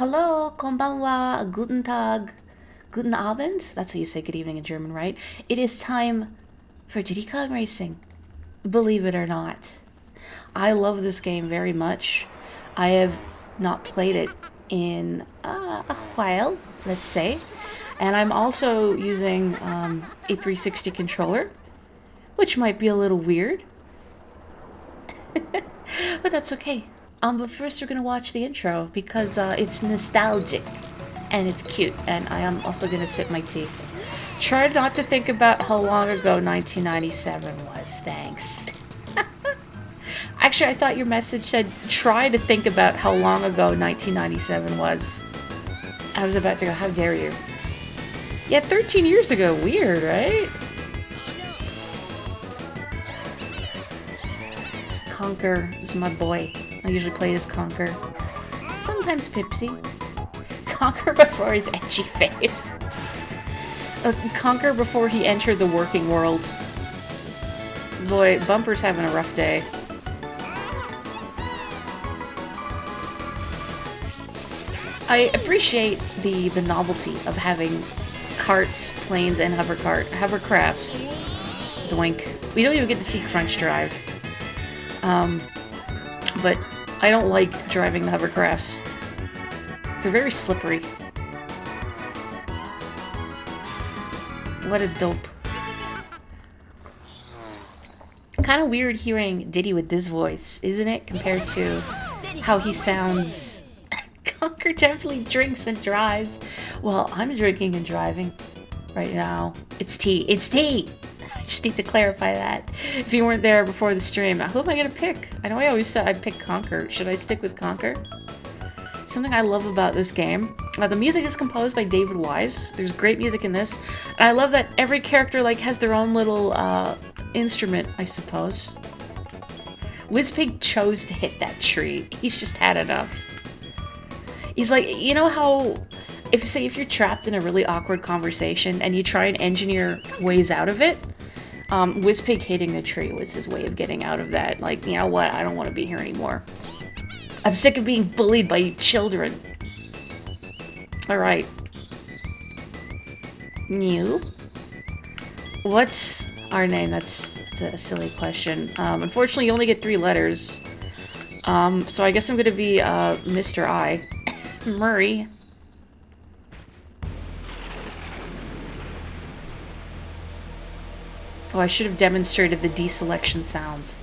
Hello, konbanwa, guten Tag, guten Abend. That's how you say good evening in German, right? It is time for Diddy Kong Racing. Believe it or not. I love this game very much. I have not played it in a while, let's say. And I'm also using a 360 controller, which might be a little weird, but that's okay. But first, we're gonna watch the intro because it's nostalgic and it's cute, and I am also gonna sip my tea. Try not to think about how long ago 1997 was. Thanks. Actually, I thought your message said try to think about how long ago 1997 was. I was about to go, how dare you? Yeah, 13 years ago. Weird, right? Conker is my boy. I usually play as Conker. Sometimes Pipsy. Conker before his edgy face. Conker before he entered the working world. Boy, Bumper's having a rough day. I appreciate the novelty of having carts, planes, and hovercrafts. Doink. We don't even get to see Crunch Drive. But I don't like driving the hovercrafts. They're very slippery. What a dope. Kind of weird hearing Diddy with this voice, isn't it? Compared to how he sounds. Conker definitely drinks and drives. Well, I'm drinking and driving right now. It's tea. It's tea! I just need to clarify that. If you weren't there before the stream, who am I going to pick? I know I always said I'd pick Conker. Should I stick with Conker? Something I love about this game. The music is composed by David Wise. There's great music in this. And I love that every character has their own little instrument, I suppose. Wizpig chose to hit that tree. He's just had enough. He's like, you know how, if you're trapped in a really awkward conversation and you try and engineer ways out of it, Wizpig hitting the tree was his way of getting out of that. Like, you know what, I don't want to be here anymore. I'm sick of being bullied by you children. Alright. New? What's our name? That's a silly question. Unfortunately, you only get 3 letters. So I guess I'm gonna be, Mr. I. Murray. Oh, I should have demonstrated the deselection sounds.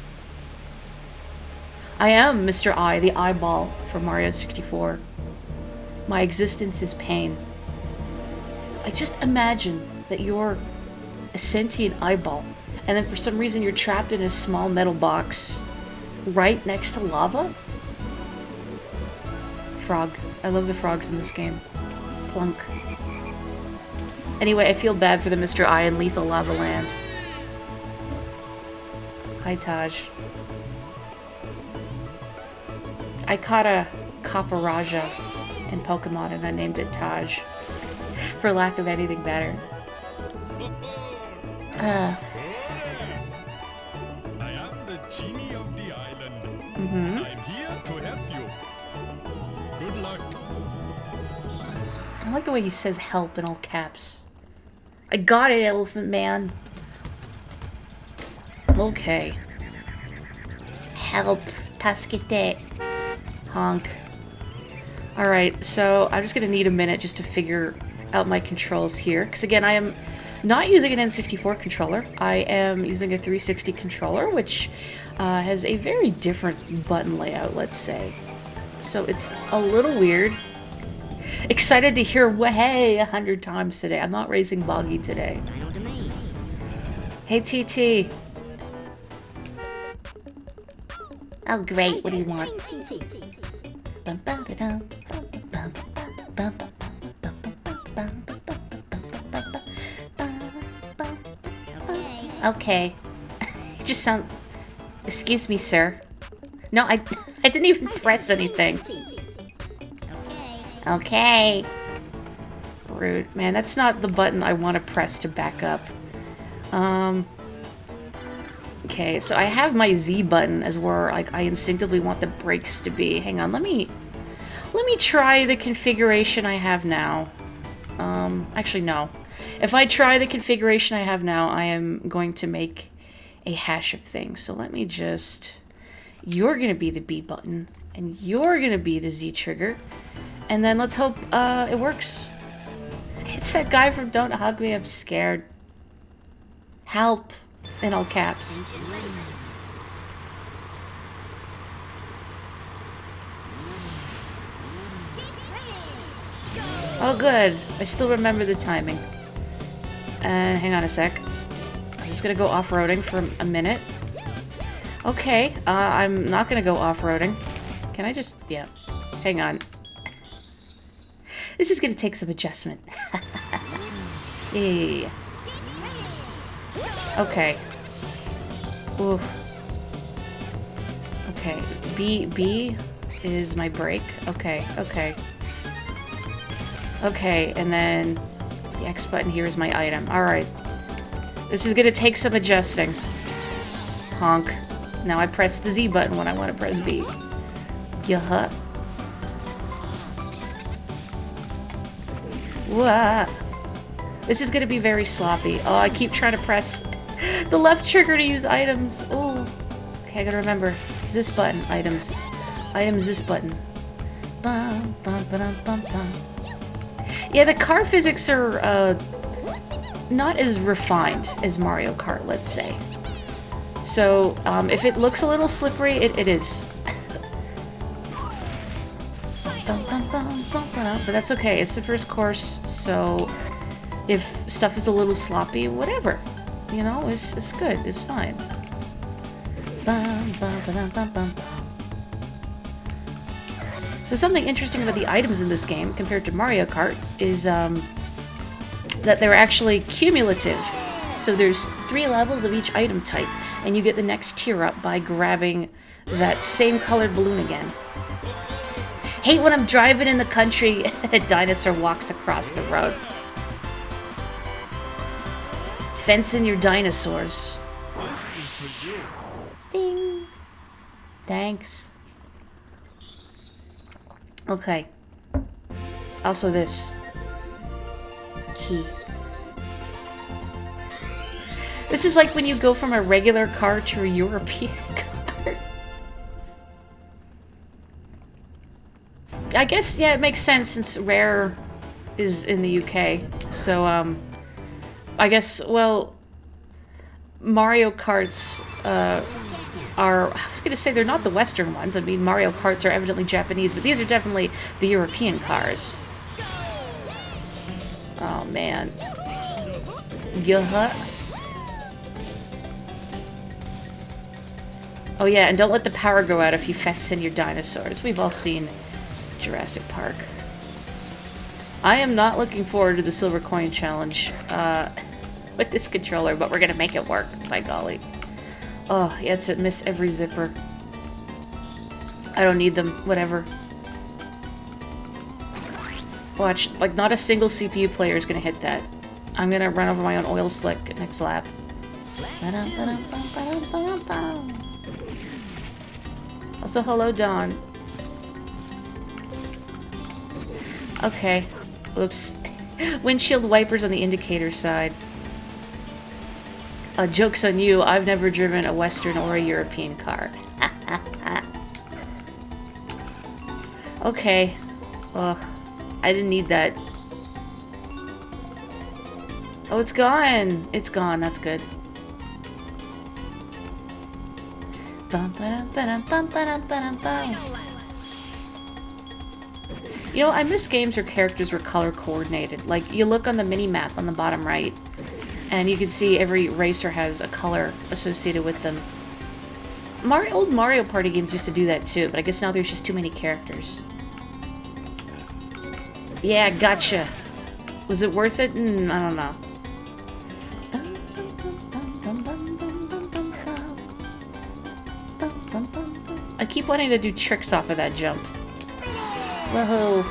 I am Mr. I, the eyeball from Mario 64. My existence is pain. I just imagine that you're a sentient eyeball, and then for some reason you're trapped in a small metal box right next to lava? Frog. I love the frogs in this game. Plunk. Anyway, I feel bad for the Mr. I in Lethal Lava Land. Hi, Taj. I caught a Kaparaja in Pokemon and I named it Taj. For lack of anything better. I am the genie of the island. I'm here to help you. Good luck. I like the way he says help in all caps. I got it, Elephant Man. Okay. Help. Tasukete. Honk. Alright, so I'm just gonna need a minute just to figure out my controls here. Because again, I am not using an N64 controller. I am using a 360 controller, which has a very different button layout, let's say. So it's a little weird. Excited to hear "Hey" 100 times today. I'm not raising Boggy today. Hey, TT. Oh, great. What do you want? Okay. You just sound... Excuse me, sir. No, I didn't even press anything. Okay. Rude. Man, that's not the button I want to press to back up. Okay, so I have my Z button as where I instinctively want the brakes to be. Hang on, let me Let me try the configuration I have now. Actually, no. If I try the configuration I have now, I am going to make a hash of things. So let me just... You're going to be the B button, and you're going to be the Z trigger. And then let's hope it works. It's that guy from Don't Hug Me, I'm scared. Help! In all caps. Oh good, I still remember the timing. Hang on a sec. I'm just gonna go off-roading for a minute. Okay, I'm not gonna go off-roading. Can I just... yeah. Hang on. This is gonna take some adjustment. Yeah. Okay. Ooh. Okay, B is my brake. Okay, okay. Okay, and then the X button here is my item. Alright. This is gonna take some adjusting. Honk. Now I press the Z button when I want to press B. Yeah. Wah. This is gonna be very sloppy. Oh, I keep trying to press the left trigger to use items. Oh. Okay, I gotta remember. It's this button. Items. Items, this button. Bum, bum, ba-dum, bum, bum. Yeah, the car physics are not as refined as Mario Kart, let's say. So, if it looks a little slippery, it is. But that's okay, it's the first course, so if stuff is a little sloppy, whatever. You know, it's good, it's fine. There's something interesting about the items in this game compared to Mario Kart is that they're actually cumulative. So there's 3 levels of each item type, and you get the next tier up by grabbing that same colored balloon again. Hate when I'm driving in the country and a dinosaur walks across the road. Fencing your dinosaurs. Ding. Thanks. Okay. Also this. Key. This is like when you go from a regular car to a European car. I guess, yeah, it makes sense since Rare is in the UK. So, I guess, well, Mario Karts, are, I was gonna say they're not the Western ones. I mean, Mario Karts are evidently Japanese, but these are definitely the European cars. Oh, man. Yeah. Oh yeah, and don't let the power go out if you fence in your dinosaurs. We've all seen Jurassic Park. I am not looking forward to the Silver Coin Challenge with this controller, but we're gonna make it work, by golly. Oh, yeah, it's a miss every zipper. I don't need them, whatever. Watch, like, not a single CPU player is gonna hit that. I'm gonna run over my own oil slick next lap. Also, hello, Dawn. Okay. Oops. Windshield wipers on the indicator side. Joke's on you, I've never driven a Western or a European car. Okay. Ugh. I didn't need that. Oh, it's gone! It's gone, that's good. You know, I miss games where characters were color coordinated. Like, you look on the mini-map on the bottom right, and you can see every racer has a color associated with them. Old Mario Party games used to do that too, but I guess now there's just too many characters. Yeah, gotcha. Was it worth it? I don't know. I keep wanting to do tricks off of that jump. Whoa.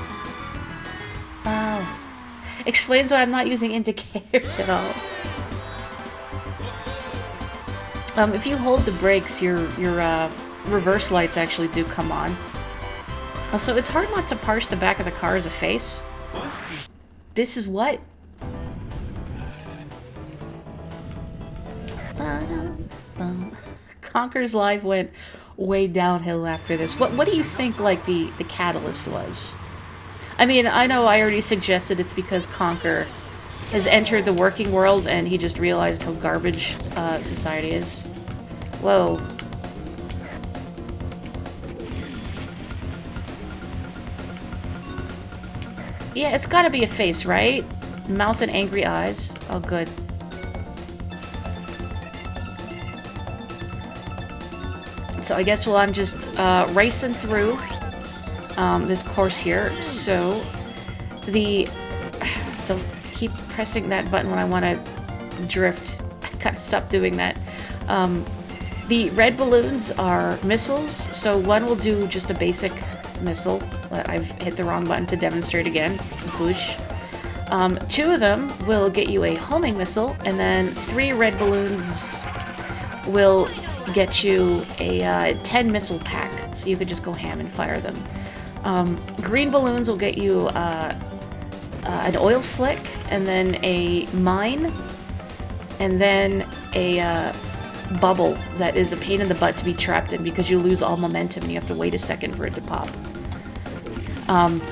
Wow. Explains why I'm not using indicators at all. If you hold the brakes, your reverse lights actually do come on. Also, it's hard not to parse the back of the car as a face. This is what? Conker's life went way downhill after this. What do you think, like, the catalyst was? I mean, I know I already suggested it's because Conker has entered the working world and he just realized how garbage society is. Whoa. Yeah, it's gotta be a face, right? Mouth and angry eyes. Oh, good. So I guess, well, I'm just racing through this course here. So don't keep pressing that button when I want to drift. I gotta stop doing that. The red balloons are missiles. So one will do just a basic missile. I've hit the wrong button to demonstrate again. Boosh. Two of them will get you a homing missile, and then 3 red balloons will get you a 10 missile pack, so you could just go ham and fire them. Green balloons will get you an oil slick, and then a mine, and then a bubble that is a pain in the butt to be trapped in because you lose all momentum and you have to wait a second for it to pop.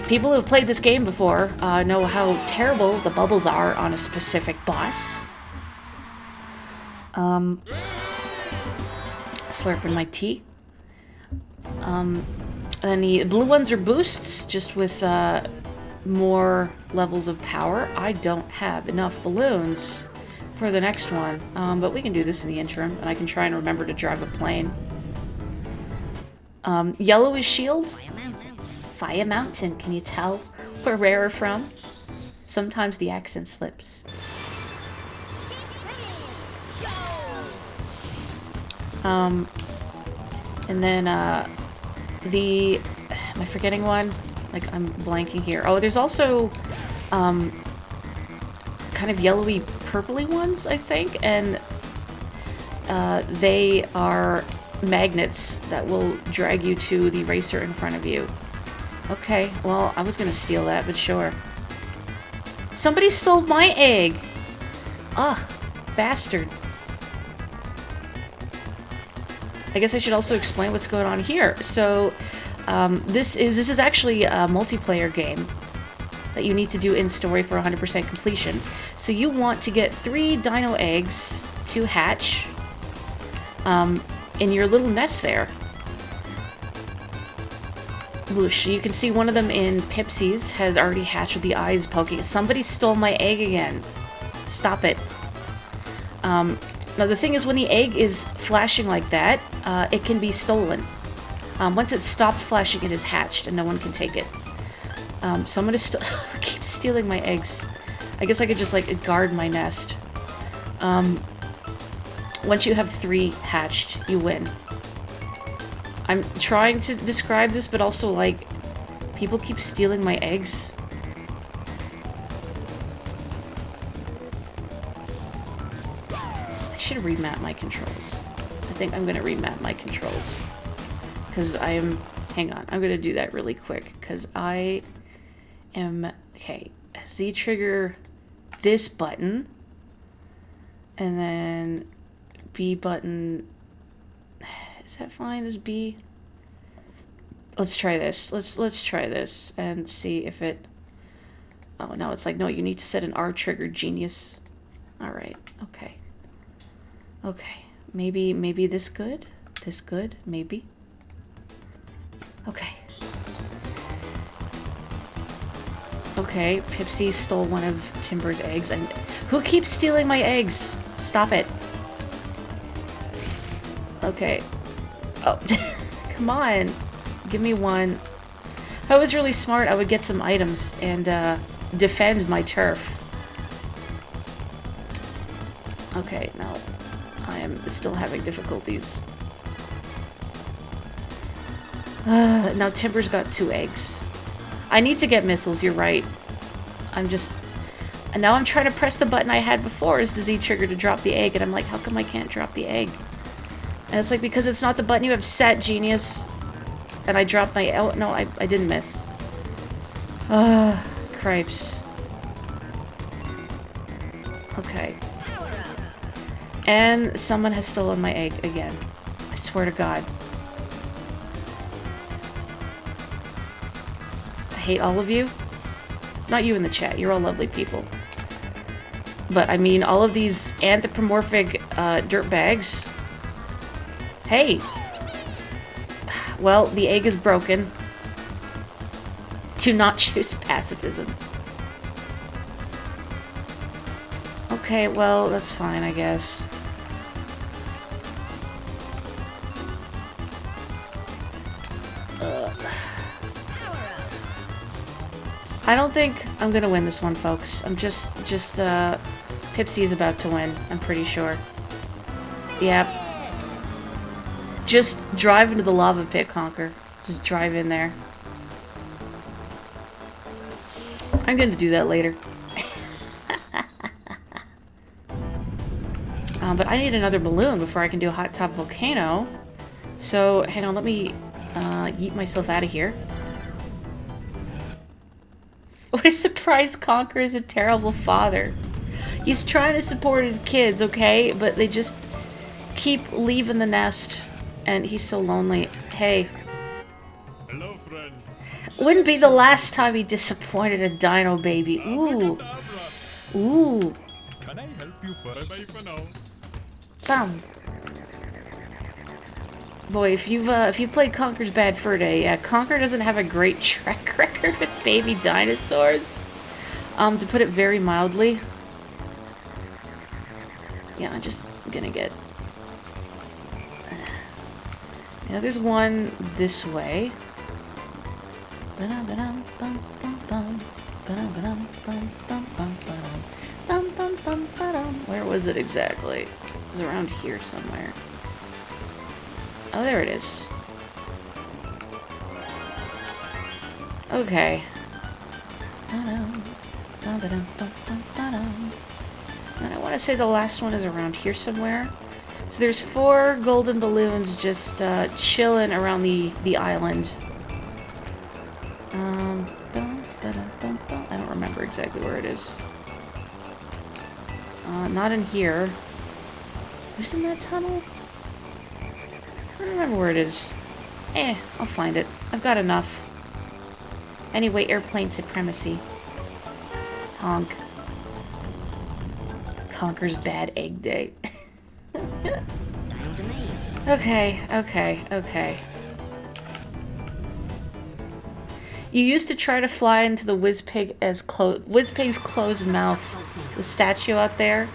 People who have played this game before know how terrible the bubbles are on a specific boss. Slurping my tea. And the blue ones are boosts, just with more levels of power. I don't have enough balloons for the next one, but we can do this in the interim, and I can try and remember to drive a plane. Yellow is shield. Fire Mountain, can you tell where we're from? Sometimes the accent slips. And then, am I forgetting one? Like, I'm blanking here. Oh, there's also, kind of yellowy, purpley ones, I think, and, they are magnets that will drag you to the racer in front of you. Okay, well, I was gonna steal that, but sure. Somebody stole my egg! Ugh, bastard. I guess I should also explain what's going on here. So, this is actually a multiplayer game that you need to do in story for 100% completion. So you want to get 3 dino eggs to hatch in your little nest there. Whoosh. You can see one of them in Pipsy's has already hatched with the eyes poking. Somebody stole my egg again. Stop it. Now the thing is, when the egg is flashing like that, it can be stolen. Once it's stopped flashing, it is hatched and no one can take it. Someone is keeps stealing my eggs. I guess I could just like guard my nest. Once you have 3 hatched, you win. I'm trying to describe this, but also, like, people keep stealing my eggs. I should remap my controls. I think I'm gonna remap my controls. Because hang on, I'm gonna do that really quick, because I am, okay, Z trigger this button, and then B button. Is that fine as B? Let's try this. Let's try this and see if it... Oh, no, it's like, no, you need to set an R trigger, genius. Alright, okay. Okay, maybe this good? This good? Maybe? Okay. Okay, Pipsy stole one of Timber's eggs, and... Who keeps stealing my eggs? Stop it. Okay. Oh, come on. Give me one. If I was really smart, I would get some items and defend my turf. Okay, no. I am still having difficulties. Now Timber's got 2 eggs. I need to get missiles, you're right. I'm just... And now I'm trying to press the button I had before as the Z trigger to drop the egg, and I'm like, how come I can't drop the egg? And it's like, because it's not the button you have set, genius. And I dropped my... Oh, no, I didn't miss. Cripes. Okay. And someone has stolen my egg again. I swear to God. I hate all of you. Not you in the chat. You're all lovely people. But, I mean, all of these anthropomorphic dirtbags. Hey! Well, the egg is broken. Do not choose pacifism. Okay, well, that's fine, I guess. I don't think I'm gonna win this one, folks. I'm just, Pipsy is about to win, I'm pretty sure. Yep. Just drive into the lava pit, Conker. Just drive in there. I'm gonna do that later. But I need another balloon before I can do a hot top volcano. So, hang on, let me yeet myself out of here. What a surprise, Conker is a terrible father. He's trying to support his kids, okay? But they just keep leaving the nest. And he's so lonely. Hey. Hello, friend. Wouldn't be the last time he disappointed a dino baby. Ooh. Ooh. Can I help you? Bye-bye for now. Bum. Boy, if you've played Conker's Bad Fur Day, yeah, Conker doesn't have a great track record with baby dinosaurs. To put it very mildly. Yeah, I'm just gonna get... Yeah, there's one this way. Where was it exactly? It was around here somewhere. Oh, there it is. Okay. And I want to say the last one is around here somewhere. So there's 4 golden balloons just chilling around the island. I don't remember exactly where it is. Not in here. Who's in that tunnel? I don't remember where it is. I'll find it. I've got enough. Anyway, airplane supremacy. Honk. Conker's Bad Egg Day. Okay. You used to try to fly into the Whizpig's closed mouth. The statue out there.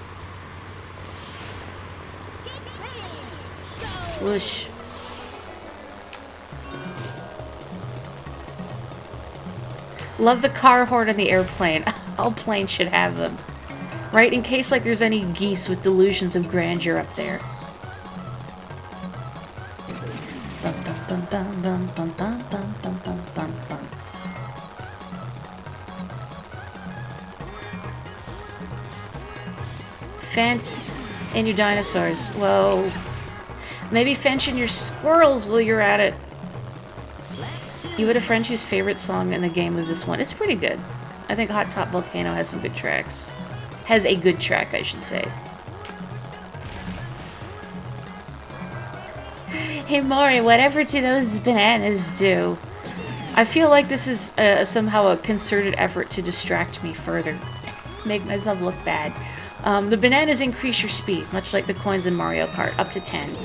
Whoosh. Love the car horn in the airplane. All planes should have them. Right? In case, like, there's any geese with delusions of grandeur up there. Fence and your dinosaurs. Whoa. Maybe fence in your squirrels while you're at it. You had a friend whose favorite song in the game was this one. It's pretty good. I think Hot Top Volcano has some good tracks. Has a good track, I should say. Hey Maury, whatever do those bananas do? I feel like this is somehow a concerted effort to distract me further. Make myself look bad. The bananas increase your speed, much like the coins in Mario Kart, up to 10.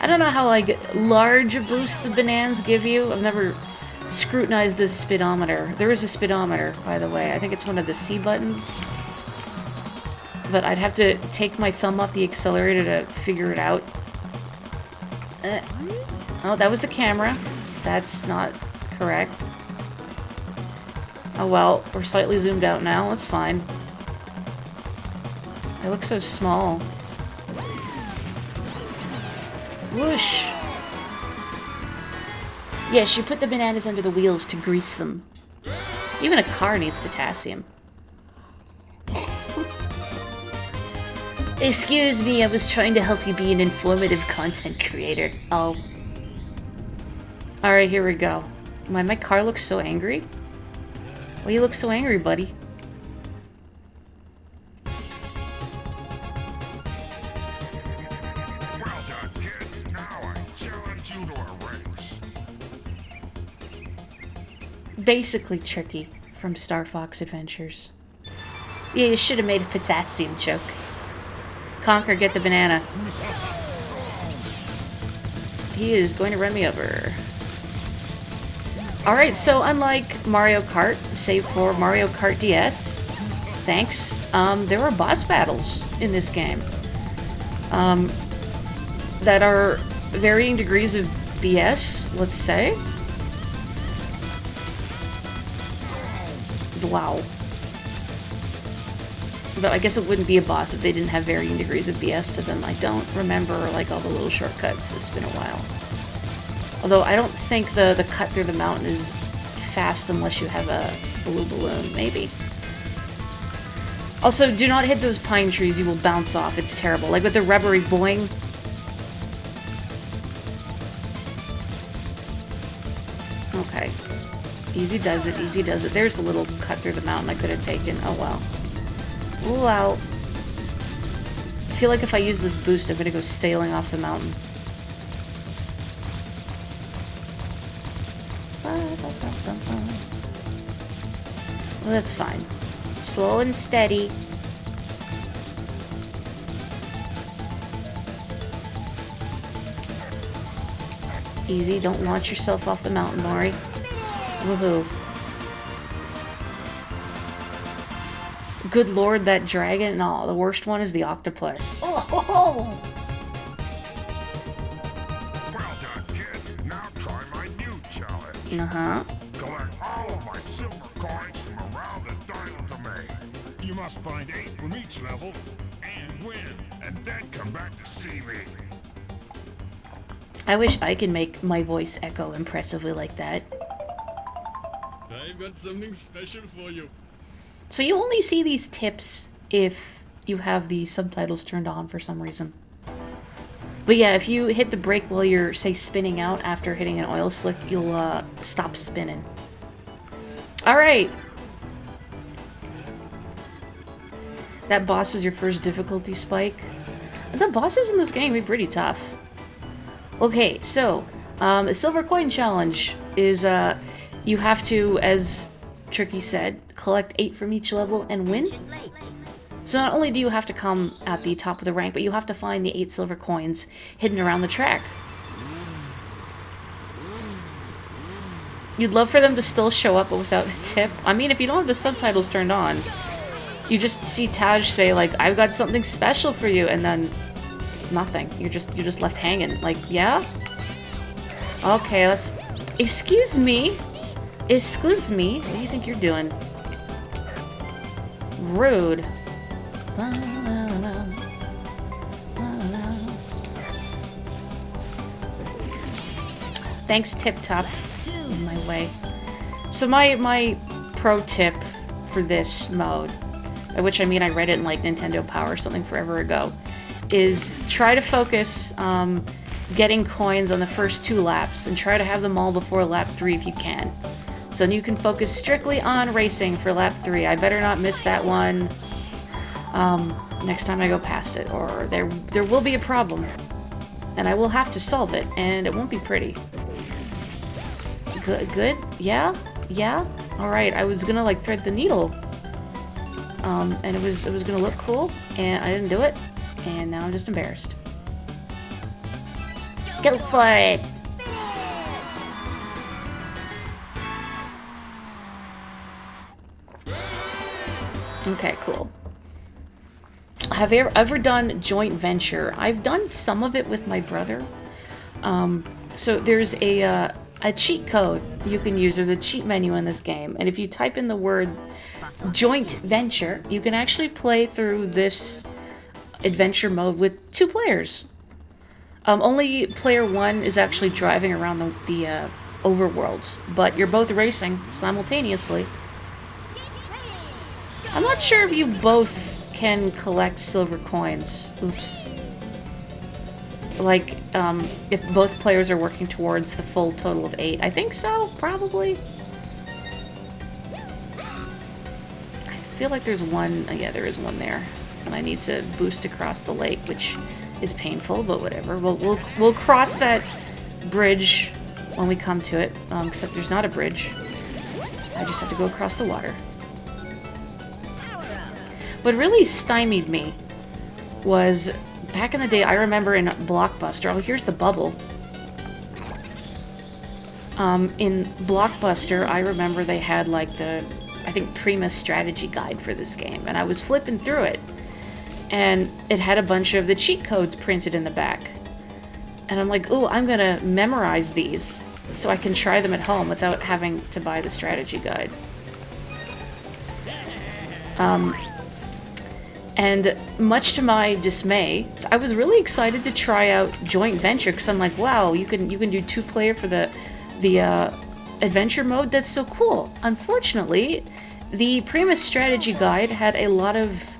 I don't know how, like, large a boost the bananas give you. I've never scrutinized the speedometer. There is a speedometer, by the way. I think it's one of the C buttons. But I'd have to take my thumb off the accelerator to figure it out. Oh, that was the camera. That's not correct. Oh well, we're slightly zoomed out now. That's fine. I look so small. Whoosh! Yes, you put the bananas under the wheels to grease them. Even a car needs potassium. Excuse me, I was trying to help you be an informative content creator. Oh. Alright, here we go. My car looks so angry. Why you look so angry, buddy? Basically Tricky from Star Fox Adventures. Yeah, you should have made a potassium joke. Conker, get the banana. He is going to run me over. Alright, so unlike Mario Kart, save for Mario Kart DS, thanks, there are boss battles in this game. That are varying degrees of BS, let's say. Wow. But I guess it wouldn't be a boss if they didn't have varying degrees of BS to them. I don't remember, like, all the little shortcuts. It's been a while. Although I don't think the cut through the mountain is fast unless you have a blue balloon. Maybe. Also, do not hit those pine trees. You will bounce off. It's terrible. Like with the rubbery boing. Okay. Easy does it, easy does it. There's the little cut through the mountain I could have taken. Oh well. Ooh, out. I feel like if I use this boost, I'm gonna go sailing off the mountain. Well, that's fine. Slow and steady. Easy, don't launch yourself off the mountain, Maury. Woohoo. Good lord, that dragon? No, the worst one is the octopus. Oh, ho, ho. Well done, kid. Now try my new challenge. Uh-huh. Collect all of my silver coins from around the dial domain. You must find 8 from each level and win, and then come back to see me. I wish I could make my voice echo impressively like that. I've got something special for you. So you only see these tips if you have the subtitles turned on for some reason. But yeah, if you hit the brake while you're, say, spinning out after hitting an oil slick, you'll stop spinning. Alright! That boss is your first difficulty spike. The bosses in this game can be pretty tough. Okay, so, a silver coin challenge is, you have to, as Tricky said, collect 8 from each level and win. So not only do you have to come at the top of the rank, but you have to find the 8 silver coins hidden around the track. You'd love for them to still show up, but without the tip. I mean, if you don't have the subtitles turned on, you just see Taj say, like, I've got something special for you, and then nothing. You're just left hanging. Like, yeah? Okay, let's... Excuse me? Excuse me? What do you think you're doing? Rude. Thanks, Tip Top. In my way. So my pro tip for this mode, by which I mean I read it in like Nintendo Power or something forever ago, is try to focus getting coins on the first 2 laps and try to have them all before lap 3 if you can. So you can focus strictly on racing for lap 3. I better not miss that one next time I go past it, or there will be a problem. And I will have to solve it, and it won't be pretty. Good? Yeah? Yeah? Alright, I was gonna like thread the needle. And it was gonna look cool, and I didn't do it, and now I'm just embarrassed. Go for it! Okay, cool. Have you ever done joint venture? I've done some of it with my brother. So there's a cheat code you can use. There's a cheat menu in this game, and if you type in the word joint venture, you can actually play through this adventure mode with 2 players. Only player 1 is actually driving around the overworlds, but you're both racing simultaneously. I'm not sure if you both can collect silver coins. Oops. Like, if both players are working towards the full total of 8. I think so, probably. I feel like there's one, yeah, there is one there. And I need to boost across the lake, which is painful, but whatever. We'll cross that bridge when we come to it, except there's not a bridge. I just have to go across the water. What really stymied me was, back in the day, I remember in Blockbuster, oh, here's the bubble. In Blockbuster, I remember they had, like, the, I think, Prima strategy guide for this game, and I was flipping through it, and it had a bunch of the cheat codes printed in the back. And I'm like, ooh, I'm gonna memorize these so I can try them at home without having to buy the strategy guide. And much to my dismay, I was really excited to try out Joint Venture because I'm like, wow, you can do 2-player for the adventure mode. That's so cool. Unfortunately, the Prima strategy guide had a lot of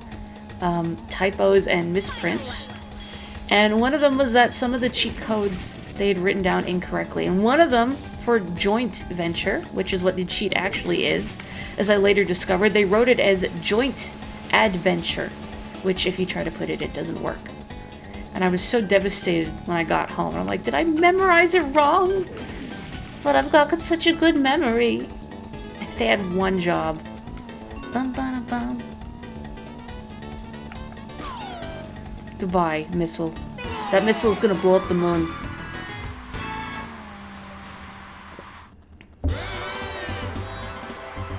typos and misprints, and one of them was that some of the cheat codes they had written down incorrectly, and one of them for Joint Venture, which is what the cheat actually is, as I later discovered, they wrote it as Joint Adventure, which if you try to put it, it doesn't work. And I was so devastated when I got home. I'm like, did I memorize it wrong? But I've got such a good memory. They had one job. Bum, bum, bum. Goodbye, missile. That missile is gonna blow up the moon.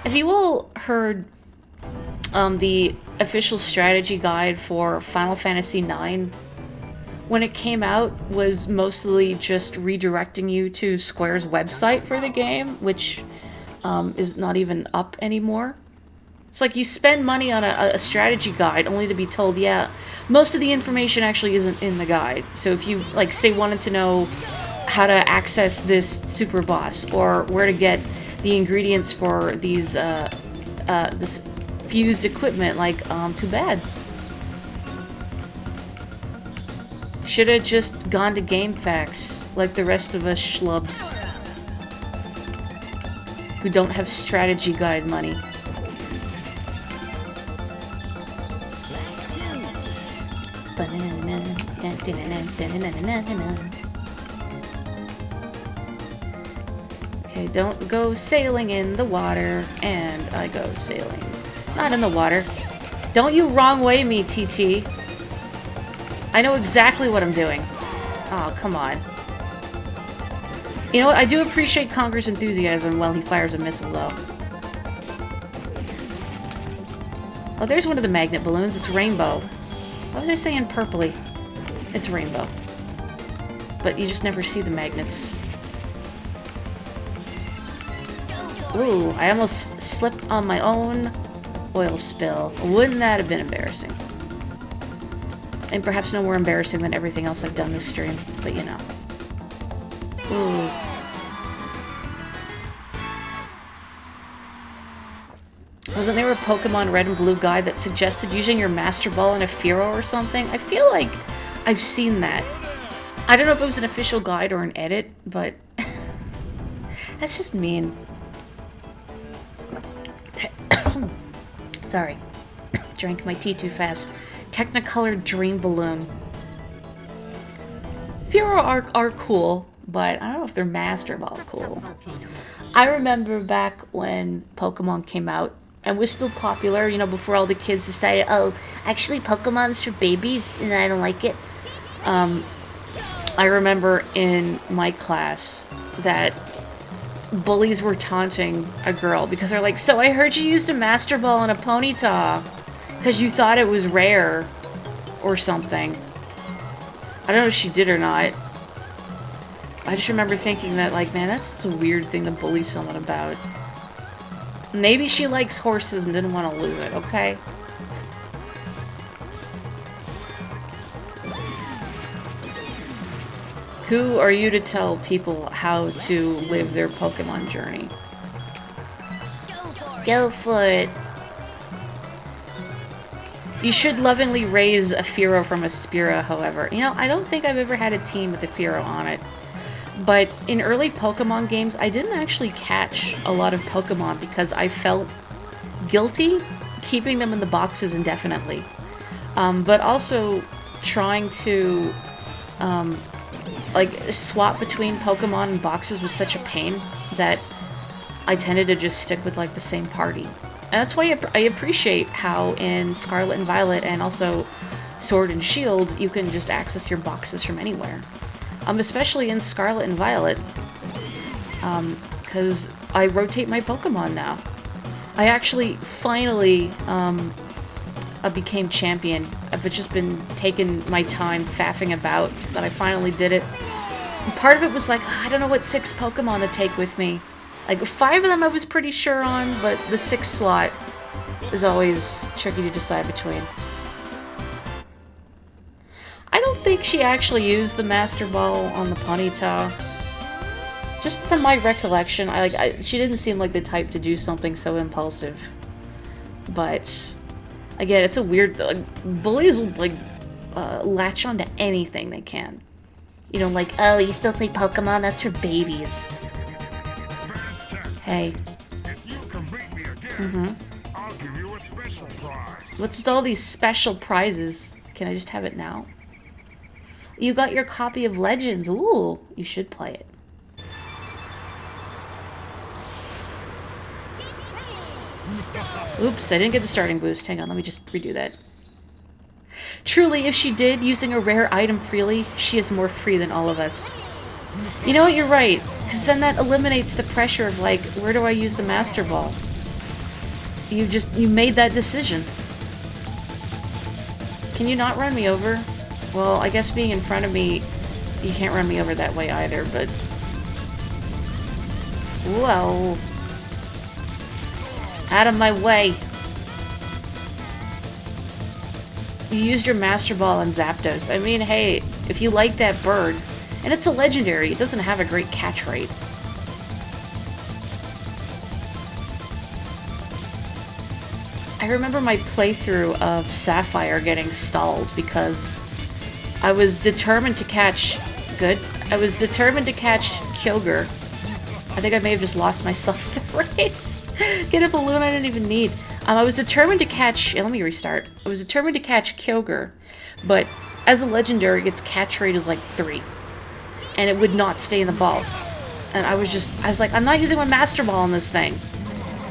Have you all heard the official strategy guide for Final Fantasy IX? When it came out, was mostly just redirecting you to Square's website for the game, which is not even up anymore. It's like you spend money on a strategy guide only to be told, yeah, most of the information actually isn't in the guide. So if you, like, say, wanted to know how to access this super boss, or where to get the ingredients for these, this fused equipment, like, too bad. Should have just gone to GameFAQs, like the rest of us schlubs who don't have strategy guide money. Okay, don't go sailing in the water, and I go sailing. Not in the water. Don't you wrong way me, TT. I know exactly what I'm doing. Oh, come on. You know what? I do appreciate Conker's enthusiasm while he fires a missile, though. Oh, there's one of the magnet balloons. It's rainbow. What was I saying purpley? It's rainbow. But you just never see the magnets. Ooh, I almost slipped on my own oil spill. Wouldn't that have been embarrassing? And perhaps no more embarrassing than everything else I've done this stream, but you know. Ooh. Wasn't there a Pokemon Red and Blue guide that suggested using your Master Ball in a Fearow or something? I feel like I've seen that. I don't know if it was an official guide or an edit, but that's just mean. Sorry. Drank my tea too fast. Technicolor Dream Balloon. Fearow are cool, but I don't know if they're Master Ball cool. I remember back when Pokemon came out and was still popular, you know, before all the kids decided, oh, actually Pokemon's for babies and I don't like it. I remember in my class that bullies were taunting a girl because they're like, so I heard you used a Master Ball on a Ponyta because you thought it was rare or something. I don't know if she did or not. I just remember thinking that, like, man, that's a weird thing to bully someone about. Maybe she likes horses and didn't want to lose it, okay? Who are you to tell people how to live their Pokemon journey? Go for it. You should lovingly raise a Fearow from a Spearow, however. You know, I don't think I've ever had a team with a Fearow on it. But in early Pokemon games, I didn't actually catch a lot of Pokemon because I felt guilty keeping them in the boxes indefinitely. But also trying to like swap between Pokemon and boxes was such a pain that I tended to just stick with like the same party. And that's why I appreciate how in Scarlet and Violet and also Sword and Shield you can just access your boxes from anywhere. Especially in Scarlet and Violet, because I rotate my Pokemon now. I actually finally became champion. I've just been taking my time faffing about, but I finally did it. And part of it was like, I don't know what 6 Pokemon to take with me. Like 5 of them I was pretty sure on, but the 6th slot is always tricky to decide between. I don't think she actually used the Master Ball on the Ponyta. Just from my recollection, she didn't seem like the type to do something so impulsive. But again, it's a weird. Bullies will latch onto anything they can. You know, like, oh, you still play Pokemon? That's for babies. Hey. If you can beat me again, I'll give you a special prize. What's with all these special prizes? Can I just have it now? You got your copy of Legends. Ooh, you should play it. Oops, I didn't get the starting boost. Hang on, let me just redo that. Truly, if she did, using a rare item freely, she is more free than all of us. You know what, you're right, because then that eliminates the pressure of, like, where do I use the Master Ball? You made that decision. Can you not run me over? Well, I guess being in front of me, you can't run me over that way either, but... Whoa. Out of my way. You used your Master Ball on Zapdos. I mean, hey, if you like that bird, and it's a legendary, it doesn't have a great catch rate. I remember my playthrough of Sapphire getting stalled because I was determined to catch... Good. I was determined to catch Kyogre. I think I may have just lost myself the race. Get a balloon I didn't even need. I was determined to catch... Let me restart. I was determined to catch Kyogre, but as a legendary, its catch rate is like 3. And it would not stay in the ball. And I was like, I'm not using my Master Ball on this thing.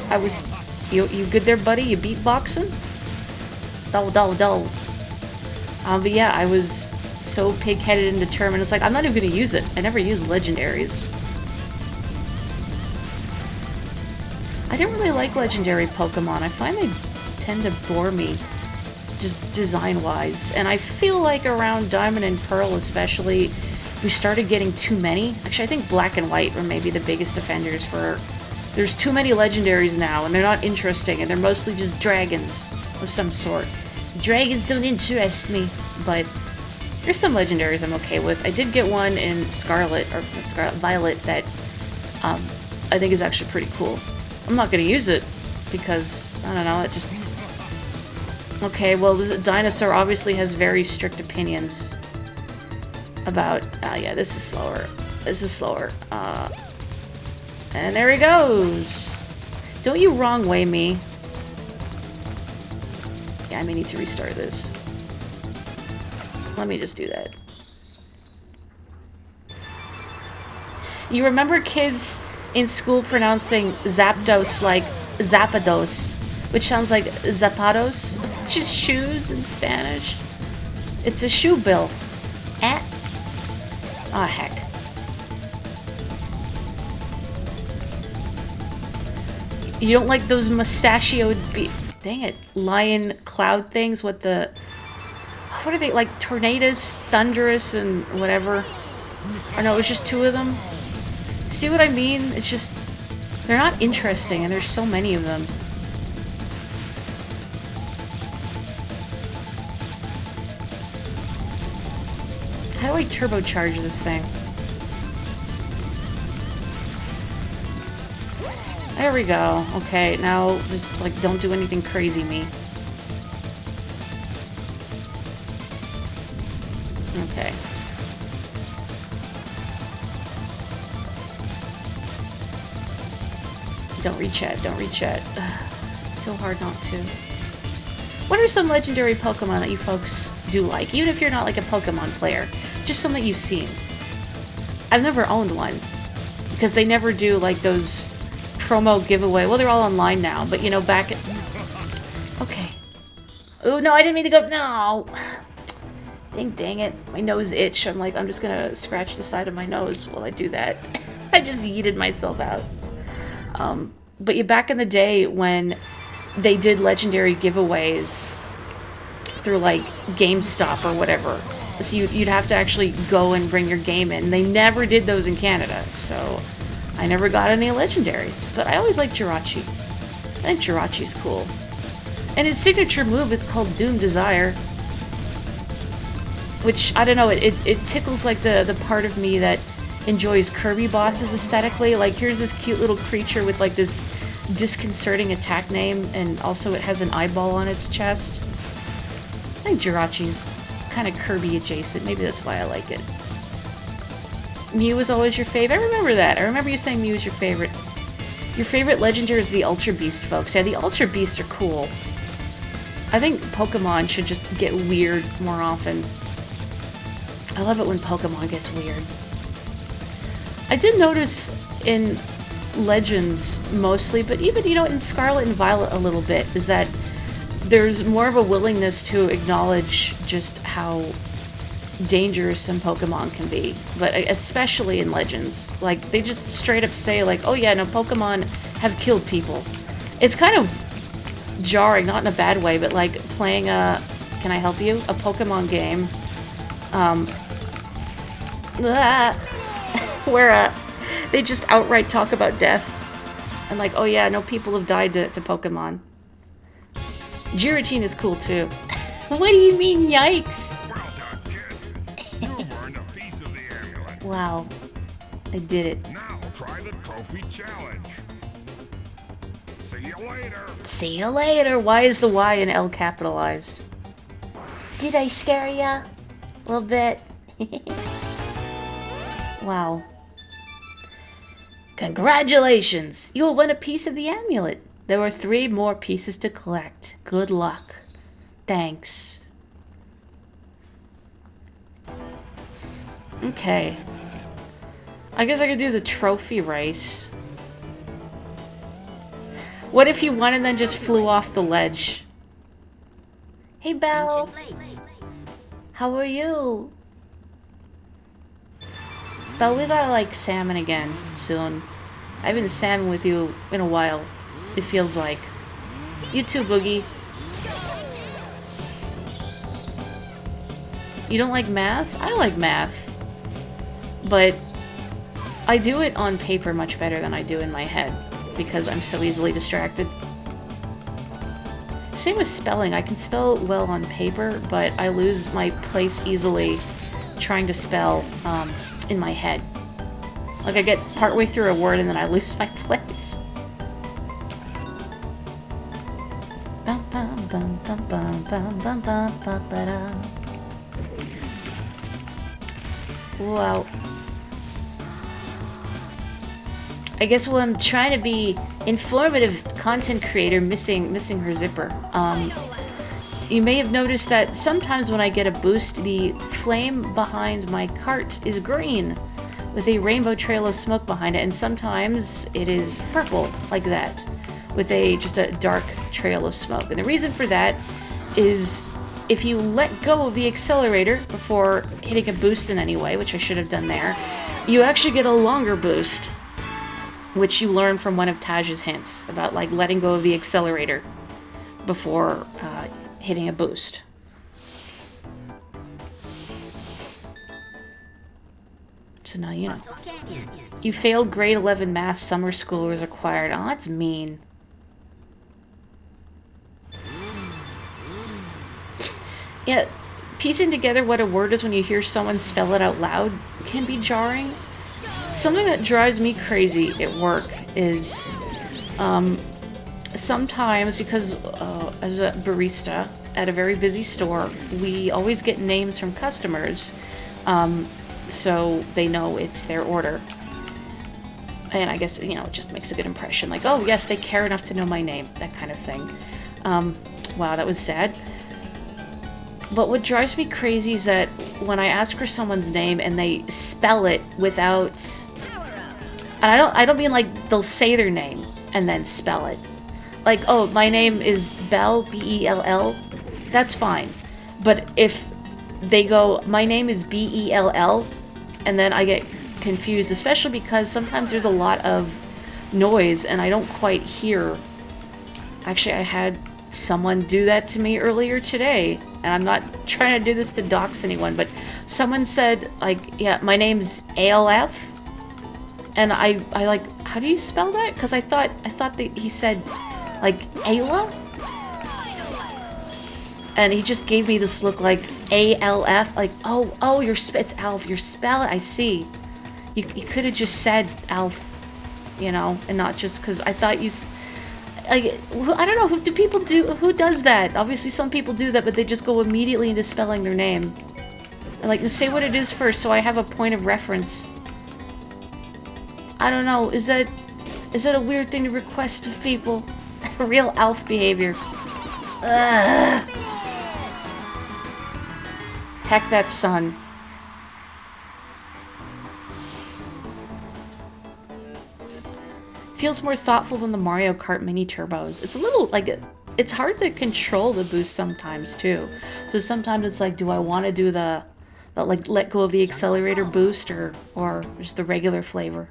I was... You good there, buddy? You beatboxing? Dull. But yeah, I was so pig-headed and determined. It's like, I'm not even going to use it. I never use legendaries. I didn't really like legendary Pokemon. I find they tend to bore me, just design-wise. And I feel like around Diamond and Pearl especially, we started getting too many. Actually, I think Black and White were maybe the biggest offenders for... There's too many legendaries now, and they're not interesting, and they're mostly just dragons of some sort. Dragons don't interest me, but there's some legendaries I'm okay with. I did get one in Scarlet, or Scarlet Violet, that I think is actually pretty cool. I'm not going to use it, because, I don't know, it just... Okay, well, this dinosaur obviously has very strict opinions about... yeah, this is slower. This is slower. And there he goes! Don't you wrong way me. Yeah, I may need to restart this. Let me just do that. You remember kids in school pronouncing Zapdos like Zapados, which sounds like Zapatos, which is shoes in Spanish. It's a shoe bill. Eh? Ah, heck. You don't like those mustachioed dang it, lion cloud things with the... What are they, like tornadoes, thunderous, and whatever? Or no, it was just 2 of them? See what I mean? It's just... They're not interesting, and there's so many of them. How do I turbocharge this thing? There we go. Okay, now just, like, don't do anything crazy, me. Okay. Don't read chat, don't read chat. It's so hard not to. What are some legendary Pokemon that you folks do like? Even if you're not like a Pokemon player. Just some that you've seen. I've never owned one. Because they never do like those promo giveaway. Well, they're all online now, but you know, back at... Okay. Oh, no, I didn't mean to go... No! Dang it. My nose itch. I'm like, I'm just gonna scratch the side of my nose while I do that. I just yeeted myself out. But yeah, back in the day when they did legendary giveaways through like GameStop or whatever, so you'd have to actually go and bring your game in. They never did those in Canada, so I never got any legendaries. But I always liked Jirachi. I think Jirachi's cool. And his signature move is called Doom Desire. Which, I don't know, it tickles like the part of me that enjoys Kirby bosses aesthetically. Like, here's this cute little creature with like this disconcerting attack name, and also it has an eyeball on its chest. I think Jirachi's kind of Kirby adjacent. Maybe that's why I like it. Mew was always your fave. I remember that. I remember you saying Mew was your favorite. Your favorite legendary is the Ultra Beast, folks. Yeah, the Ultra Beasts are cool. I think Pokemon should just get weird more often. I love it when Pokemon gets weird. I did notice in Legends mostly, but even, you know, in Scarlet and Violet a little bit, is that there's more of a willingness to acknowledge just how dangerous some Pokemon can be. But especially in Legends. Like, they just straight up say, like, oh yeah, no, Pokemon have killed people. It's kind of jarring, not in a bad way, but like playing a, can I help you? A Pokemon game. Where they just outright talk about death. And like, oh yeah, no, people have died to Pokemon. Giratina is cool too. What do you mean, yikes? Well done, kid. You earned a piece of the amulet. Wow. I did it. Now try the trophy challenge. See you later. See you later. Why is the Y and L capitalized? Did I scare ya? A little bit. Wow. Congratulations! You will win a piece of the amulet. There were 3 more pieces to collect. Good luck. Thanks. Okay. I guess I could do the trophy race. What if you won and then just flew off the ledge? Hey, Belle. How are you? Belle, we gotta like salmon again soon. I haven't salmon with you in a while. It feels like. You too, Boogie. You don't like math? I like math. But I do it on paper much better than I do in my head because I'm so easily distracted. Same with spelling. I can spell well on paper, but I lose my place easily trying to spell in my head. Like, I get partway through a word and then I lose my place. Wow. I guess while I'm trying to be informative content creator missing her zipper. You may have noticed that sometimes when I get a boost, the flame behind my cart is green with a rainbow trail of smoke behind it, and sometimes it is purple like that with just a dark trail of smoke. And the reason for that is if you let go of the accelerator before hitting a boost in any way, which I should have done there, you actually get a longer boost, which you learn from one of Taj's hints about like letting go of the accelerator before hitting a boost. So now you know. You failed grade 11 math, summer school was required. Oh, that's mean. Yeah, piecing together what a word is when you hear someone spell it out loud can be jarring. Something that drives me crazy at work is sometimes, because as a barista at a very busy store, we always get names from customers, so they know it's their order. And I guess, you know, it just makes a good impression. Like, oh, yes, they care enough to know my name. That kind of thing. Wow, that was sad. But what drives me crazy is that when I ask for someone's name and they spell it without... And I don't mean like they'll say their name and then spell it. Like, oh, my name is Bell, B-E-L-L. That's fine. But if they go, my name is B-E-L-L, and then I get confused, especially because sometimes there's a lot of noise and I don't quite hear. Actually, I had someone do that to me earlier today, and I'm not trying to do this to dox anyone, but someone said, like, yeah, my name's ALF, and I like, how do you spell that? Because I thought that he said, like, Ayla? And he just gave me this look like ALF, like, oh, it's Alf, your spell it, I see. You could have just said Alf, you know, and not just, because I thought you, like, I don't know, who does that? Obviously some people do that, but they just go immediately into spelling their name. Like, say what it is first, so I have a point of reference. I don't know, is that a weird thing to request of people? Real Alf behavior. Ugh. Heck that son. Feels more thoughtful than the Mario Kart mini turbos. It's a little, like, it's hard to control the boost sometimes too. So sometimes it's like, do I want to do the like, let go of the accelerator boost or just the regular flavor?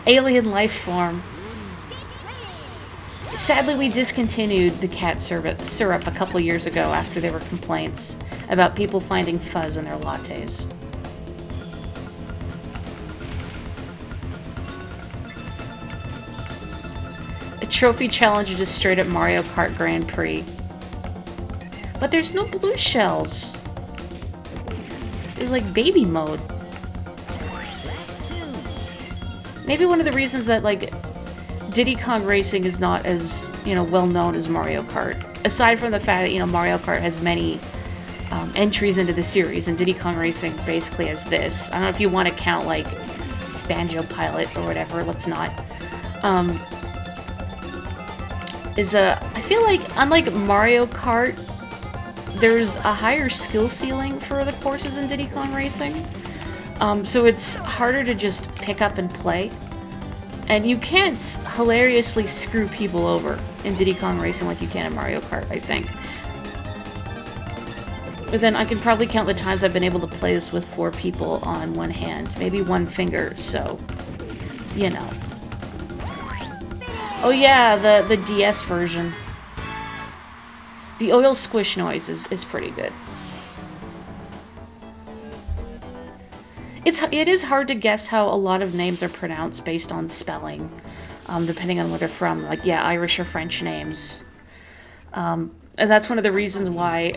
Alien life form. Sadly, we discontinued the cat syrup a couple years ago after there were complaints about people finding fuzz in their lattes. A trophy challenge is just straight up Mario Kart Grand Prix. But there's no blue shells. It's like baby mode. Maybe one of the reasons that, like, Diddy Kong Racing is not as, you know, well known as Mario Kart. Aside from the fact that, you know, Mario Kart has many entries into the series, and Diddy Kong Racing basically has this. I don't know if you want to count, like, Banjo Pilot or whatever, let's not. I feel like, unlike Mario Kart, there's a higher skill ceiling for the courses in Diddy Kong Racing. So it's harder to just pick up and play. And you can't hilariously screw people over in Diddy Kong Racing like you can in Mario Kart, I think. But then I can probably count the times I've been able to play this with 4 people on one hand. Maybe one finger, so, you know. Oh yeah, the DS version. The oil squish noise is pretty good. It is hard to guess how a lot of names are pronounced based on spelling, depending on where they're from. Like, yeah, Irish or French names. And that's one of the reasons why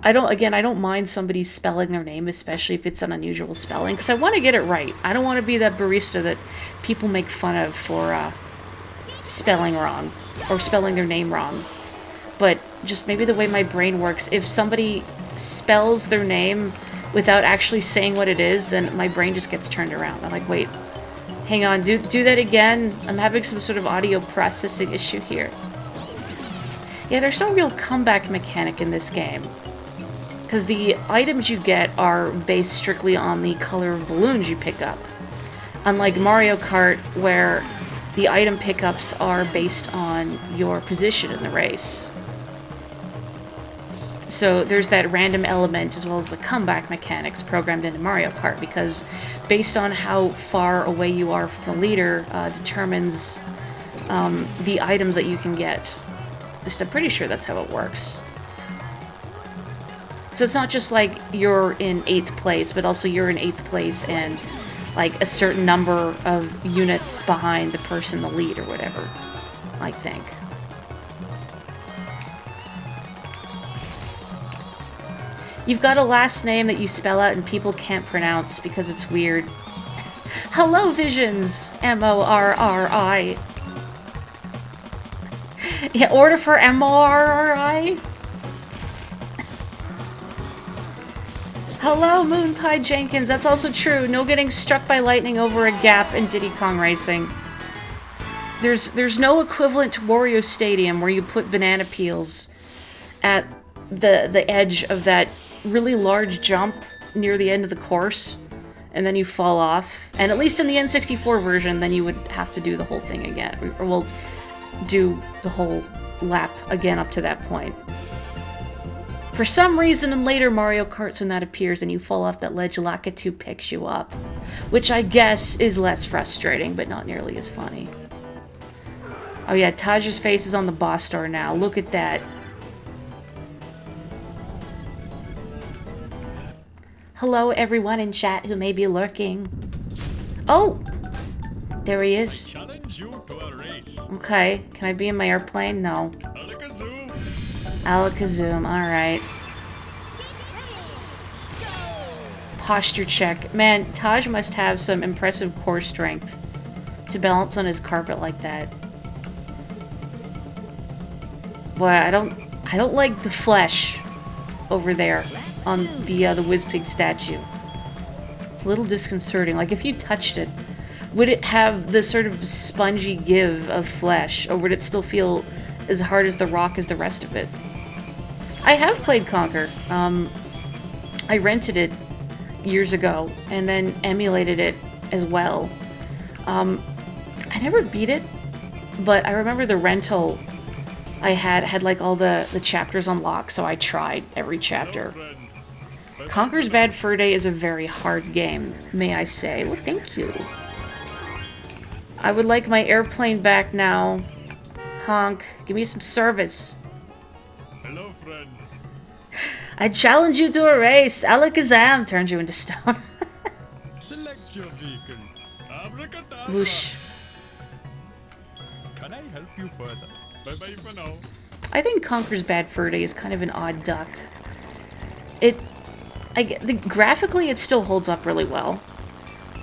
I don't mind somebody spelling their name, especially if it's an unusual spelling, because I want to get it right. I don't want to be that barista that people make fun of for spelling wrong, or spelling their name wrong. But just maybe the way my brain works, if somebody spells their name without actually saying what it is, then my brain just gets turned around. I'm like, wait, hang on, do that again. I'm having some sort of audio processing issue here. Yeah, there's no real comeback mechanic in this game, because the items you get are based strictly on the color of balloons you pick up. Unlike Mario Kart, where the item pickups are based on your position in the race. So there's that random element as well as the comeback mechanics programmed into Mario Kart, because based on how far away you are from the leader determines the items that you can get. At least I'm pretty sure that's how it works. So it's not just like you're in 8th place, but also you're in 8th place and like a certain number of units behind the person in the lead or whatever, I think. You've got a last name that you spell out and people can't pronounce because it's weird. Hello, Visions! M-O-R-R-I. Yeah, order for M-O-R-R-I? Hello, Moon Pie Jenkins. That's also true. No getting struck by lightning over a gap in Diddy Kong Racing. There's no equivalent to Wario Stadium where you put banana peels at the edge of that really large jump near the end of the course, and then you fall off. And at least in the N64 version, then you would have to do the whole thing again. Or well, do the whole lap again up to that point. For some reason in later Mario Karts when that appears and you fall off that ledge, Lakitu picks you up. Which I guess is less frustrating, but not nearly as funny. Oh yeah, Taj's face is on the boss store now. Look at that. Hello everyone in chat who may be lurking. Oh! There he is. Challenge you to a race. Okay, can I be in my airplane? No. Alakazoo. Alakazam, alright. Posture check. Man, Taj must have some impressive core strength to balance on his carpet like that. Boy, I don't like the flesh over there on the Whizpig statue. It's a little disconcerting. Like, if you touched it, would it have the sort of spongy give of flesh, or would it still feel as hard as the rock as the rest of it? I have played Conker. I rented it years ago, and then emulated it as well. I never beat it, but I remember the rental I had like all the chapters unlocked, so I tried every chapter. Conker's Bad Fur Day is a very hard game, may I say. Well, thank you. I would like my airplane back now. Honk, give me some service. Hello, friend. I challenge you to a race. Alakazam turns you into stone. Select your vehicle. Abracadabra. Whoosh. Can I help you further? Bye-bye for now. I think Conker's Bad Fur Day is kind of an odd duck. Graphically, it still holds up really well.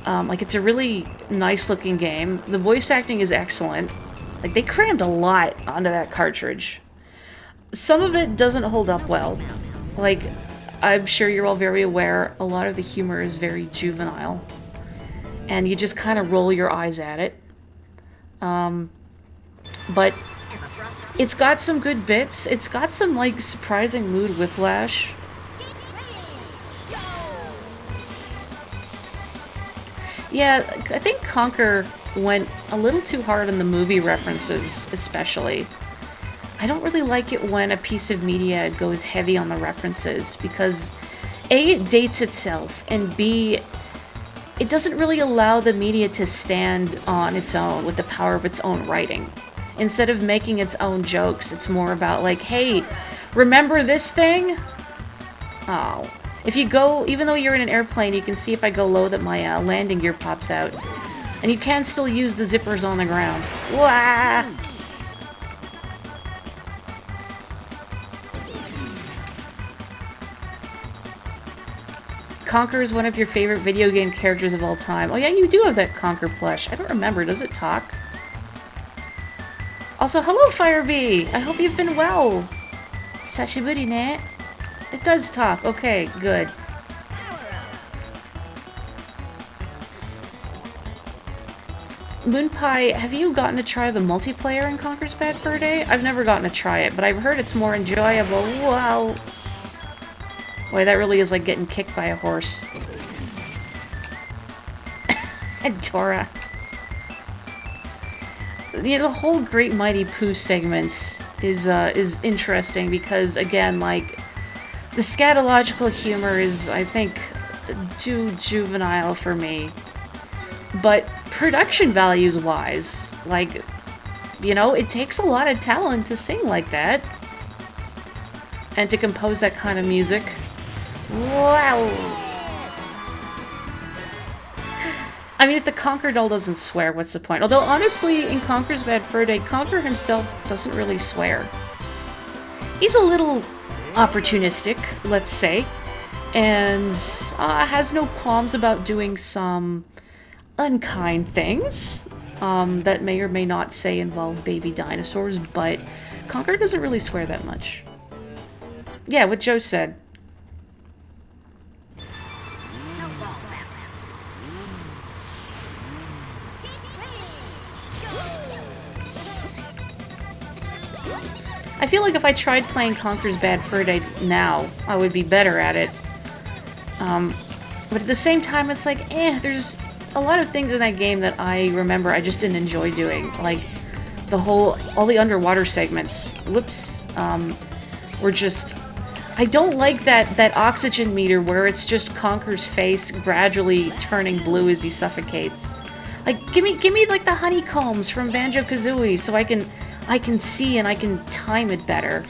Like, it's a really nice-looking game. The voice acting is excellent. Like, they crammed a lot onto that cartridge. Some of it doesn't hold up well. Like, I'm sure you're all very aware, a lot of the humor is very juvenile. And you just kind of roll your eyes at it. But it's got some good bits. It's got some, like, surprising mood whiplash. Yeah, I think Conker went a little too hard on the movie references, especially. I don't really like it when a piece of media goes heavy on the references, because A, it dates itself, and B, it doesn't really allow the media to stand on its own with the power of its own writing. Instead of making its own jokes, it's more about like, hey, remember this thing? Oh. If you go, even though you're in an airplane, you can see if I go low that my landing gear pops out. And you can still use the zippers on the ground. Wah! Conker is one of your favorite video game characters of all time. Oh yeah, you do have that Conker plush. I don't remember. Does it talk? Also, hello, Firebee! I hope you've been well. Sashiburi ne. It does talk. Okay, good. Moonpie, have you gotten to try the multiplayer in Conker's Bad Fur Day? I've never gotten to try it, but I've heard it's more enjoyable. Wow. Boy, that really is like getting kicked by a horse. And Dora. You know, the whole Great Mighty Pooh segment is interesting because, again, like, the scatological humor is, I think, too juvenile for me. But production values-wise, like, you know, it takes a lot of talent to sing like that. And to compose that kind of music. Wow! I mean, if the Conker doll doesn't swear, what's the point? Although, honestly, in Conker's Bad Fur Day, Conker himself doesn't really swear. He's a little opportunistic, let's say, and has no qualms about doing some unkind things that may or may not say involve baby dinosaurs, but Conker doesn't really swear that much. Yeah, what Joe said. I feel like if I tried playing Conker's Bad Fur Day now, I would be better at it. But at the same time, it's like, there's a lot of things in that game that I remember I just didn't enjoy doing. Like, all the underwater segments, whoops, were just... I don't like that oxygen meter where it's just Conker's face gradually turning blue as he suffocates. Like, give me like the honeycombs from Banjo-Kazooie so I can see and I can time it better.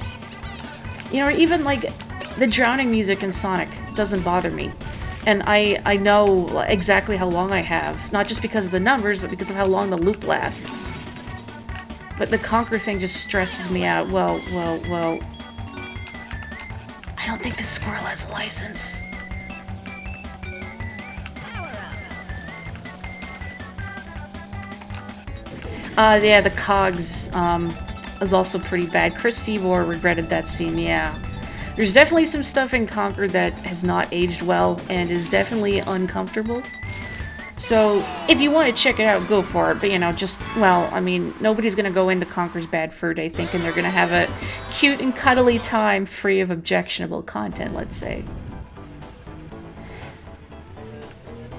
You know, or even like the drowning music in Sonic doesn't bother me. And I know exactly how long I have, not just because of the numbers, but because of how long the loop lasts. But the Conker thing just stresses me out. Whoa. I don't think the squirrel has a license. Yeah, the cogs is also pretty bad. Chris Seavor regretted that scene, yeah. There's definitely some stuff in Conker that has not aged well and is definitely uncomfortable. So, if you want to check it out, go for it. But, you know, just, well, I mean, nobody's going to go into Conker's Bad Fur Day thinking they're going to have a cute and cuddly time free of objectionable content, let's say.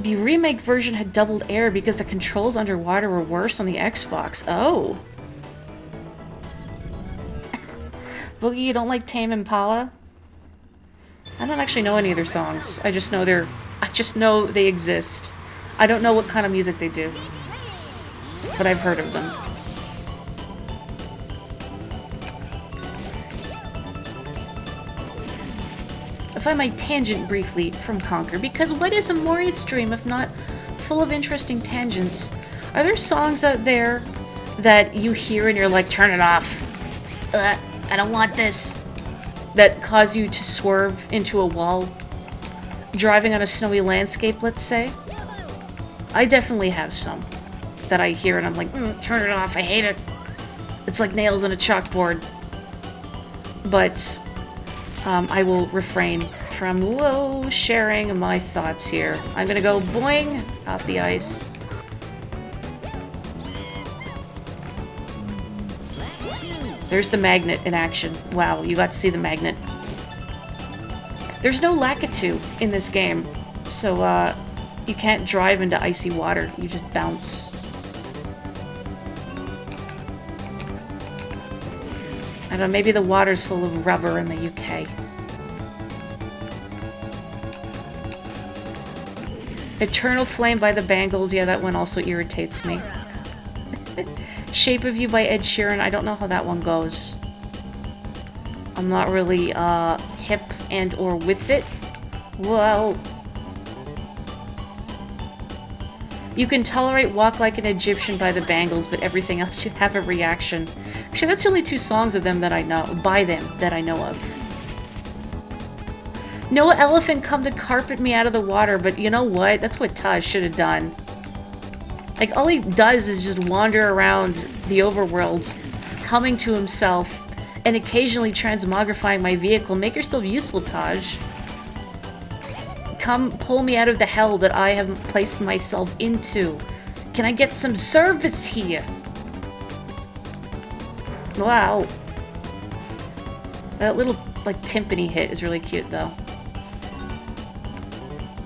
The remake version had doubled air because the controls underwater were worse on the Xbox. Oh. Boogie, you don't like Tame Impala? I don't actually know any of their songs. I just know they exist. I don't know what kind of music they do, but I've heard of them. If I might tangent briefly from Conker, because what is a Mori stream if not full of interesting tangents? Are there songs out there that you hear and you're like, turn it off? I don't want this. That cause you to swerve into a wall? Driving on a snowy landscape, let's say? I definitely have some that I hear and I'm like, turn it off, I hate it. It's like nails on a chalkboard. But I will refrain from, sharing my thoughts here. I'm gonna go boing off the ice. There's the magnet in action. Wow, you got to see the magnet. There's no Lakitu in this game, so you can't drive into icy water. You just bounce. I don't know, maybe the water's full of rubber in the UK. Eternal Flame by the Bangles. Yeah, that one also irritates me. Shape of You by Ed Sheeran. I don't know how that one goes. I'm not really hip and or with it. Well, you can tolerate Walk Like an Egyptian by the Bangles, but everything else you have a reaction. Actually, that's the only 2 songs of them that I know, by them, that I know of. No elephant come to carpet me out of the water, but you know what? That's what Taj should have done. Like, all he does is just wander around the overworld, humming to himself, and occasionally transmogrifying my vehicle. Make yourself useful, Taj. Come pull me out of the hell that I have placed myself into. Can I get some service here? Wow. That little, like, timpani hit is really cute, though.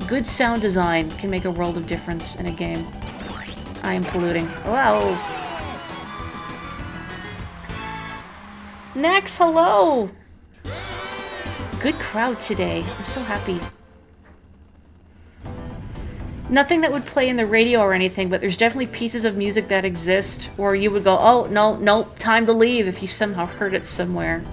Good sound design can make a world of difference in a game. I am polluting. Wow. Nax, hello! Good crowd today. I'm so happy. Nothing that would play in the radio or anything, but there's definitely pieces of music that exist where you would go, oh, no, time to leave if you somehow heard it somewhere.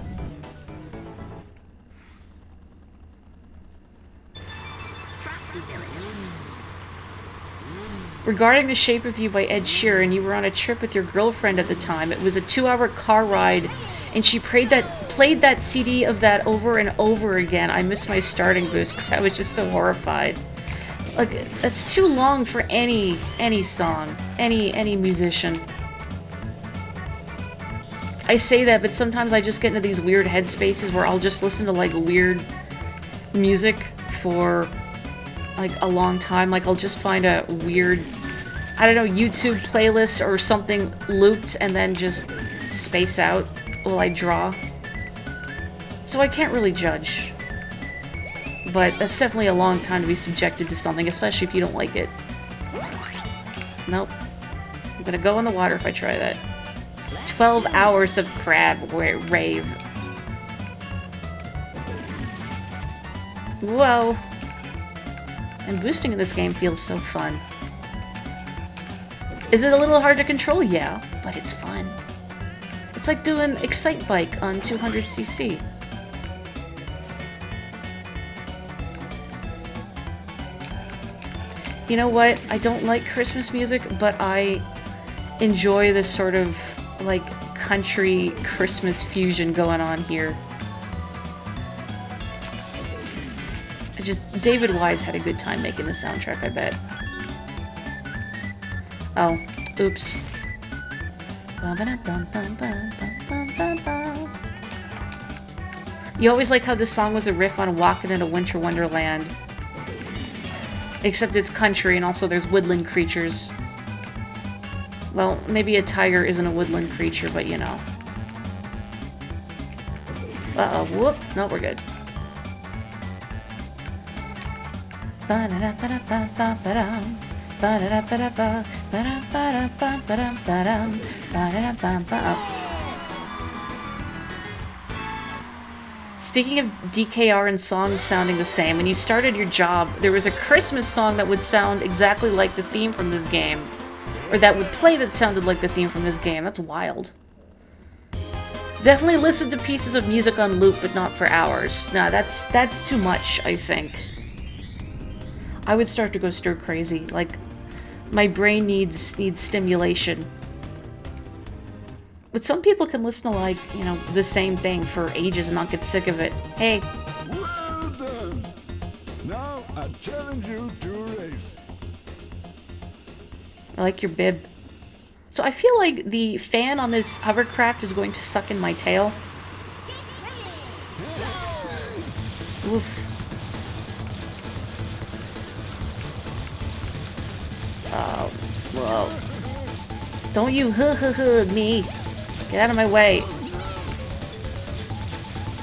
Regarding The Shape of You by Ed Sheeran, you were on a trip with your girlfriend at the time. It was a 2-hour car ride, and she played that CD of that over and over again. I missed my starting boost because I was just so horrified. Like, it's too long for any song, any musician. I say that, but sometimes I just get into these weird headspaces where I'll just listen to, like, weird music for, like, a long time. Like, I'll just find a weird, I don't know, YouTube playlist or something looped and then just space out while I draw. So I can't really judge. But that's definitely a long time to be subjected to something, especially if you don't like it. Nope. I'm gonna go in the water if I try that. 12 hours of crab rave. Whoa. And boosting in this game feels so fun. Is it a little hard to control? Yeah, but it's fun. It's like doing Excite Bike on 200cc. You know what? I don't like Christmas music, but I enjoy this sort of, like, country Christmas fusion going on here. David Wise had a good time making the soundtrack, I bet. Oh, oops. You always like how this song was a riff on Walking in a Winter Wonderland. Except it's country, and also there's woodland creatures. Well, maybe a tiger isn't a woodland creature, but you know. Uh-oh, whoop. No, we're good. Speaking of DKR and songs sounding the same, when you started your job, there was a Christmas song that would sound exactly like the theme from this game. Or that would play that sounded like the theme from this game. That's wild. Definitely listen to pieces of music on loop, but not for hours. Nah, that's too much, I think. I would start to go stir crazy. Like, my brain needs stimulation. But some people can listen to, like, you know, the same thing for ages and not get sick of it. Hey. Well done. Now I challenge you to a race. I like your bib. So I feel like the fan on this hovercraft is going to suck in my tail. Oof. Oh, whoa. Don't you me. Get out of my way.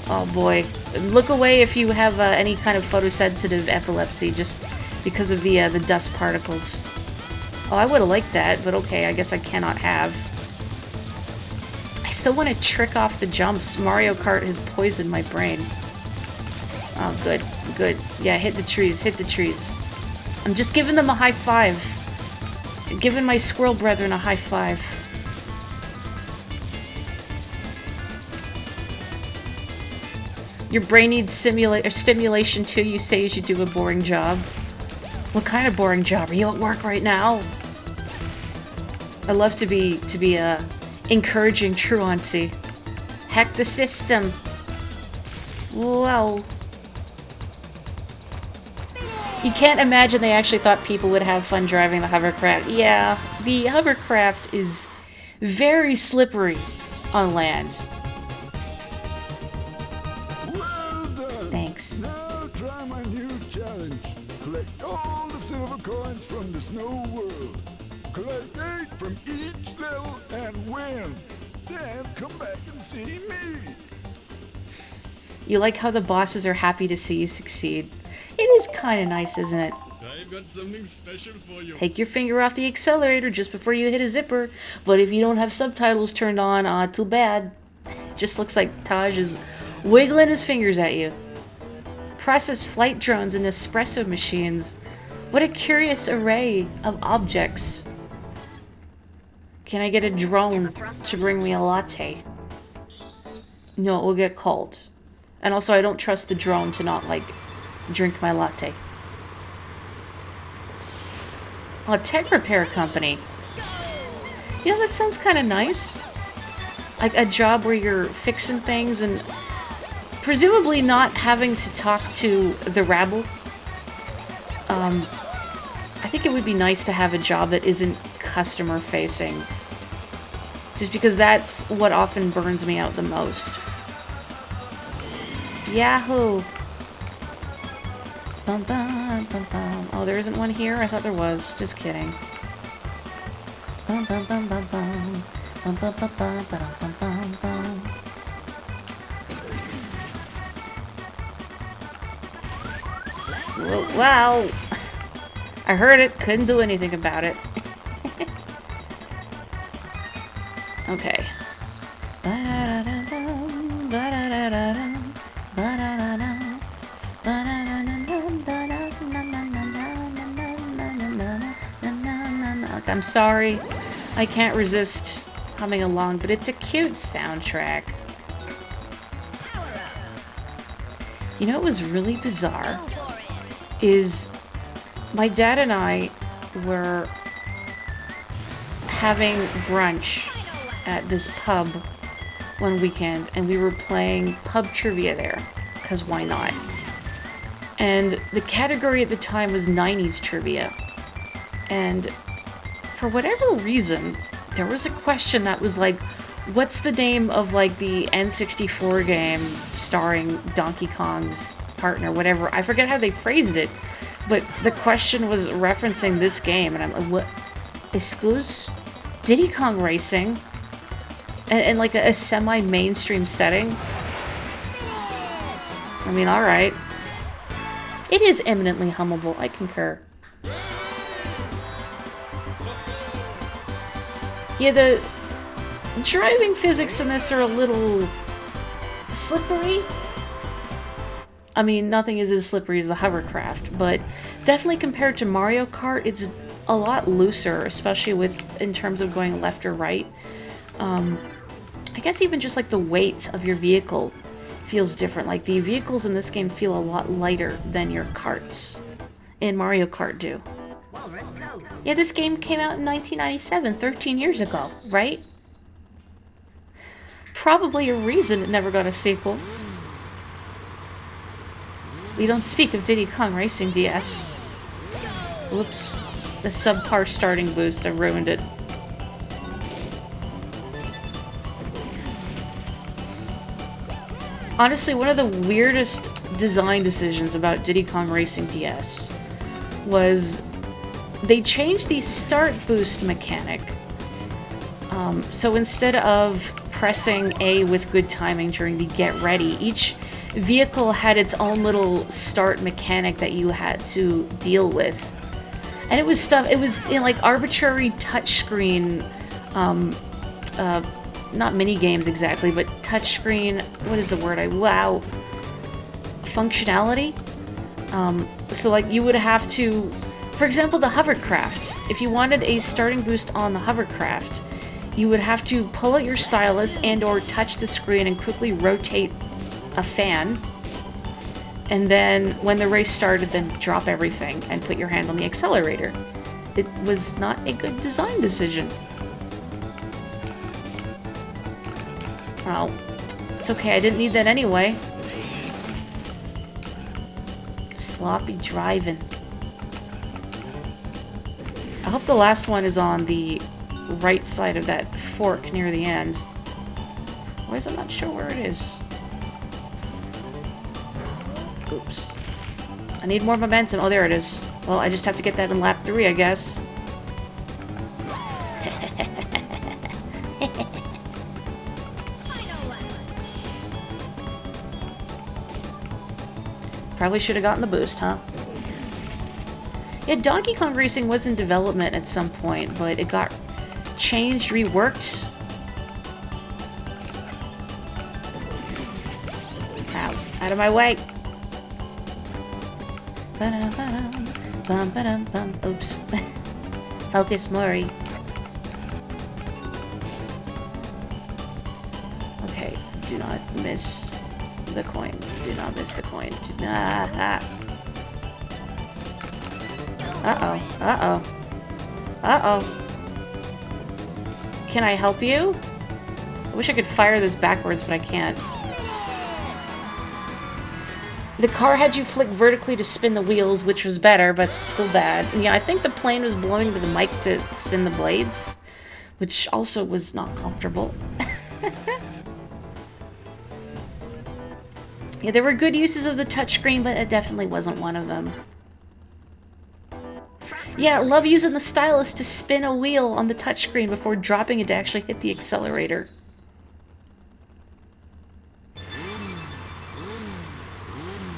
Oh boy. Look away if you have any kind of photosensitive epilepsy, just because of the dust particles. Oh, I would have liked that, but okay, I guess I cannot have. I still want to trick off the jumps. Mario Kart has poisoned my brain. Oh, good, good. Yeah, hit the trees, hit the trees. I'm just giving them a high five. Giving my squirrel brethren a high five. Your brain needs stimulation too, you say, as you do a boring job. What kind of boring job? Are you at work right now? I love to be encouraging truancy. Hack the system. Whoa. You can't imagine they actually thought people would have fun driving the hovercraft. Yeah, the hovercraft is very slippery on land. Well done. Thanks. Now try my new challenge. Collect all the silver coins from the snow world. Collect 8 from each level and win. Then come back and see me. You like how the bosses are happy to see you succeed. It is kind of nice, isn't it? I've got something special for you. Take your finger off the accelerator just before you hit a zipper. But if you don't have subtitles turned on, too bad. Just looks like Taj is wiggling his fingers at you. Process flight drones and espresso machines. What a curious array of objects. Can I get a drone to bring me a latte? No, it will get cold. And also, I don't trust the drone to not, like, drink my latte. Oh, tech repair company. Yeah, that sounds kind of nice. Like a job where you're fixing things and presumably not having to talk to the rabble. I think it would be nice to have a job that isn't customer facing. Just because that's what often burns me out the most. Yahoo! Bum, bum, bum, bum. Oh, there isn't one here? I thought there was. Just kidding. Bum, bum, bum, bum, bum. Bum, bum, bum, bum, bum, bum, bum, bum. Whoa, wow! I heard it, couldn't do anything about it. Okay. I'm sorry, I can't resist humming along, but it's a cute soundtrack. You know what was really bizarre? Is my dad and I were having brunch at this pub one weekend, and we were playing pub trivia there, because why not? And the category at the time was 90s trivia. And for whatever reason, there was a question that was like, what's the name of like the N64 game starring Donkey Kong's partner, whatever. I forget how they phrased it, but the question was referencing this game, and I'm like, what? Excuse? Diddy Kong Racing? And like a semi-mainstream setting? I mean, alright. It is eminently hummable, I concur. Yeah, the driving physics in this are a little slippery. I mean, nothing is as slippery as the hovercraft, but definitely compared to Mario Kart, it's a lot looser, especially in terms of going left or right. I guess even just like the weight of your vehicle feels different. Like the vehicles in this game feel a lot lighter than your karts in Mario Kart do. Yeah, this game came out in 1997, 13 years ago, right? Probably a reason it never got a sequel. We don't speak of Diddy Kong Racing DS. Whoops. The subpar starting boost, I ruined it. Honestly, one of the weirdest design decisions about Diddy Kong Racing DS was they changed the start boost mechanic. So instead of pressing A with good timing during the get ready, each vehicle had its own little start mechanic that you had to deal with. And it was stuff, it was in like arbitrary touchscreen, not mini games exactly, but touchscreen, what is the word? Wow. Functionality? So like you would have to, for example, the hovercraft. If you wanted a starting boost on the hovercraft, you would have to pull out your stylus and or touch the screen and quickly rotate a fan. And then when the race started, then drop everything and put your hand on the accelerator. It was not a good design decision. Well, it's okay, I didn't need that anyway. Sloppy driving. I hope the last one is on the right side of that fork near the end. Otherwise, I'm not sure where it is. Oops. I need more momentum. Oh, there it is. Well, I just have to get that in lap 3, I guess. Probably should have gotten the boost, huh? Yeah, Donkey Kong Racing was in development at some point, but it got changed, reworked. Ow. Out of my way! Oops. Focus, Mori. Okay, do not miss the coin. Do not miss the coin. Do not. Uh-oh. Uh-oh. Uh-oh. Can I help you? I wish I could fire this backwards, but I can't. The car had you flick vertically to spin the wheels, which was better, but still bad. And yeah, I think the plane was blowing to the mic to spin the blades, which also was not comfortable. Yeah, there were good uses of the touchscreen, but it definitely wasn't one of them. Yeah, love using the stylus to spin a wheel on the touchscreen before dropping it to actually hit the accelerator.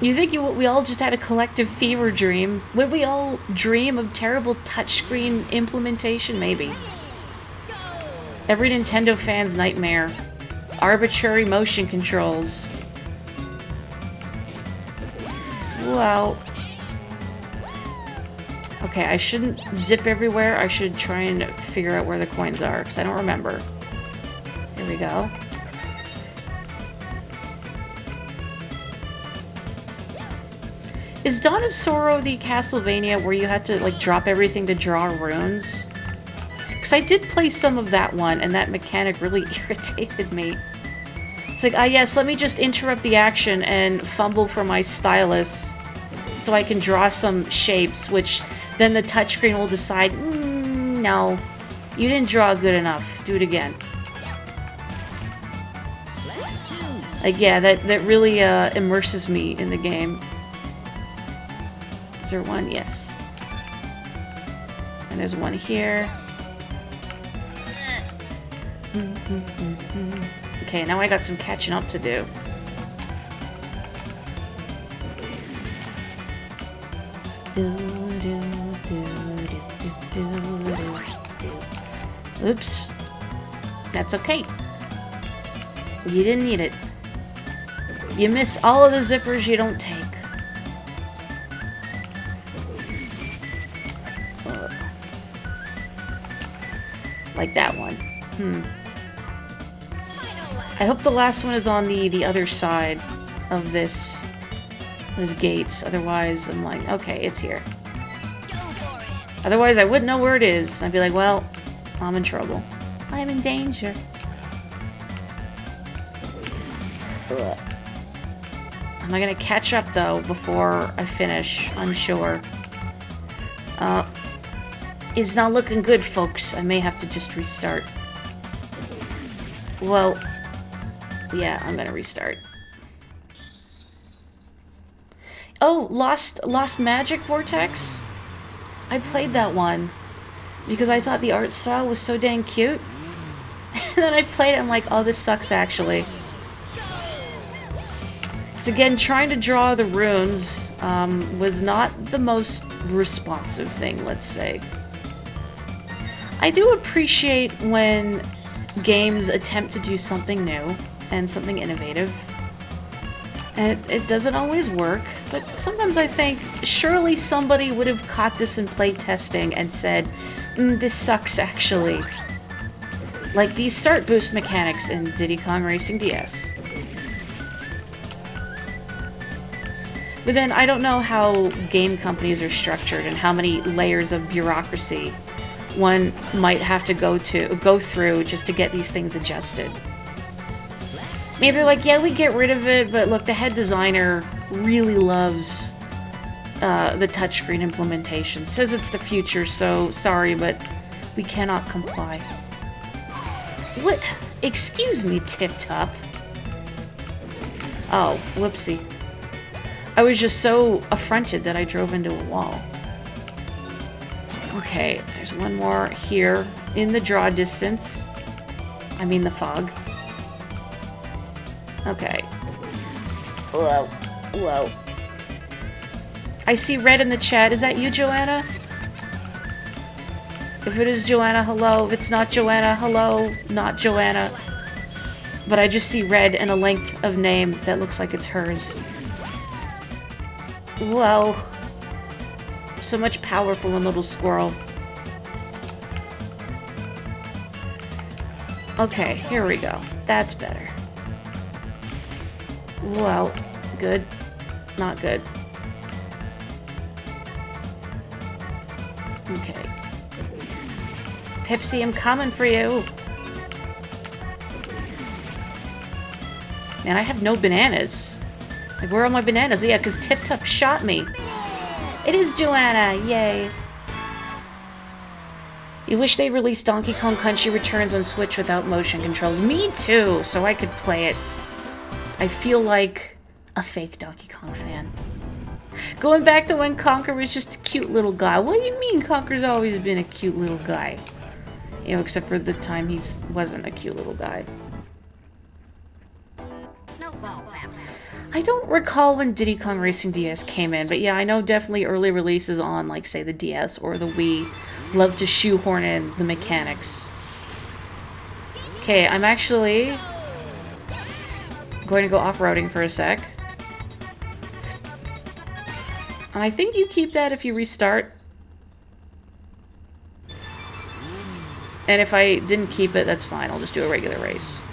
You think we all just had a collective fever dream? Would we all dream of terrible touchscreen implementation? Maybe. Every Nintendo fan's nightmare. Arbitrary motion controls. Well... Okay, I shouldn't zip everywhere. I should try and figure out where the coins are, because I don't remember. Here we go. Is Dawn of Sorrow the Castlevania where you had to, like, drop everything to draw runes? Because I did play some of that one, and that mechanic really irritated me. It's like, ah yes, let me just interrupt the action and fumble for my stylus so I can draw some shapes, which then the touchscreen will decide, no, you didn't draw good enough. Do it again. Like, yeah, that really immerses me in the game. Is there one? Yes. And there's one here. Okay, now I got some catching up to do. Oops. That's okay. You didn't need it. You miss all of the zippers you don't take. Like that one. I hope the last one is on the other side of this gates. Otherwise, I'm like, okay, it's here. Otherwise, I wouldn't know where it is. I'd be like, well, I'm in trouble. I'm in danger. Ugh. Am I gonna catch up, though, before I finish? Unsure. It's not looking good, folks. I may have to just restart. Well, yeah, I'm gonna restart. Oh, Lost Magic Vortex? I played that one because I thought the art style was so dang cute. And then I played it, I'm like, oh, this sucks, actually. Because again, trying to draw the runes was not the most responsive thing, let's say. I do appreciate when games attempt to do something new and something innovative. And it doesn't always work, but sometimes I think surely somebody would have caught this in playtesting and said, this sucks actually. Like the start boost mechanics in Diddy Kong Racing DS. But then I don't know how game companies are structured and how many layers of bureaucracy one might have to go through just to get these things adjusted. Maybe they're like, yeah, we get rid of it, but look, the head designer really loves the touchscreen implementation. Says it's the future, so sorry, but we cannot comply. What? Excuse me, Tip Top. Oh, whoopsie. I was just so affronted that I drove into a wall. Okay, there's one more here in the draw distance. I mean the fog. Okay. Whoa. Whoa. I see red in the chat. Is that you, Joanna? If it is Joanna, hello. If it's not Joanna, hello. Not Joanna. But I just see red and a length of name that looks like it's hers. Whoa. So much power for one little squirrel. Okay, here we go. That's better. Well, good. Not good. Okay. Pepsi, I'm coming for you. Man, I have no bananas. Like, where are my bananas? Yeah, because Tip Top shot me. It is Joanna! Yay. You wish they released Donkey Kong Country Returns on Switch without motion controls. Me too, so I could play it. I feel like a fake Donkey Kong fan. Going back to when Conker was just a cute little guy. What do you mean Conker's always been a cute little guy? You know, except for the time he wasn't a cute little guy. I don't recall when Diddy Kong Racing DS came in, but yeah, I know definitely early releases on, like, say, the DS or the Wii love to shoehorn in the mechanics. Okay, I'm actually going to go off-roading for a sec. And I think you keep that if you restart. And if I didn't keep it, that's fine. I'll just do a regular race.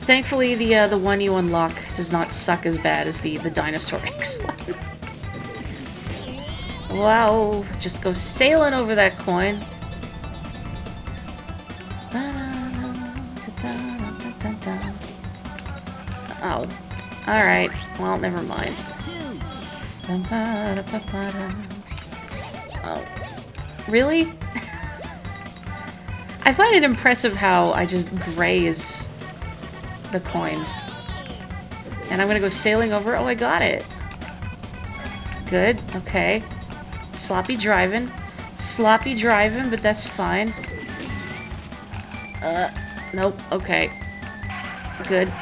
Thankfully, the one you unlock does not suck as bad as the Dinosaur X one. Wow, just go sailing over that coin. Oh, alright. Well, never mind. Oh. Really? I find it impressive how I just graze the coins. And I'm gonna go sailing over. Oh, I got it. Good. Okay. Sloppy driving. Sloppy driving, but that's fine. Nope. Okay. Good.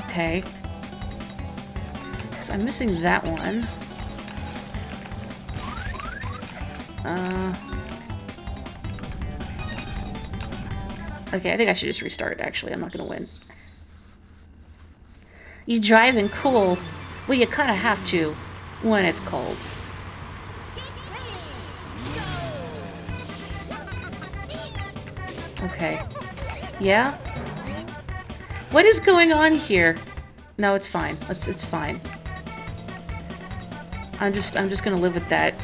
Okay. So I'm missing that one. Okay, I think I should just restart, actually. I'm not gonna win. You driving? Cool. Well, you kinda have to when it's cold. Okay. Yeah? What is going on here? No, it's fine. It's fine. I'm just gonna live with that.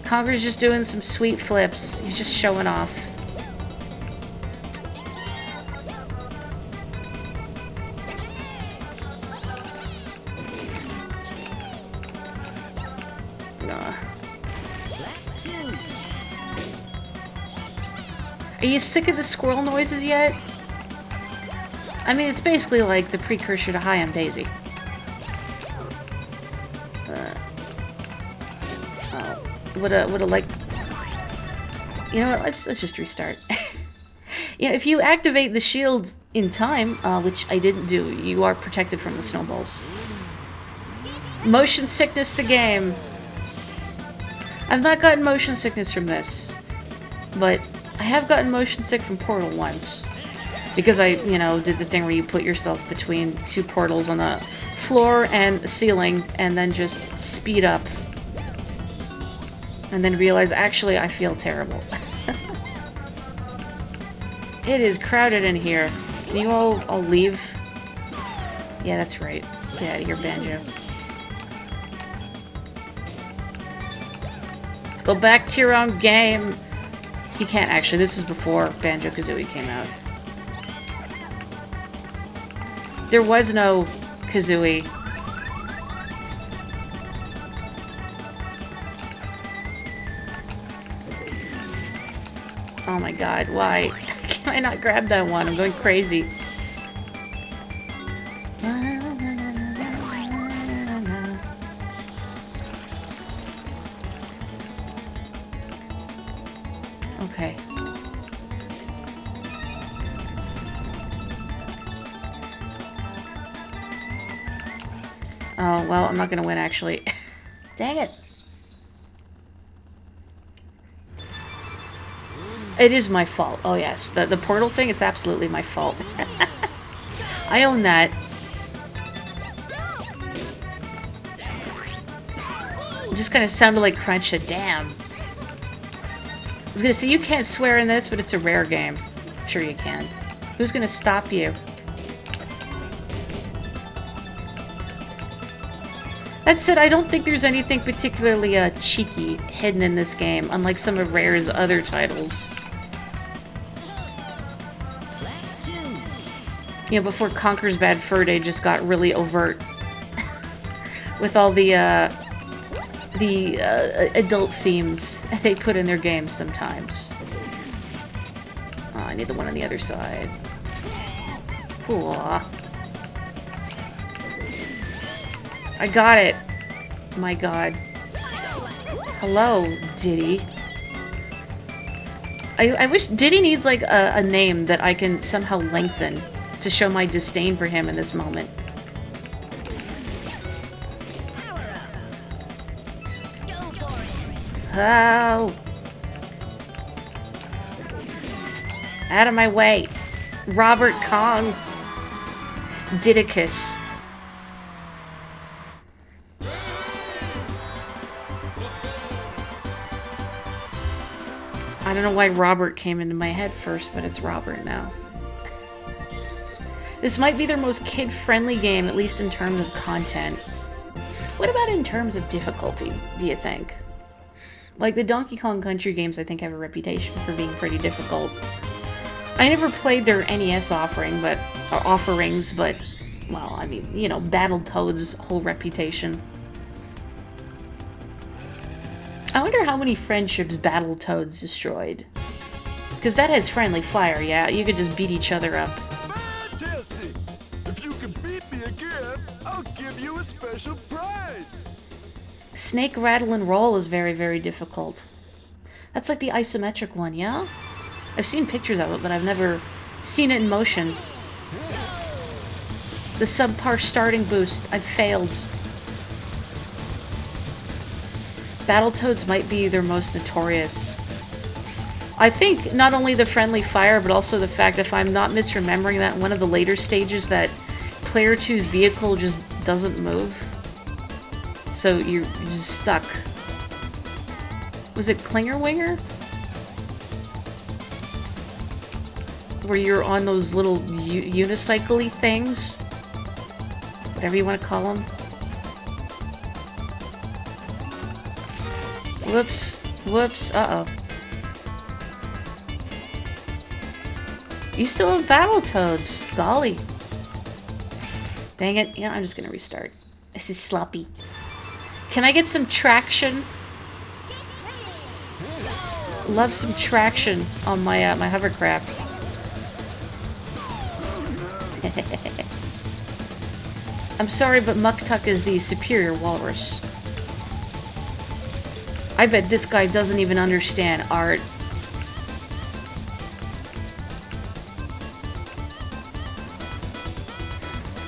Conker's just doing some sweet flips. He's just showing off. Are you sick of the squirrel noises yet? I mean, it's basically like the precursor to Hi, I'm Daisy. Woulda like... You know what, let's just restart. Yeah, if you activate the shield in time, which I didn't do, you are protected from the snowballs. Motion sickness the game. I've not gotten motion sickness from this, but I have gotten motion sick from Portal once. Because I, you know, did the thing where you put yourself between two portals on the floor and ceiling and then just speed up. And then realize, actually, I feel terrible. It is crowded in here. Can you all leave? Yeah, that's right. Get out of here, Banjo. Go back to your own game. He can't actually. This is before Banjo-Kazooie came out. There was no Kazooie. Oh my god, why? Can I not grab that one? I'm going crazy. Okay. Oh, well, I'm not gonna win, actually. Dang it. It is my fault. Oh, yes. The portal thing, it's absolutely my fault. I own that. It just kind of sounded like Crunch said, damn. I was gonna say, you can't swear in this, but it's a rare game. Sure you can. Who's gonna stop you? That said, I don't think there's anything particularly cheeky hidden in this game, unlike some of Rare's other titles. You know, before Conker's Bad Fur Day just got really overt with all the adult themes they put in their games sometimes. Oh, I need the one on the other side. Cool. I got it. My god. Hello, Diddy. I wish Diddy needs like a name that I can somehow lengthen to show my disdain for him in this moment. Oh! Out of my way! Robert Kong! Didicus. I don't know why Robert came into my head first, but it's Robert now. This might be their most kid-friendly game, at least in terms of content. What about in terms of difficulty, do you think? Like, the Donkey Kong Country games, I think, have a reputation for being pretty difficult. I never played their NES offerings, but, well, I mean, you know, Battletoads' whole reputation. I wonder how many friendships Battletoads destroyed. Because that has friendly fire, yeah? You could just beat each other up. Fantastic! If you can beat me again, I'll give you a special prize! Snake Rattle and Roll is very, very difficult. That's like the isometric one, yeah? I've seen pictures of it, but I've never seen it in motion. The subpar starting boost. I've failed. Battletoads might be their most notorious. I think not only the friendly fire, but also the fact, if I'm not misremembering that, in one of the later stages that player 2's vehicle just doesn't move. So you're just stuck. Was it Klinger Winger? Where you're on those little unicycle-y things? Whatever you want to call them. Whoops. Whoops. Uh-oh. You still have Battletoads. Golly. Dang it. Yeah, I'm just gonna restart. This is sloppy. Can I get some traction? Love some traction on my my hovercraft. I'm sorry, but Muktuk is the superior walrus. I bet this guy doesn't even understand art.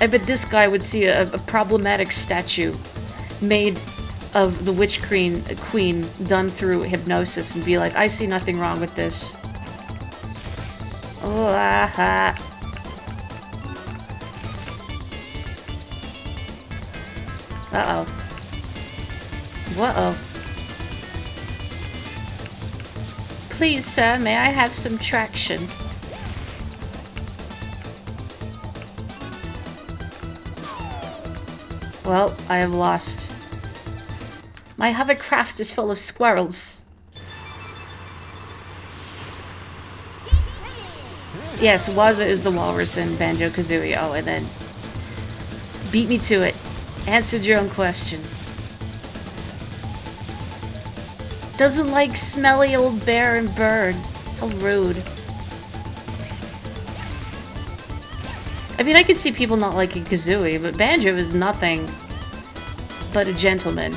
I bet this guy would see a problematic statue made of the Witch Queen done through hypnosis and be like, I see nothing wrong with this. Oh, aha. Uh-oh. Whoa. Please, sir, may I have some traction? Well, I have lost. My hovercraft is full of squirrels. Yes, Waza is the walrus in Banjo-Kazooie. Oh, and then beat me to it. Answered your own question. Doesn't like smelly old bear and bird. How rude. I mean, I could see people not liking Kazooie, but Banjo is nothing but a gentleman.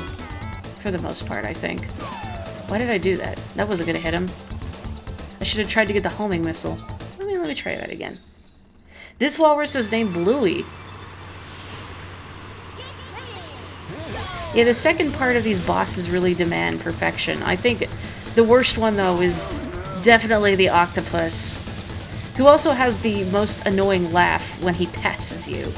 For the most part, I think. Why did I do that? That wasn't gonna hit him. I should have tried to get the homing missile. Let me try that again. This walrus is named Bluey. Yeah, the second part of these bosses really demand perfection. I think the worst one, though, is definitely the octopus, who also has the most annoying laugh when he passes you.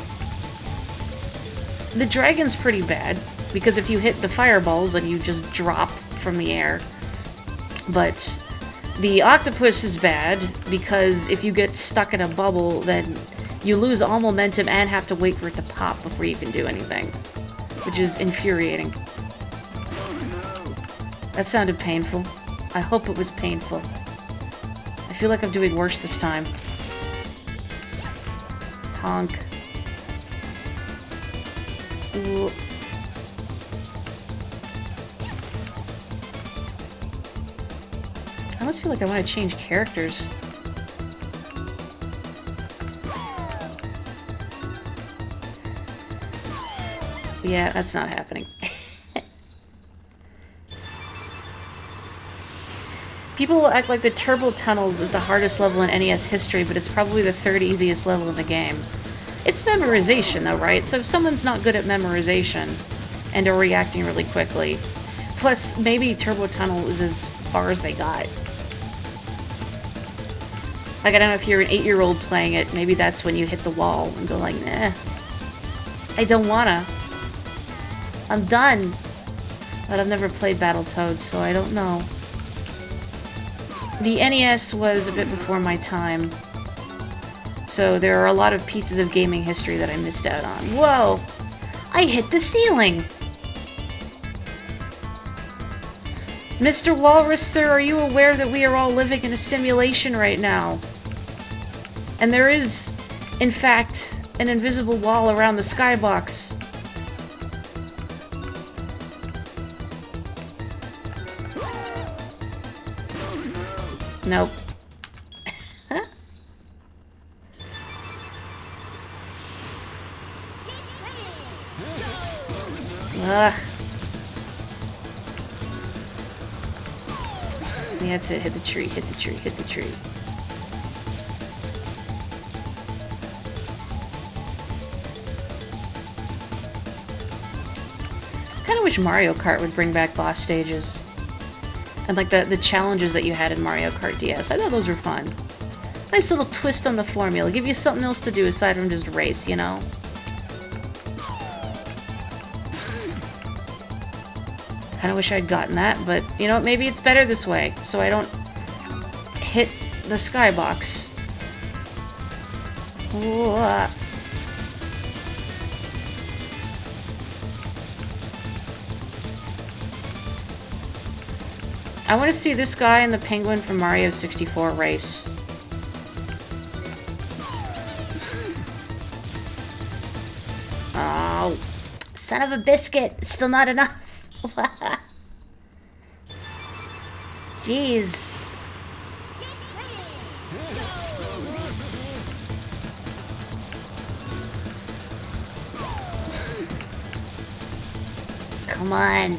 The dragon's pretty bad, because if you hit the fireballs, then you just drop from the air. But the octopus is bad, because if you get stuck in a bubble, then you lose all momentum and have to wait for it to pop before you can do anything. which is infuriating. That sounded painful. I hope it was painful. I feel like I'm doing worse this time. Honk. Ooh. I almost feel like I want to change characters. Yeah, that's not happening. People act like the Turbo Tunnels is the hardest level in NES history, but it's probably the third easiest level in the game. It's memorization, though, right? So if someone's not good at memorization and are reacting really quickly, plus maybe Turbo Tunnel is as far as they got. Like, I don't know if you're an 8-year-old playing it, maybe that's when you hit the wall and go like, eh, I don't wanna. I'm done. But I've never played Battletoads, so I don't know. The NES was a bit before my time, so there are a lot of pieces of gaming history that I missed out on. Whoa! I hit the ceiling! Mr. Walrus, sir, are you aware that we are all living in a simulation right now? And there is, in fact, an invisible wall around the skybox. Nope. Ugh. Yeah, that's it. Hit the tree, hit the tree, hit the tree. Kinda wish Mario Kart would bring back boss stages. And like the challenges that you had in Mario Kart DS. I thought those were fun. Nice little twist on the formula. Give you something else to do aside from just race, you know? Kinda wish I'd gotten that, but you know, maybe it's better this way, so I don't hit the skybox. Ooh. I want to see this guy and the penguin from Mario 64 race. Oh, son of a biscuit. It's still not enough. Jeez. Come on.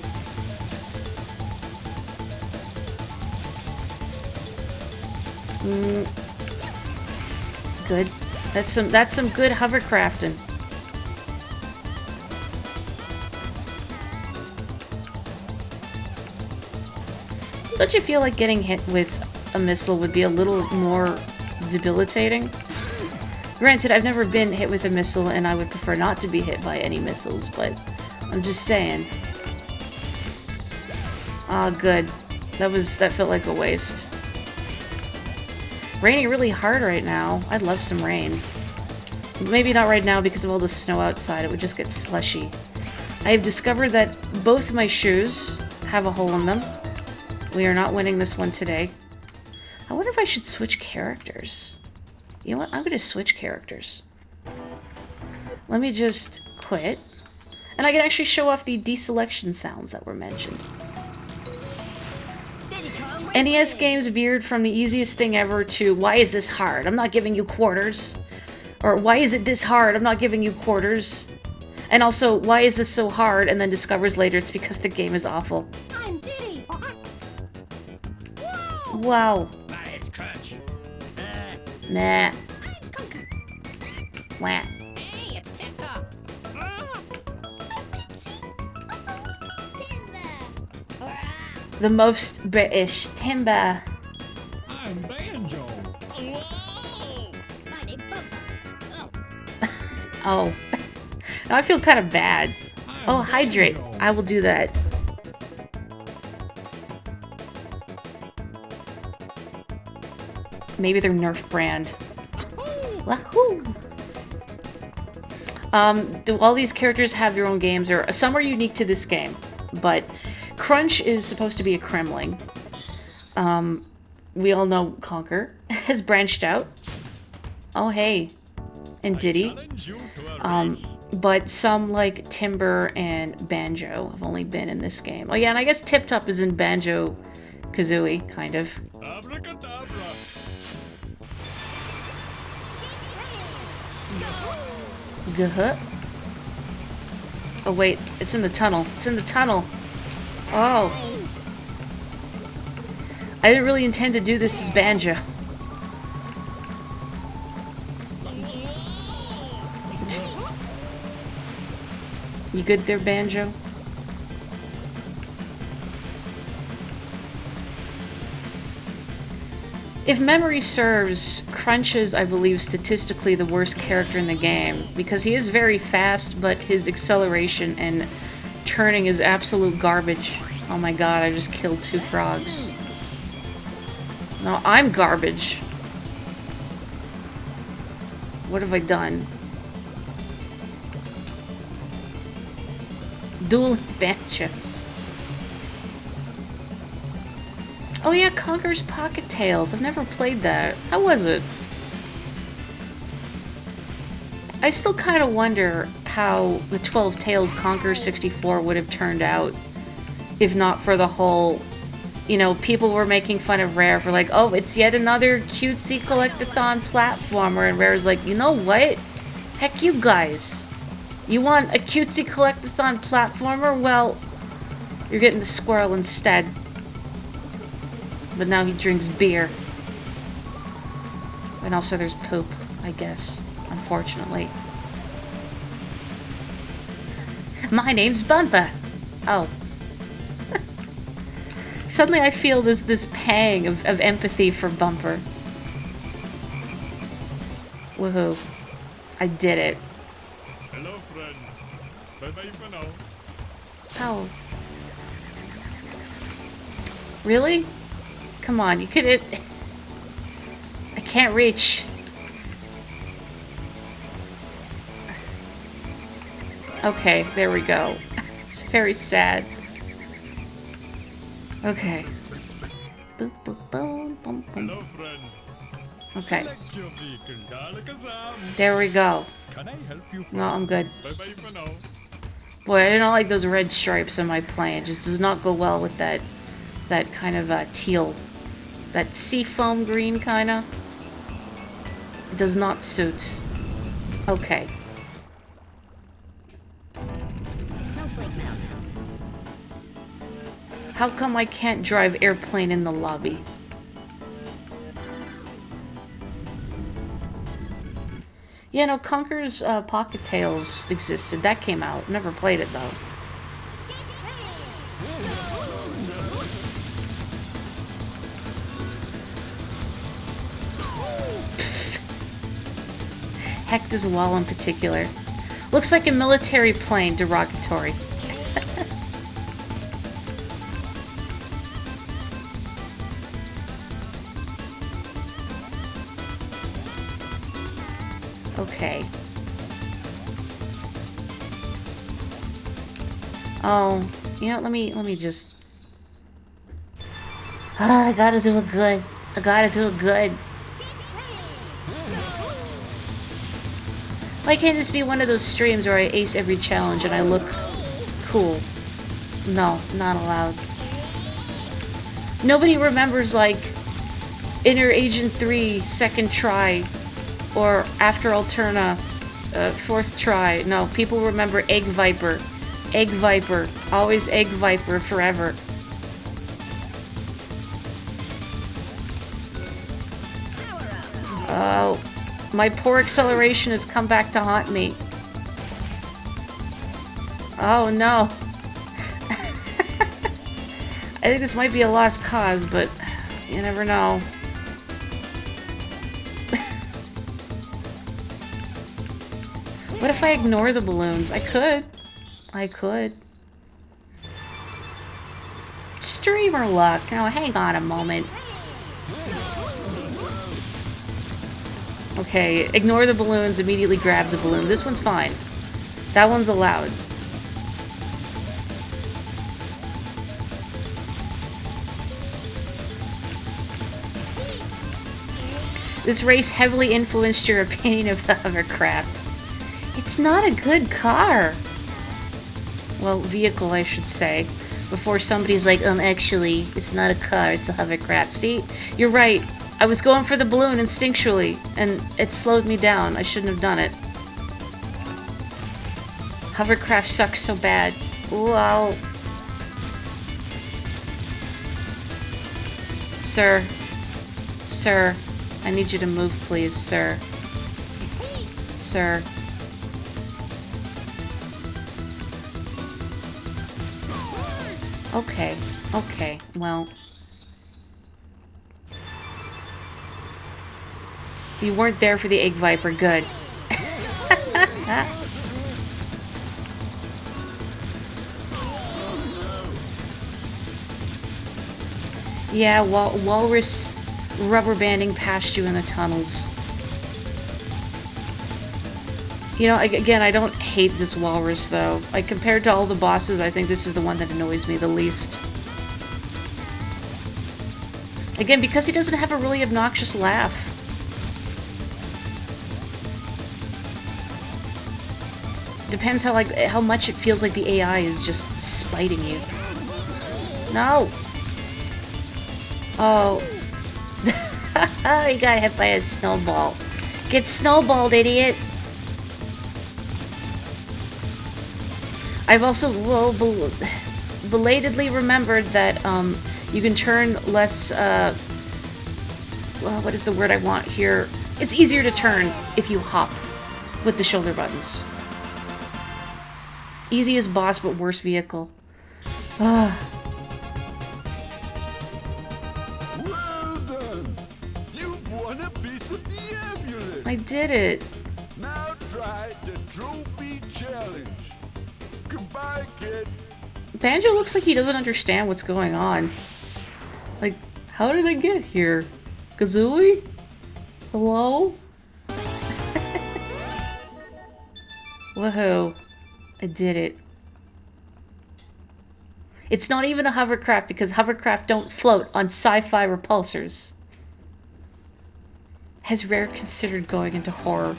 Good. That's some good hovercrafting. Don't you feel like getting hit with a missile would be a little more debilitating? Granted, I've never been hit with a missile and I would prefer not to be hit by any missiles, but I'm just saying. Ah, good. That felt like a waste. Raining really hard right now. I'd love some rain. Maybe not right now because of all the snow outside. It would just get slushy. I have discovered that both my shoes have a hole in them. We are not winning this one today. I wonder if I should switch characters. You know what? I'm going to switch characters. Let me just quit. And I can actually show off the deselection sounds that were mentioned. NES games veered from the easiest thing ever to, why is this hard? I'm not giving you quarters. Or, why is it this hard? I'm not giving you quarters. And also, why is this so hard? And then discovers later it's because the game is awful. I'm Diddy. Wow. It's crunch. Nah. I'm Conker. Wah. Hey, it's Peppa. The most British. Timber. I'm Banjo. Whoa! My name's Bubba. Oh, Oh. Now I feel kind of bad. Oh, hydrate. I will do that. Maybe they're Nerf brand. Wahoo! All these characters have their own games, or some are unique to this game. But Crunch is supposed to be a Kremling. We all know Conker has branched out. Oh, hey. And Diddy. Challenge you to a race. But some, like Timber and Banjo, have only been in this game. Oh, yeah, and I guess Tip Top is in Banjo Kazooie, kind of. Abracadabra. Guh. Oh, wait, it's in the tunnel. It's in the tunnel. Oh. I didn't really intend to do this as Banjo. You good there, Banjo? If memory serves, Crunch is, I believe, statistically the worst character in the game, because he is very fast, but his acceleration and turning is absolute garbage. Oh my god, I just killed 2 frogs. No, I'm garbage. What have I done? Dual Banjos. Oh yeah, Conker's Pocket Tales. I've never played that. How was it? I still kind of wonder how the 12 Tales Conker 64 would have turned out if not for the whole, you know, people were making fun of Rare for like, oh, it's yet another cutesy collectathon platformer, and Rare's like, you know what? Heck you guys. You want a cutesy collectathon platformer? Well, you're getting the squirrel instead. But now he drinks beer. And also there's poop, I guess. Unfortunately. My name's Bumper. Oh. Suddenly I feel this pang of empathy for Bumper. Woohoo. I did it. Hello, friend. Bye-bye for now. Oh. Really? Come on, you could... I can't reach. Okay, there we go. It's very sad. Okay. Boop, boop, boom, boom, boom. Hello, friend. Okay, Select your vehicle. Alakazam. there we go. Can I help you? No, I'm good. Bye-bye for now. Boy, I don't like those red stripes on my plane. It just does not go well with that kind of teal. That seafoam green, kinda. It does not suit. Okay. Snowflake Mountain. How come I can't drive airplane in the lobby? Yeah, no, Conker's Pocket Tales existed. That came out. Never played it, though. Heck, this wall in particular. Looks like a military plane, derogatory. Okay. Oh, you know, let me just... I gotta do it good. I gotta do it good. Why can't this be one of those streams where I ace every challenge and I look cool? No, not allowed. Nobody remembers, like, Inner Agent 3, second try, or After Alterna, fourth try. No, people remember Egg Viper. Egg Viper. Always Egg Viper forever. Oh, my poor acceleration has come back to haunt me. Oh no. I think this might be a lost cause, but you never know. What if I ignore the balloons? I could. I could. Streamer luck. Now, hang on a moment. Okay, ignore the balloons, immediately grabs a balloon. This one's fine. That one's allowed. This race heavily influenced your opinion of the hovercraft. It's not a good car. Well, vehicle, I should say. Before somebody's like, actually, it's not a car, it's a hovercraft. See? You're right. I was going for the balloon instinctually, and it slowed me down. I shouldn't have done it. Hovercraft sucks so bad. Wow. Sir. Sir. I need you to move, please, sir. Sir. Okay. Okay. Well. You weren't there for the egg viper. Good. Yeah, walrus rubber banding past you in the tunnels. You know, again, I don't hate this walrus, though. Like, compared to all the bosses, I think this is the one that annoys me the least. Again, because he doesn't have a really obnoxious laugh. Depends how much it feels like the AI is just spiting you. No! Oh. He got hit by a snowball. Get snowballed, idiot! I've also belatedly remembered that you can turn less, well, what is the word I want here? It's easier to turn if you hop with the shoulder buttons. Easiest boss, but worst vehicle. Well done. You've won a piece of the amulet. I did it. Now try the trophy challenge. Goodbye, kid. Banjo looks like he doesn't understand what's going on. Like, how did I get here? Kazooie? Hello? Woohoo. I did it. It's not even a hovercraft because hovercraft don't float on sci-fi repulsors. Has Rare considered going into horror?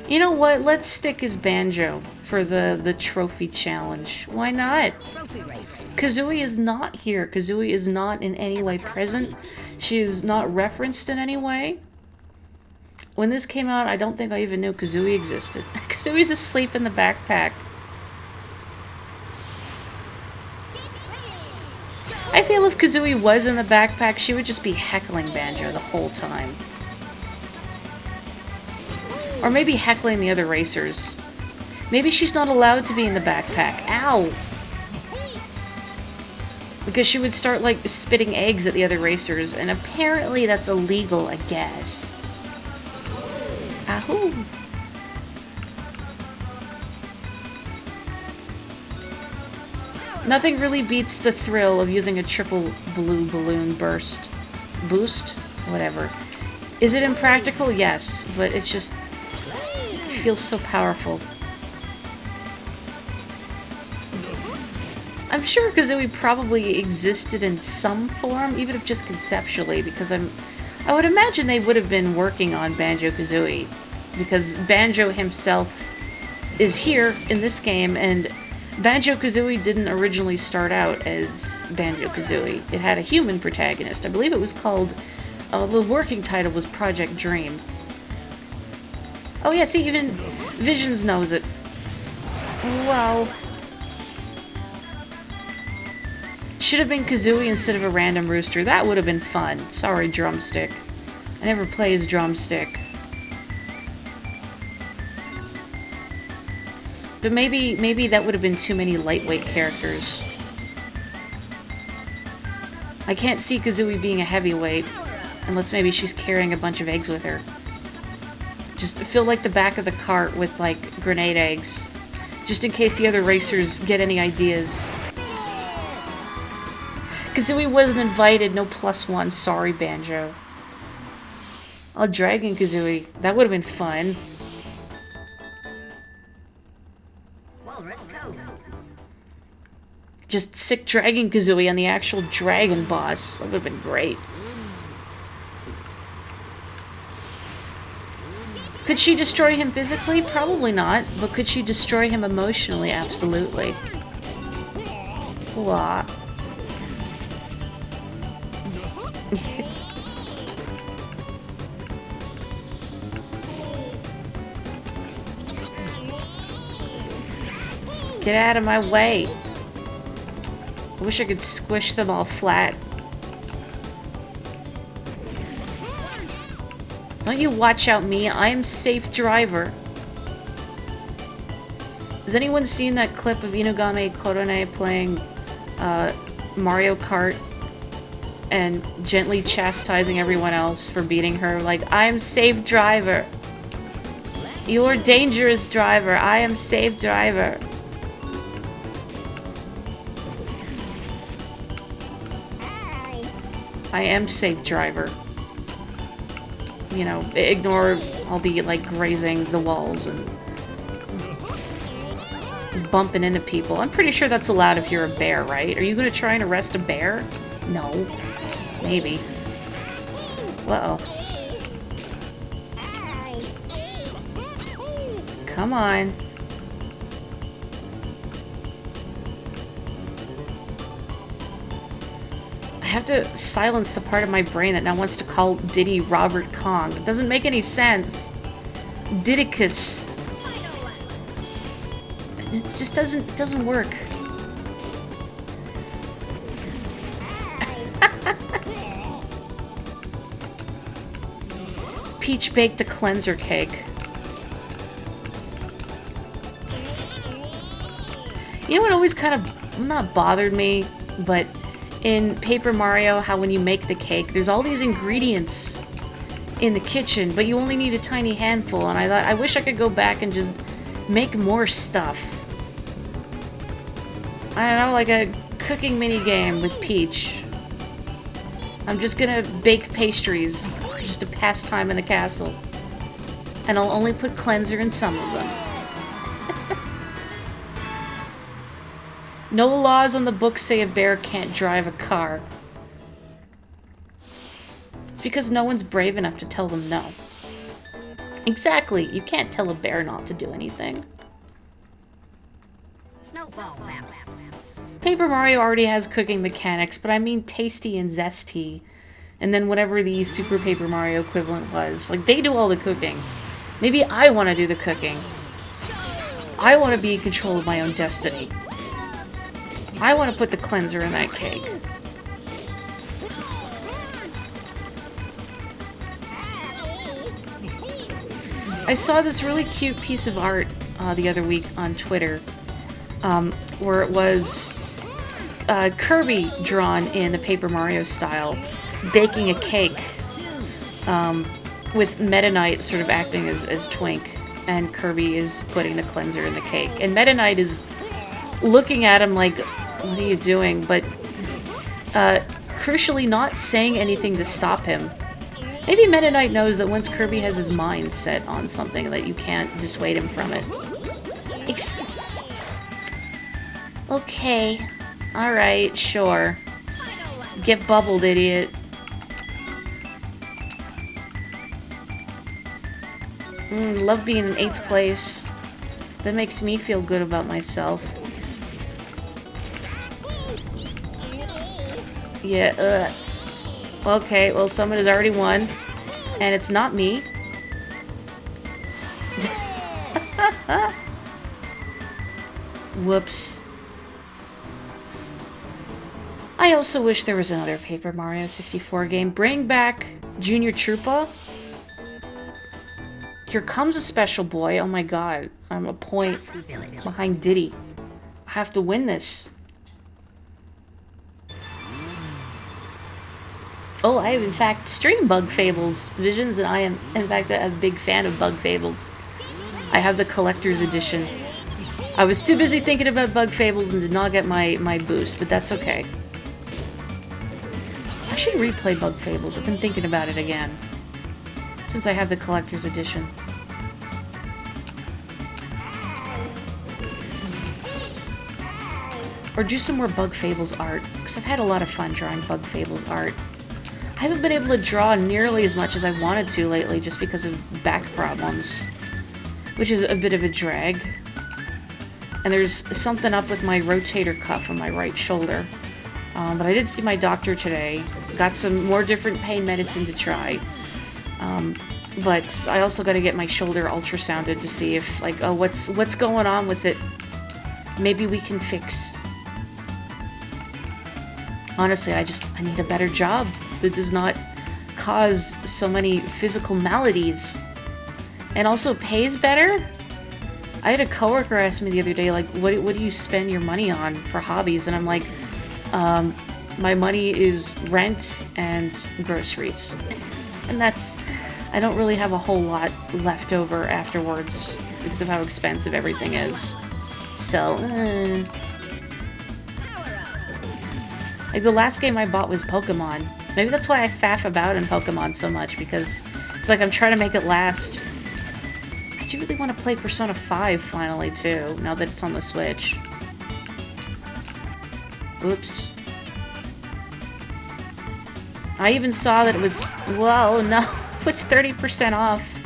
You know what? Let's stick as Banjo for the trophy challenge. Why not? Kazooie is not here. Kazooie is not in any way present. She is not referenced in any way. When this came out, I don't think I even knew Kazooie existed. Kazooie's asleep in the backpack. I feel if Kazooie was in the backpack, she would just be heckling Banjo the whole time. Or maybe heckling the other racers. Maybe she's not allowed to be in the backpack. Ow! Because she would start, like, spitting eggs at the other racers, and apparently that's illegal, I guess. Ahoo! Nothing really beats the thrill of using a triple blue balloon burst. Boost? Whatever. Is it impractical? Yes, but it's just... it feels so powerful. I'm sure Kazooie probably existed in some form, even if just conceptually, because I would imagine they would have been working on Banjo-Kazooie, because Banjo himself is here in this game, and Banjo-Kazooie didn't originally start out as Banjo-Kazooie. It had a human protagonist. I believe it was called... the working title was Project Dream. Oh yeah, see, even Visions knows it. Wow. Should have been Kazooie instead of a random rooster. That would have been fun. Sorry, Drumstick. I never play as Drumstick. But maybe that would have been too many lightweight characters. I can't see Kazooie being a heavyweight, unless maybe she's carrying a bunch of eggs with her. Just fill, like, the back of the cart with, like, grenade eggs. Just in case the other racers get any ideas. Kazooie wasn't invited, no +1. Sorry, Banjo. Oh, Dragon Kazooie. That would have been fun. just sick Dragon Kazooie on the actual dragon boss. That would have been great. Could she destroy him physically? Probably not. But could she destroy him emotionally? Absolutely. What? Get out of my way. I wish I could squish them all flat. Don't you watch out me, I'm safe driver. Has anyone seen that clip of Inugame Korone playing Mario Kart and gently chastising everyone else for beating her? Like, I'm safe driver. You're dangerous driver. I am safe driver. I am safe driver. You know, ignore all the, like, grazing the walls and bumping into people. I'm pretty sure that's allowed if you're a bear, right? Are you gonna try and arrest a bear? No. Maybe. Uh-oh. Come on. I have to silence the part of my brain that now wants to call Diddy Robert Kong. It doesn't make any sense. Didicus. It just doesn't work. Peach baked a cleanser cake. You know what always kind of not bothered me, but in Paper Mario, how when you make the cake, there's all these ingredients in the kitchen, but you only need a tiny handful, and I thought, I wish I could go back and just make more stuff. I don't know, like a cooking mini game with Peach. I'm just gonna bake pastries, just to pass time in the castle. And I'll only put cleanser in some of them. No laws on the book say a bear can't drive a car. It's because no one's brave enough to tell them no. Exactly, you can't tell a bear not to do anything. Snowball battle. Paper Mario already has cooking mechanics, but I mean tasty and zesty. And then whatever the Super Paper Mario equivalent was. Like, they do all the cooking. Maybe I want to do the cooking. I want to be in control of my own destiny. I want to put the cleanser in that cake. I saw this really cute piece of art the other week on Twitter, where it was Kirby drawn in the Paper Mario style, baking a cake, with Meta Knight sort of acting as Twink, and Kirby is putting the cleanser in the cake. And Meta Knight is looking at him like, what are you doing? But crucially not saying anything to stop him. Maybe Meta Knight knows that once Kirby has his mind set on something, that you can't dissuade him from it. Okay. Alright, sure. Get bubbled, idiot. Love being in 8th place. That makes me feel good about myself. Yeah, okay, well, someone has already won. And it's not me. Whoops. I also wish there was another Paper Mario 64 game. Bring back Junior Troopa. Here comes a special boy. Oh my god. I'm a point behind Diddy. I have to win this. Oh, I have in fact streamed Bug Fables Visions, and I am in fact a big fan of Bug Fables. I have the collector's edition. I was too busy thinking about Bug Fables and did not get my boost, but that's okay. I should replay Bug Fables. I've been thinking about it again, since I have the collector's edition. Or do some more Bug Fables art, because I've had a lot of fun drawing Bug Fables art. I haven't been able to draw nearly as much as I wanted to lately just because of back problems, which is a bit of a drag. And there's something up with my rotator cuff on my right shoulder. But I did see my doctor today. Got some more different pain medicine to try. But I also got to get my shoulder ultrasounded to see if, like, oh, what's going on with it. Maybe we can fix. Honestly, I need a better job that does not cause so many physical maladies. And also pays better? I had a coworker ask me the other day, like, what do you spend your money on for hobbies? And I'm like, my money is rent and groceries. And I don't really have a whole lot left over afterwards because of how expensive everything is. So, like, the last game I bought was Pokemon. Maybe that's why I faff about in Pokemon so much, because it's like I'm trying to make it last. I do really want to play Persona 5 finally, too, now that it's on the Switch. Oops. I even saw that it was, whoa, no, it was 30% off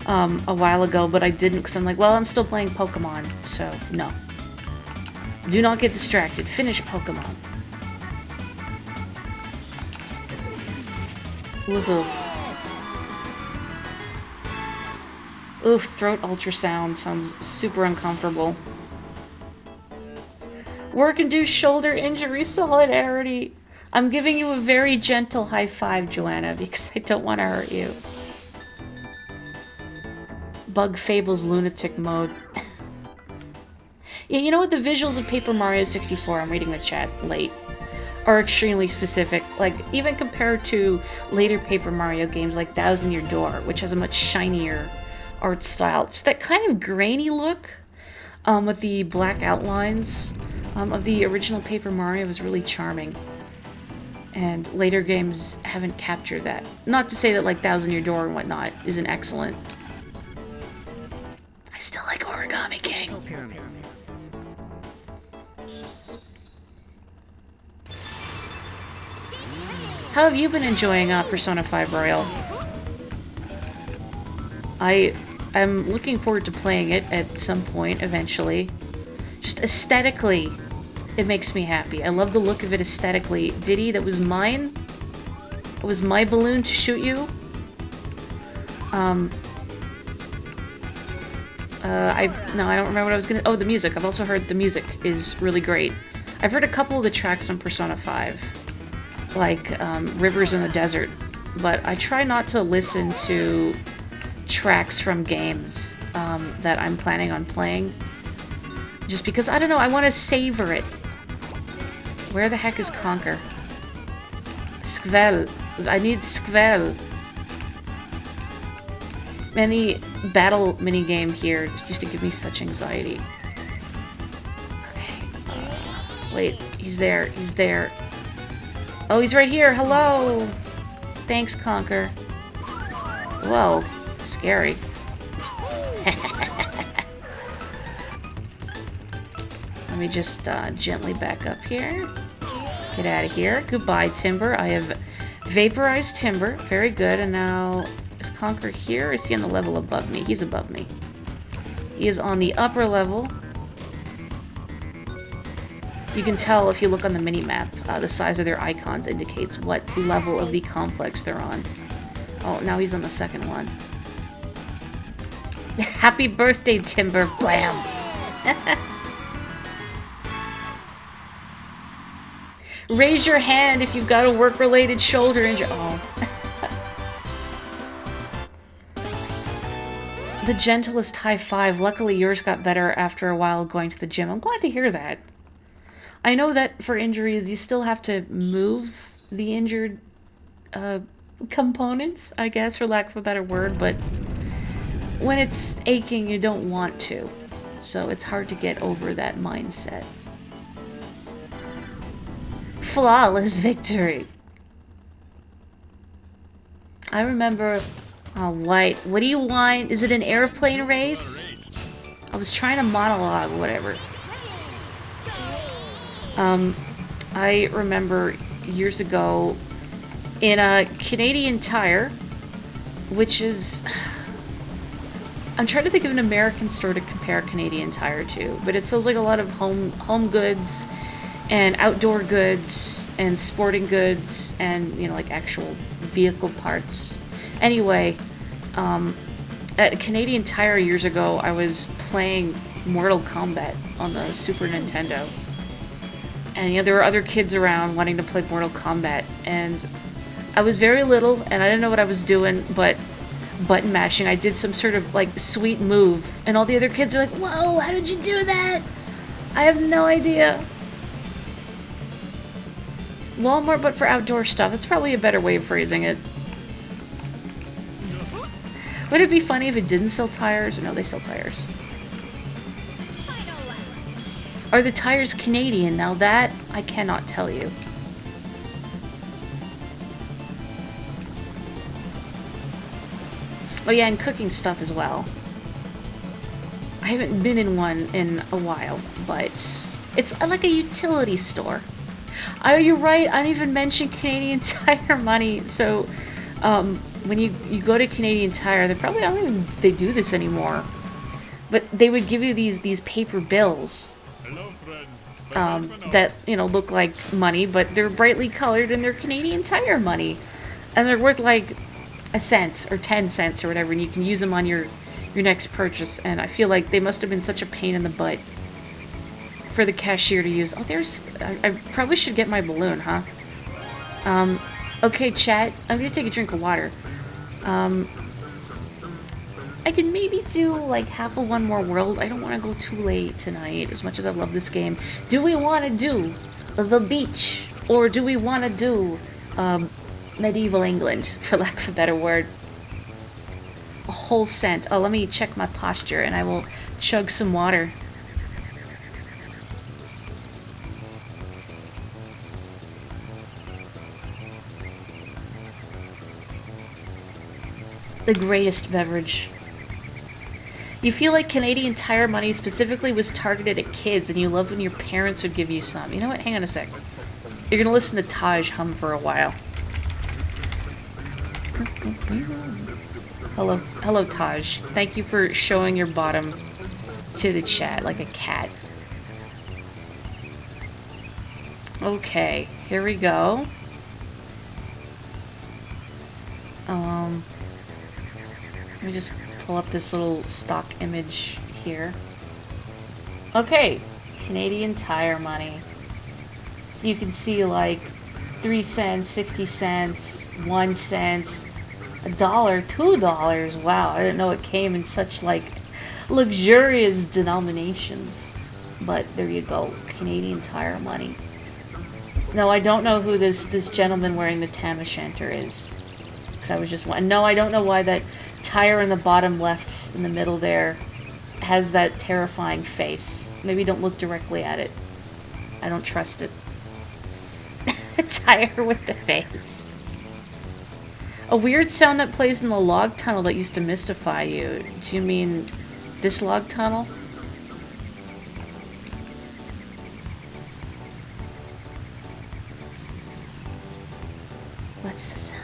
a while ago, but I didn't because I'm like, well, I'm still playing Pokemon, so no. Do not get distracted. Finish Pokemon. Woohoo. Oof, throat ultrasound sounds super uncomfortable. Work-induced shoulder injury solidarity. I'm giving you a very gentle high five, Joanna, because I don't want to hurt you. Bug Fables lunatic mode. Yeah, you know what? The visuals of Paper Mario 64, I'm reading the chat late, are extremely specific. Like, even compared to later Paper Mario games like Thousand Year Door, which has a much shinier art style. Just that kind of grainy look with the black outlines of the original Paper Mario was really charming. And later games haven't captured that. Not to say that, like, Thousand Year Door and whatnot isn't excellent. I still like Origami King. How have you been enjoying Persona 5 Royal? I'm looking forward to playing it at some point, eventually. Just aesthetically, it makes me happy. I love the look of it aesthetically. Diddy, that was mine? It was my balloon to shoot you? I don't remember what I was gonna... Oh, the music. I've also heard the music is really great. I've heard a couple of the tracks on Persona 5. Like, Rivers in the Desert. But I try not to listen to tracks from games that I'm planning on playing. Just because, I don't know, I want to savor it. Where the heck is Conker? Skvel. I need Skvel. Man, the battle minigame here just used to give me such anxiety. Okay. Wait, he's there. He's there. Oh, he's right here. Hello. Thanks, Conker. Whoa. Scary. Let me just gently back up here. Get out of here. Goodbye, Timber. I have vaporized Timber. Very good. And now, is Conker here? Or is he on the level above me? He's above me. He is on the upper level. You can tell if you look on the mini-map, the size of their icons indicates what level of the complex they're on. Oh, now he's on the second one. Happy birthday, Timber! Blam! Raise your hand if you've got a work-related shoulder injury. Oh. The gentlest high five. Luckily, yours got better after a while going to the gym. I'm glad to hear that. I know that for injuries, you still have to move the injured components, I guess, for lack of a better word, but when it's aching, you don't want to. So it's hard to get over that mindset. Flawless victory. I remember... Oh, White. What do you want? Is it an airplane race? I was trying to monologue, whatever. I remember years ago in a Canadian Tire, which is... I'm trying to think of an American store to compare Canadian Tire to, but it sells like a lot of home goods and outdoor goods and sporting goods and, you know, like actual vehicle parts. Anyway, at a Canadian Tire years ago, I was playing Mortal Kombat on the Super Nintendo. And, you know, there were other kids around wanting to play Mortal Kombat, and I was very little, and I didn't know what I was doing, but button mashing, I did some sort of, like, sweet move, and all the other kids are like, whoa, how did you do that? I have no idea. Walmart, but for outdoor stuff. That's probably a better way of phrasing it. Would it be funny if it didn't sell tires? No, they sell tires. Are the tires Canadian? Now that, I cannot tell you. Oh yeah, and cooking stuff as well. I haven't been in one in a while, but it's like a utility store. Oh, you're right, I didn't even mention Canadian Tire money. So, when you go to Canadian Tire, they probably, I don't even, they do this anymore. But they would give you these paper bills. Hello, friend. That, you know, look like money, but they're brightly colored and they're Canadian Tire money. And they're worth like a cent or 10 cents or whatever, and you can use them on your next purchase. And I feel like they must have been such a pain in the butt for the cashier to use. Oh, there's... I probably should get my balloon, huh? Okay, chat. I'm gonna take a drink of water. I can maybe do, like, half of One More World. I don't want to go too late tonight, as much as I love this game. Do we want to do the beach? Or do we want to do, medieval England, for lack of a better word? A whole cent. Oh, let me check my posture, and I will chug some water. The greatest beverage. You feel like Canadian Tire money specifically was targeted at kids, and you loved when your parents would give you some. You know what? Hang on a sec. You're gonna listen to Taj hum for a while. Hello, Taj. Thank you for showing your bottom to the chat like a cat. Okay, here we go. Let me just pull up this little stock image here. Okay, Canadian Tire money. So you can see like 3 cents, 60 cents, 1 cent, $1, $2. Wow, I didn't know it came in such like luxurious denominations. But there you go, Canadian Tire money. No, I don't know who this gentleman wearing the tam o' shanter is. I was just no, I don't know why that tire in the bottom left in the middle there has that terrifying face. Maybe don't look directly at it. I don't trust it. A tire with the face. A weird sound that plays in the log tunnel that used to mystify you. Do you mean this log tunnel? What's the sound?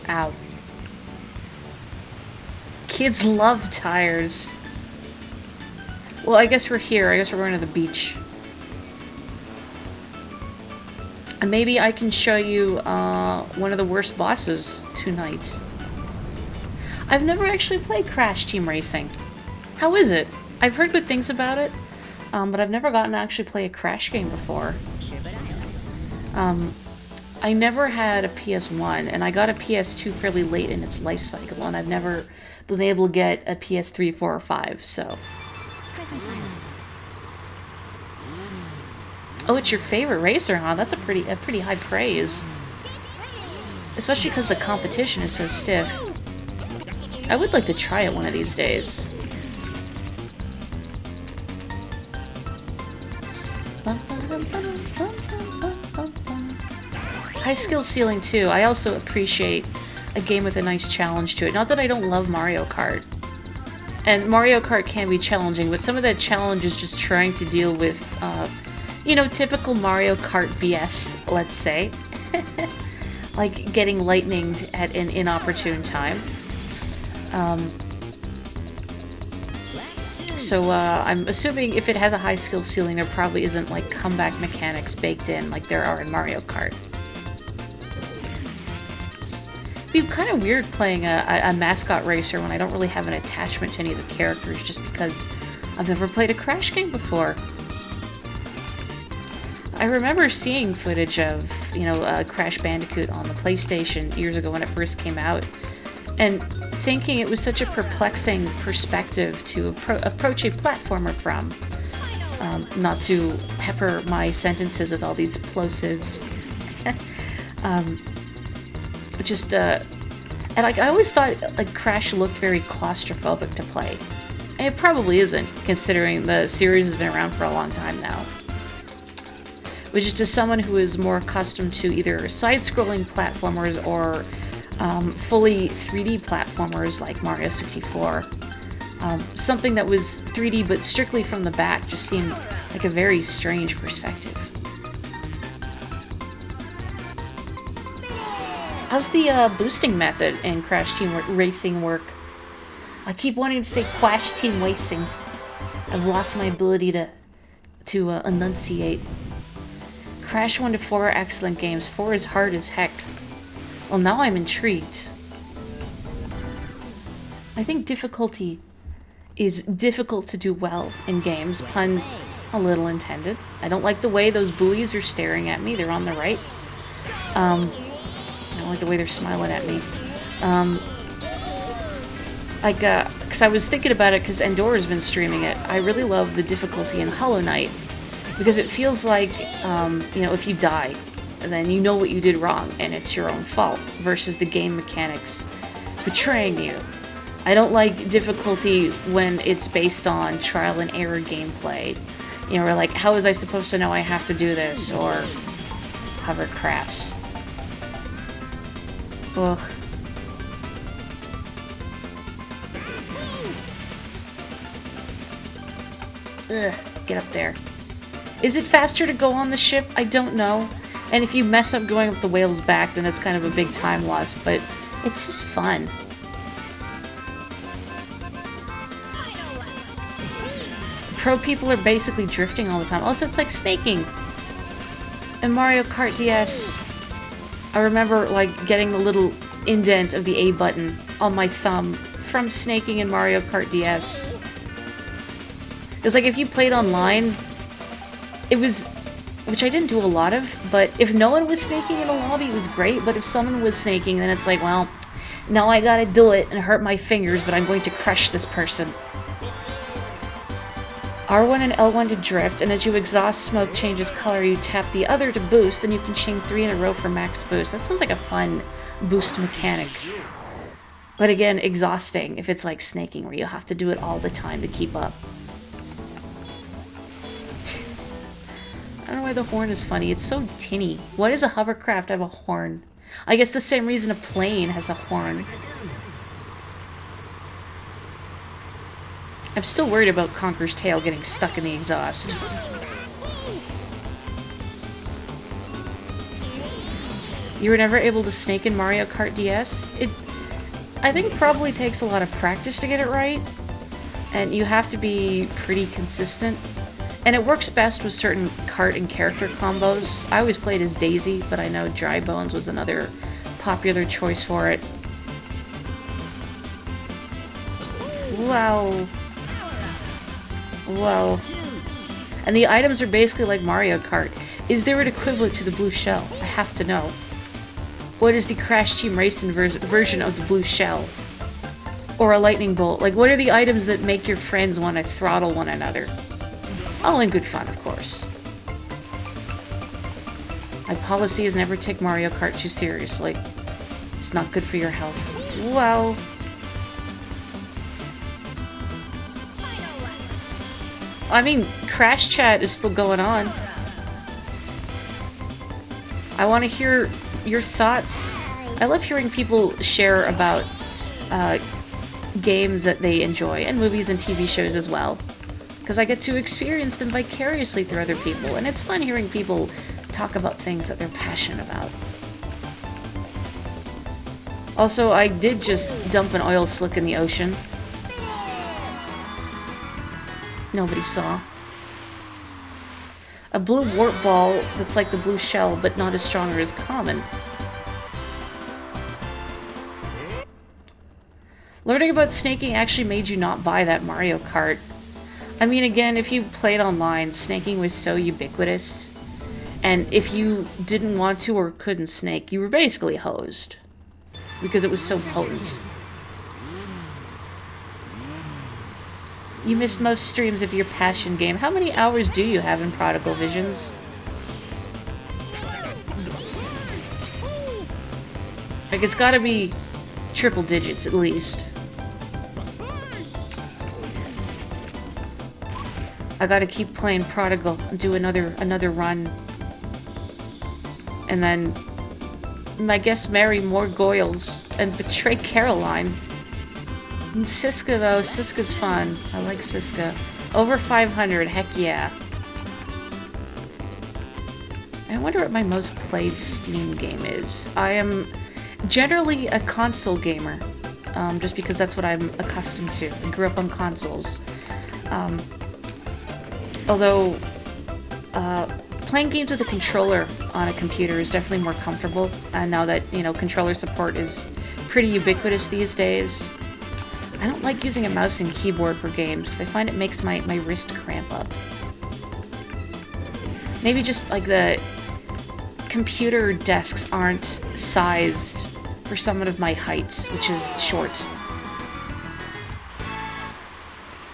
Ow. Kids love tires. Well, I guess we're here. I guess we're going to the beach. And maybe I can show you one of the worst bosses tonight. I've never actually played Crash Team Racing. How is it? I've heard good things about it, but I've never gotten to actually play a Crash game before. I never had a PS1, and I got a PS2 fairly late in its life cycle, and I've never been able to get a PS3, 4, or 5, so... Oh, it's your favorite racer, huh? That's a pretty high praise. Especially because the competition is so stiff. I would like to try it one of these days. High skill ceiling too. I also appreciate a game with a nice challenge to it. Not that I don't love Mario Kart. And Mario Kart can be challenging, but some of that challenge is just trying to deal with, you know, typical Mario Kart BS, let's say. Like getting lightninged at an inopportune time. So I'm assuming if it has a high skill ceiling, there probably isn't like comeback mechanics baked in like there are in Mario Kart. It'd be kind of weird playing a mascot racer when I don't really have an attachment to any of the characters, just because I've never played a Crash game before. I remember seeing footage of, you know, Crash Bandicoot on the PlayStation years ago when it first came out, and thinking it was such a perplexing perspective to approach a platformer from. Not to pepper my sentences with all these plosives. And like I always thought like Crash looked very claustrophobic to play. And it probably isn't, considering the series has been around for a long time now. Which is to someone who is more accustomed to either side-scrolling platformers or fully 3D platformers like Mario 64. Something that was 3D but strictly from the back just seemed like a very strange perspective. How's the boosting method in Crash Team Racing work? I keep wanting to say Crash Team Racing. I've lost my ability to enunciate. Crash 1 to 4 are excellent games. 4 is hard as heck. Well, now I'm intrigued. I think difficulty is difficult to do well in games, pun a little intended. I don't like the way those buoys are staring at me. They're on the right. I don't like the way they're smiling at me. Because I was thinking about it because Endora's been streaming it. I really love the difficulty in Hollow Knight, because it feels like, you know, if you die, then you know what you did wrong, and it's your own fault, versus the game mechanics betraying you. I don't like difficulty when it's based on trial and error gameplay. You know, or like, how was I supposed to know I have to do this, or hovercrafts. Ugh. Ugh, get up there. Is it faster to go on the ship? I don't know. And if you mess up going up the whale's back, then it's kind of a big time loss, but it's just fun. Pro people are basically drifting all the time. Also, it's like snaking. In Mario Kart DS, I remember like getting the little indent of the A button on my thumb from snaking in Mario Kart DS. It's like if you played online, it was, which I didn't do a lot of, but if no one was snaking in a lobby, it was great, but if someone was snaking, then it's like, well, now I gotta do it and hurt my fingers, but I'm going to crush this person. R1 and L1 to drift, and as you exhaust smoke changes color, you tap the other to boost, and you can chain 3 in a row for max boost. That sounds like a fun boost mechanic. But again, exhausting if it's like snaking, where you have to do it all the time to keep up. I don't know why the horn is funny. It's so tinny. Why does a hovercraft have a horn? I guess the same reason a plane has a horn. I'm still worried about Conker's tail getting stuck in the exhaust. You were never able to snake in Mario Kart DS? I think probably takes a lot of practice to get it right, and you have to be pretty consistent. And it works best with certain kart and character combos. I always played as Daisy, but I know Dry Bones was another popular choice for it. Wow. Whoa. And the items are basically like Mario Kart. Is there an equivalent to the blue shell? I have to know. What is the Crash Team Racing version of the blue shell? Or a lightning bolt? Like, what are the items that make your friends want to throttle one another? All in good fun, of course. My policy is never take Mario Kart too seriously. It's not good for your health. Wow. I mean, Crash Chat is still going on. I want to hear your thoughts. I love hearing people share about games that they enjoy, and movies and TV shows as well. Because I get to experience them vicariously through other people, and it's fun hearing people talk about things that they're passionate about. Also, I did just dump an oil slick in the ocean. Nobody saw. A blue warp ball that's like the blue shell, but not as strong or as common. Learning about snaking actually made you not buy that Mario Kart. I mean, again, if you played online, snaking was so ubiquitous. And if you didn't want to or couldn't snake, you were basically hosed. Because it was so potent. You missed most streams of your passion game. How many hours do you have in Prodigal Visions? Like, it's gotta be triple digits at least. I gotta keep playing Prodigal and do another run. And then I guess marry more Goyles and betray Caroline. Siska though, Siska's fun. I like Siska. Over 500, heck yeah. I wonder what my most played Steam game is. I am generally a console gamer, just because that's what I'm accustomed to. I grew up on consoles. Although, playing games with a controller on a computer is definitely more comfortable, now that, you know, controller support is pretty ubiquitous these days. I don't like using a mouse and keyboard for games, because I find it makes my wrist cramp up. Maybe just, like, the computer desks aren't sized for someone of my height, which is short.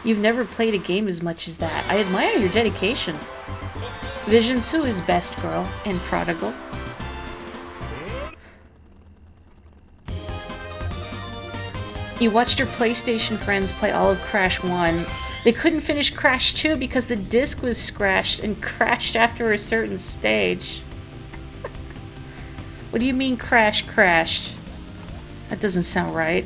You've never played a game as much as that. I admire your dedication. Visions, who is best girl in Prodigal? You watched your PlayStation friends play all of Crash 1. They couldn't finish Crash 2 because the disc was scratched and crashed after a certain stage. What do you mean Crash crashed? That doesn't sound right.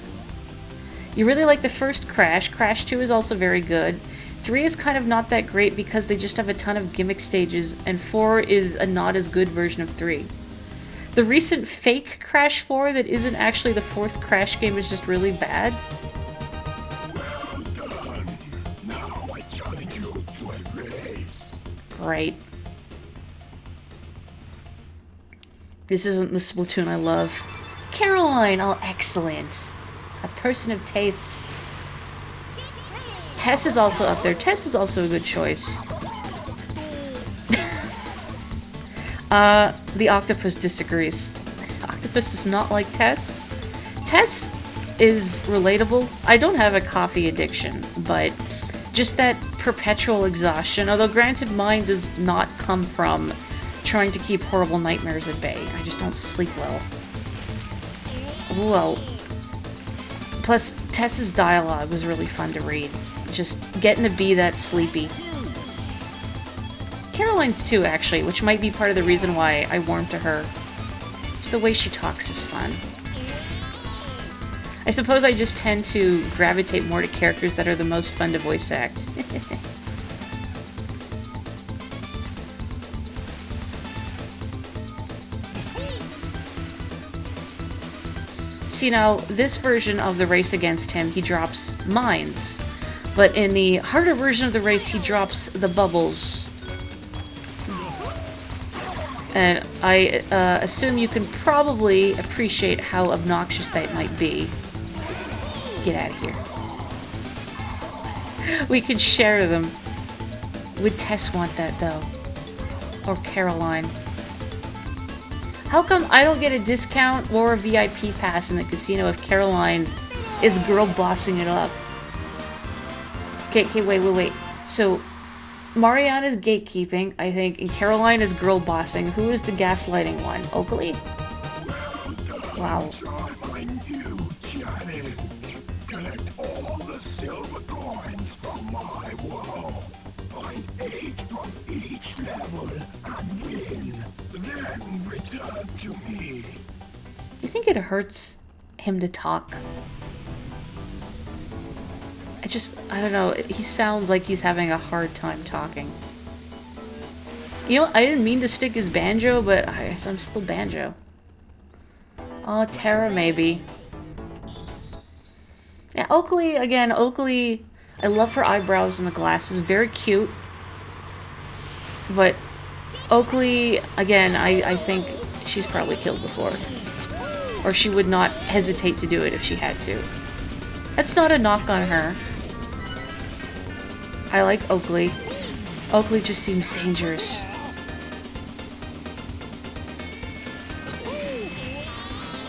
You really like the first Crash. Crash 2 is also very good. 3 is kind of not that great because they just have a ton of gimmick stages, and 4 is a not as good version of 3. The recent fake Crash 4 that isn't actually the 4th Crash game is just really bad. Well done. Now I challenge you to a race. Great. This isn't the Splatoon I love. Caroline! Oh, excellent. A person of taste. Tess is also up there. Tess is also a good choice. The octopus disagrees. Octopus does not like Tess. Tess is relatable. I don't have a coffee addiction, but just that perpetual exhaustion, although granted mine does not come from trying to keep horrible nightmares at bay. I just don't sleep well. Whoa. Plus, Tess's dialogue was really fun to read. Just getting to be that sleepy. Caroline's too, actually, which might be part of the reason why I warmed to her. Just the way she talks is fun. I suppose I just tend to gravitate more to characters that are the most fun to voice act. See, now, this version of the race against him, he drops mines. But in the harder version of the race, he drops the bubbles. And I assume you can probably appreciate how obnoxious that might be. Get out of here. We could share them. Would Tess want that, though? Or Caroline? How come I don't get a discount or a VIP pass in the casino if Caroline is girl bossing it up? Okay, wait. So, Mariana's gatekeeping, I think, and Caroline is girl bossing. Who is the gaslighting one? Oakley? Wow. My new challenge. Collect all the silver coins from my wall. Find 8 from each level and win. Then return to me. You think it hurts him to talk? I don't know, he sounds like he's having a hard time talking. You know, I didn't mean to stick his banjo, but I guess I'm still banjo. Oh, Tara, maybe. Yeah, Oakley, again, Oakley, I love her eyebrows and the glasses, very cute. But Oakley, again, I think she's probably killed before. Or she would not hesitate to do it if she had to. That's not a knock on her. I like Oakley. Oakley just seems dangerous.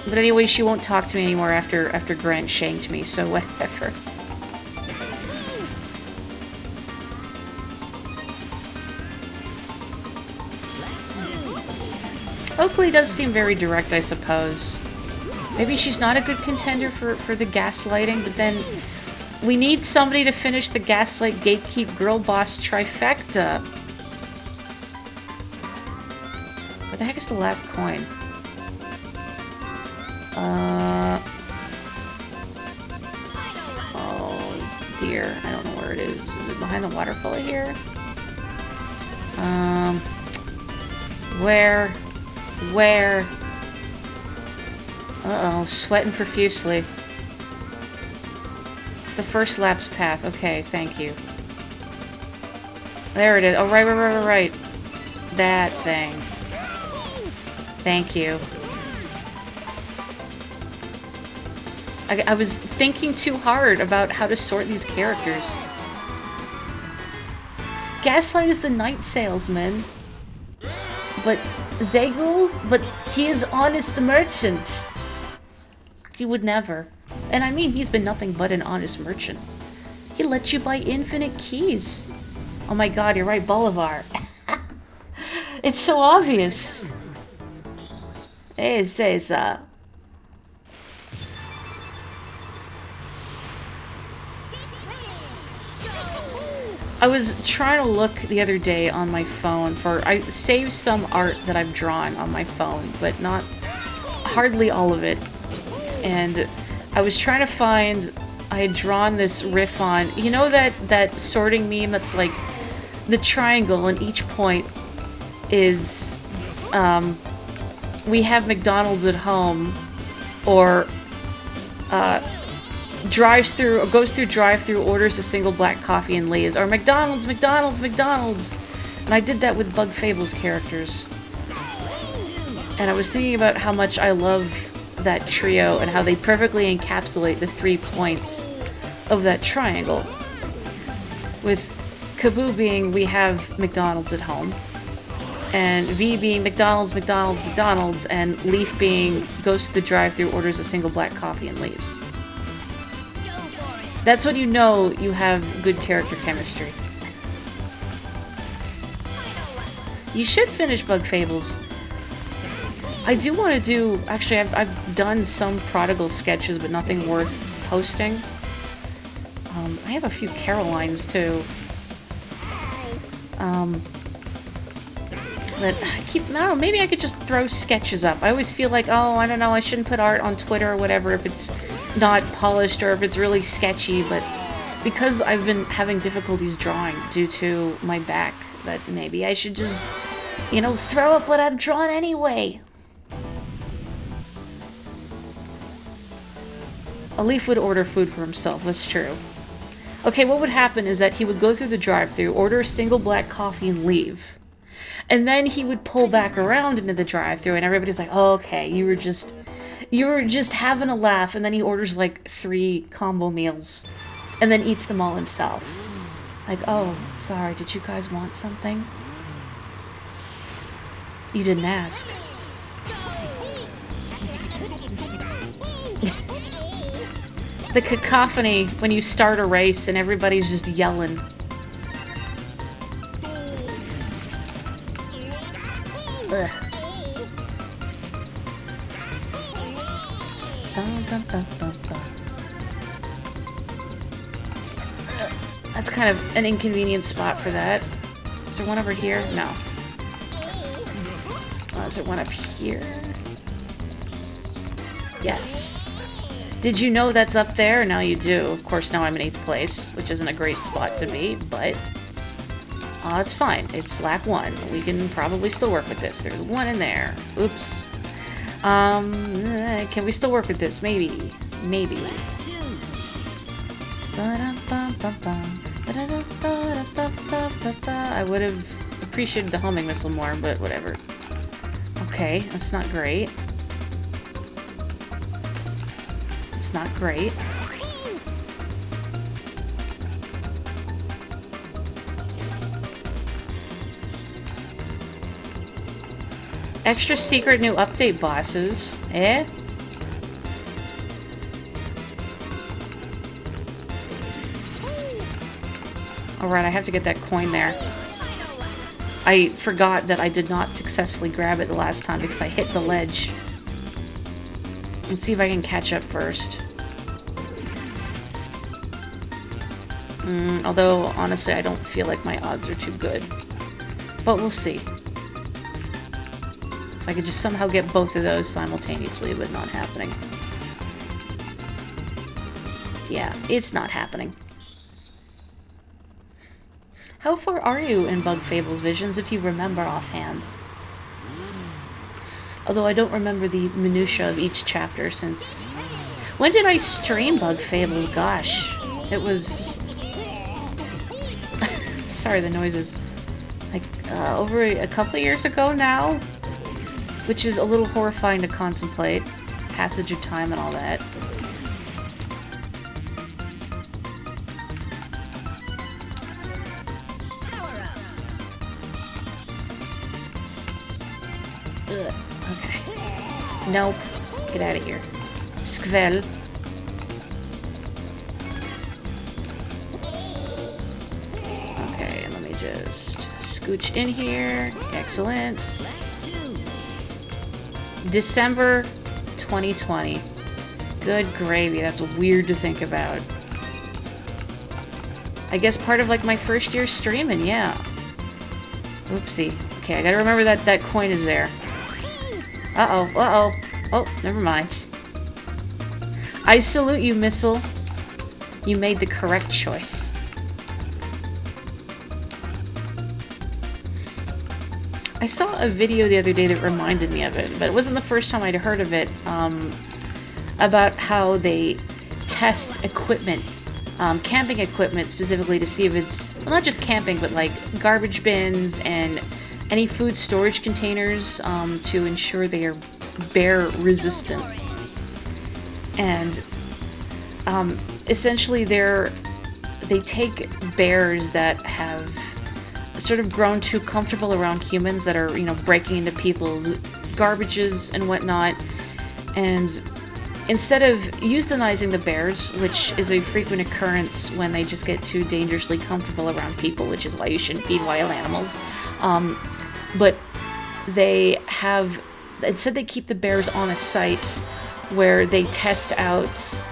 But anyway, she won't talk to me anymore after Grant shanked me, so whatever. Oakley does seem very direct, I suppose. Maybe she's not a good contender for the gaslighting, but then we need somebody to finish the gaslight, gatekeep, girl boss trifecta. Where the heck is the last coin? Oh dear, I don't know where it is. Is it behind the waterfall here? Where? Uh-oh, sweating profusely. The first lapse path. Okay, thank you. There it is. Oh, right. That thing. Thank you. I was thinking too hard about how to sort these characters. Gaslight is the night salesman. But Zegul? But he is honest merchant. He would never. And I mean, he's been nothing but an honest merchant. He lets you buy infinite keys. Oh my god, you're right, Bolivar. It's so obvious. I was trying to look the other day on my phone for... I saved some art that I've drawn on my phone, but not... hardly all of it. And I was trying to find... I had drawn this riff on... You know that sorting meme that's like... The triangle and each point is... we have McDonald's at home, or... drives through, or goes through drive-through, orders a single black coffee and leaves. Or McDonald's! And I did that with Bug Fable's characters. And I was thinking about how much I love that trio and how they perfectly encapsulate the 3 points of that triangle. With Kaboo being, we have McDonald's at home. And V being McDonald's, and Leaf being, goes to the drive-through, orders a single black coffee and leaves. That's when you know you have good character chemistry. You should finish Bug Fables. I do want to do... Actually, I've done some Prodigal sketches, but nothing worth posting. I have a few Carolines, too. That I don't know, maybe I could just throw sketches up. I always feel like, oh, I don't know, I shouldn't put art on Twitter or whatever if it's not polished or if it's really sketchy, but because I've been having difficulties drawing due to my back, that maybe I should just, you know, throw up what I've drawn anyway. A Leaf would order food for himself, that's true. Okay, what would happen is that he would go through the drive-thru, order a single black coffee and leave. And then he would pull back around into the drive-thru and everybody's like, oh, okay, you were just having a laugh, and then he orders like 3 combo meals and then eats them all himself. Like, oh, sorry, did you guys want something? You didn't ask. The cacophony when you start a race and everybody's just yelling. Ugh. That's kind of an inconvenient spot for that. Is there one over here? No. Is there one up here? Yes. Did you know that's up there? Now you do. Of course, now I'm in 8th place, which isn't a great spot to be, but it's fine. It's lap 1. We can probably still work with this. There's 1 in there. Oops. Can we still work with this? Maybe. Maybe. I would have appreciated the homing missile more, but whatever. Okay, that's not great. It's not great. Extra secret new update bosses. Eh? Alright, I have to get that coin there. I forgot that I did not successfully grab it the last time because I hit the ledge. Let's see if I can catch up first. Although, honestly, I don't feel like my odds are too good. But we'll see. If I could just somehow get both of those simultaneously, but not happening. Yeah, it's not happening. How far are you in Bug Fables Visions, if you remember offhand? Although I don't remember the minutia of each chapter since... When did I stream Bug Fables? Gosh. It was... Sorry, the noises. Like, over a couple of years ago now? Which is a little horrifying to contemplate. Passage of time and all that. Ugh. Okay. Nope. Get out of here. Skvel. Okay, let me just scooch in here. Excellent. December 2020. Good gravy. That's weird to think about. I guess part of like my first year streaming, yeah. Oopsie. Okay, I gotta remember that that coin is there. Uh-oh, uh-oh. Oh, never mind. I salute you, Missile. You made the correct choice. I saw a video the other day that reminded me of it, but it wasn't the first time I'd heard of it, about how they test equipment, camping equipment specifically to see if it's, well, not just camping, but like garbage bins and any food storage containers to ensure they are bear resistant. And essentially they take bears that have sort of grown too comfortable around humans that are, you know, breaking into people's garbages and whatnot, and instead of euthanizing the bears, which is a frequent occurrence when they just get too dangerously comfortable around people, which is why you shouldn't feed wild animals, but they have, instead they keep the bears on a site where they test out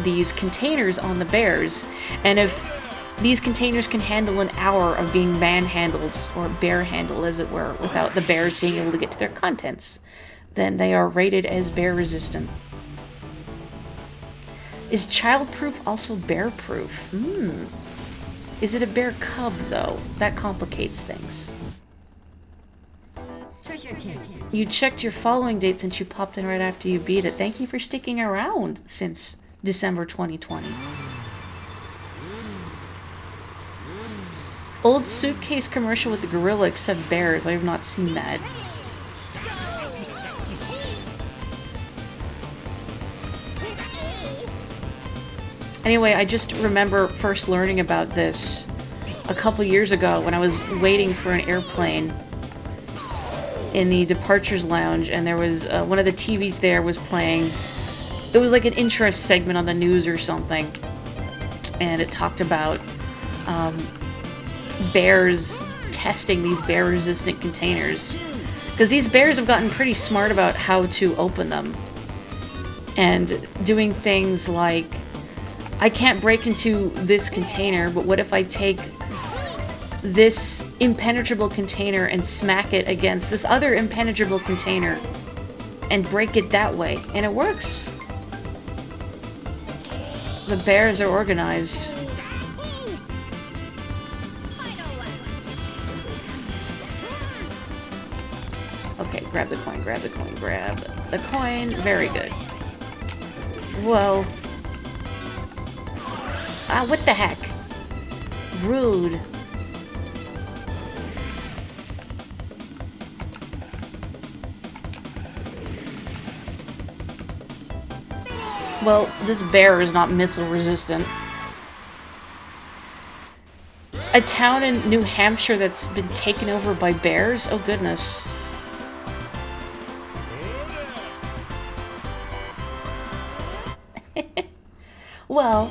these containers on the bears, and if these containers can handle an hour of being manhandled, or bear-handled as it were, without the bears being able to get to their contents, then they are rated as bear-resistant. Is childproof also bear-proof? Is it a bear cub, though? That complicates things. You checked your following date since you popped in right after you beat it. Thank you for sticking around since December 2020. Old suitcase commercial with the gorilla except bears. I have not seen that. Anyway, I just remember first learning about this a couple years ago when I was waiting for an airplane in the departures lounge, and there was one of the TVs there was playing. It was like an interest segment on the news or something, and it talked about bears testing these bear-resistant containers, because these bears have gotten pretty smart about how to open them, and doing things like, I can't break into this container, but what if I take this impenetrable container and smack it against this other impenetrable container and break it that way? And it works. The bears are organized. Okay, grab the coin, grab the coin, grab the coin. Very good. Whoa. Ah, what the heck? Rude. Well, this bear is not missile resistant. A town in New Hampshire that's been taken over by bears? Oh goodness. Well,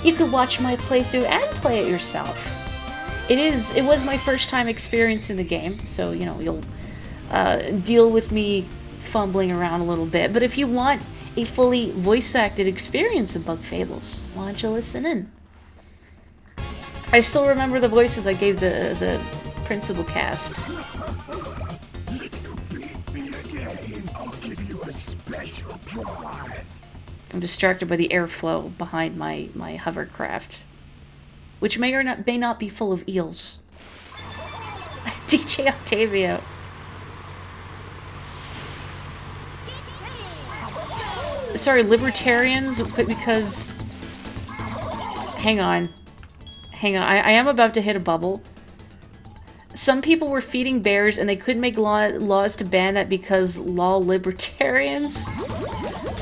you could watch my playthrough and play it yourself. It was my first time experiencing the game, so, you know, you'll deal with me fumbling around a little bit. But if you want a fully voice-acted experience of Bug Fables, why don't you listen in? I still remember the voices I gave the principal cast. I'm distracted by the airflow behind my hovercraft, which may or may not be full of eels. DJ Octavio. Sorry, libertarians, because... Hang on. Hang on, I am about to hit a bubble. Some people were feeding bears and they couldn't make laws to ban that because law libertarians.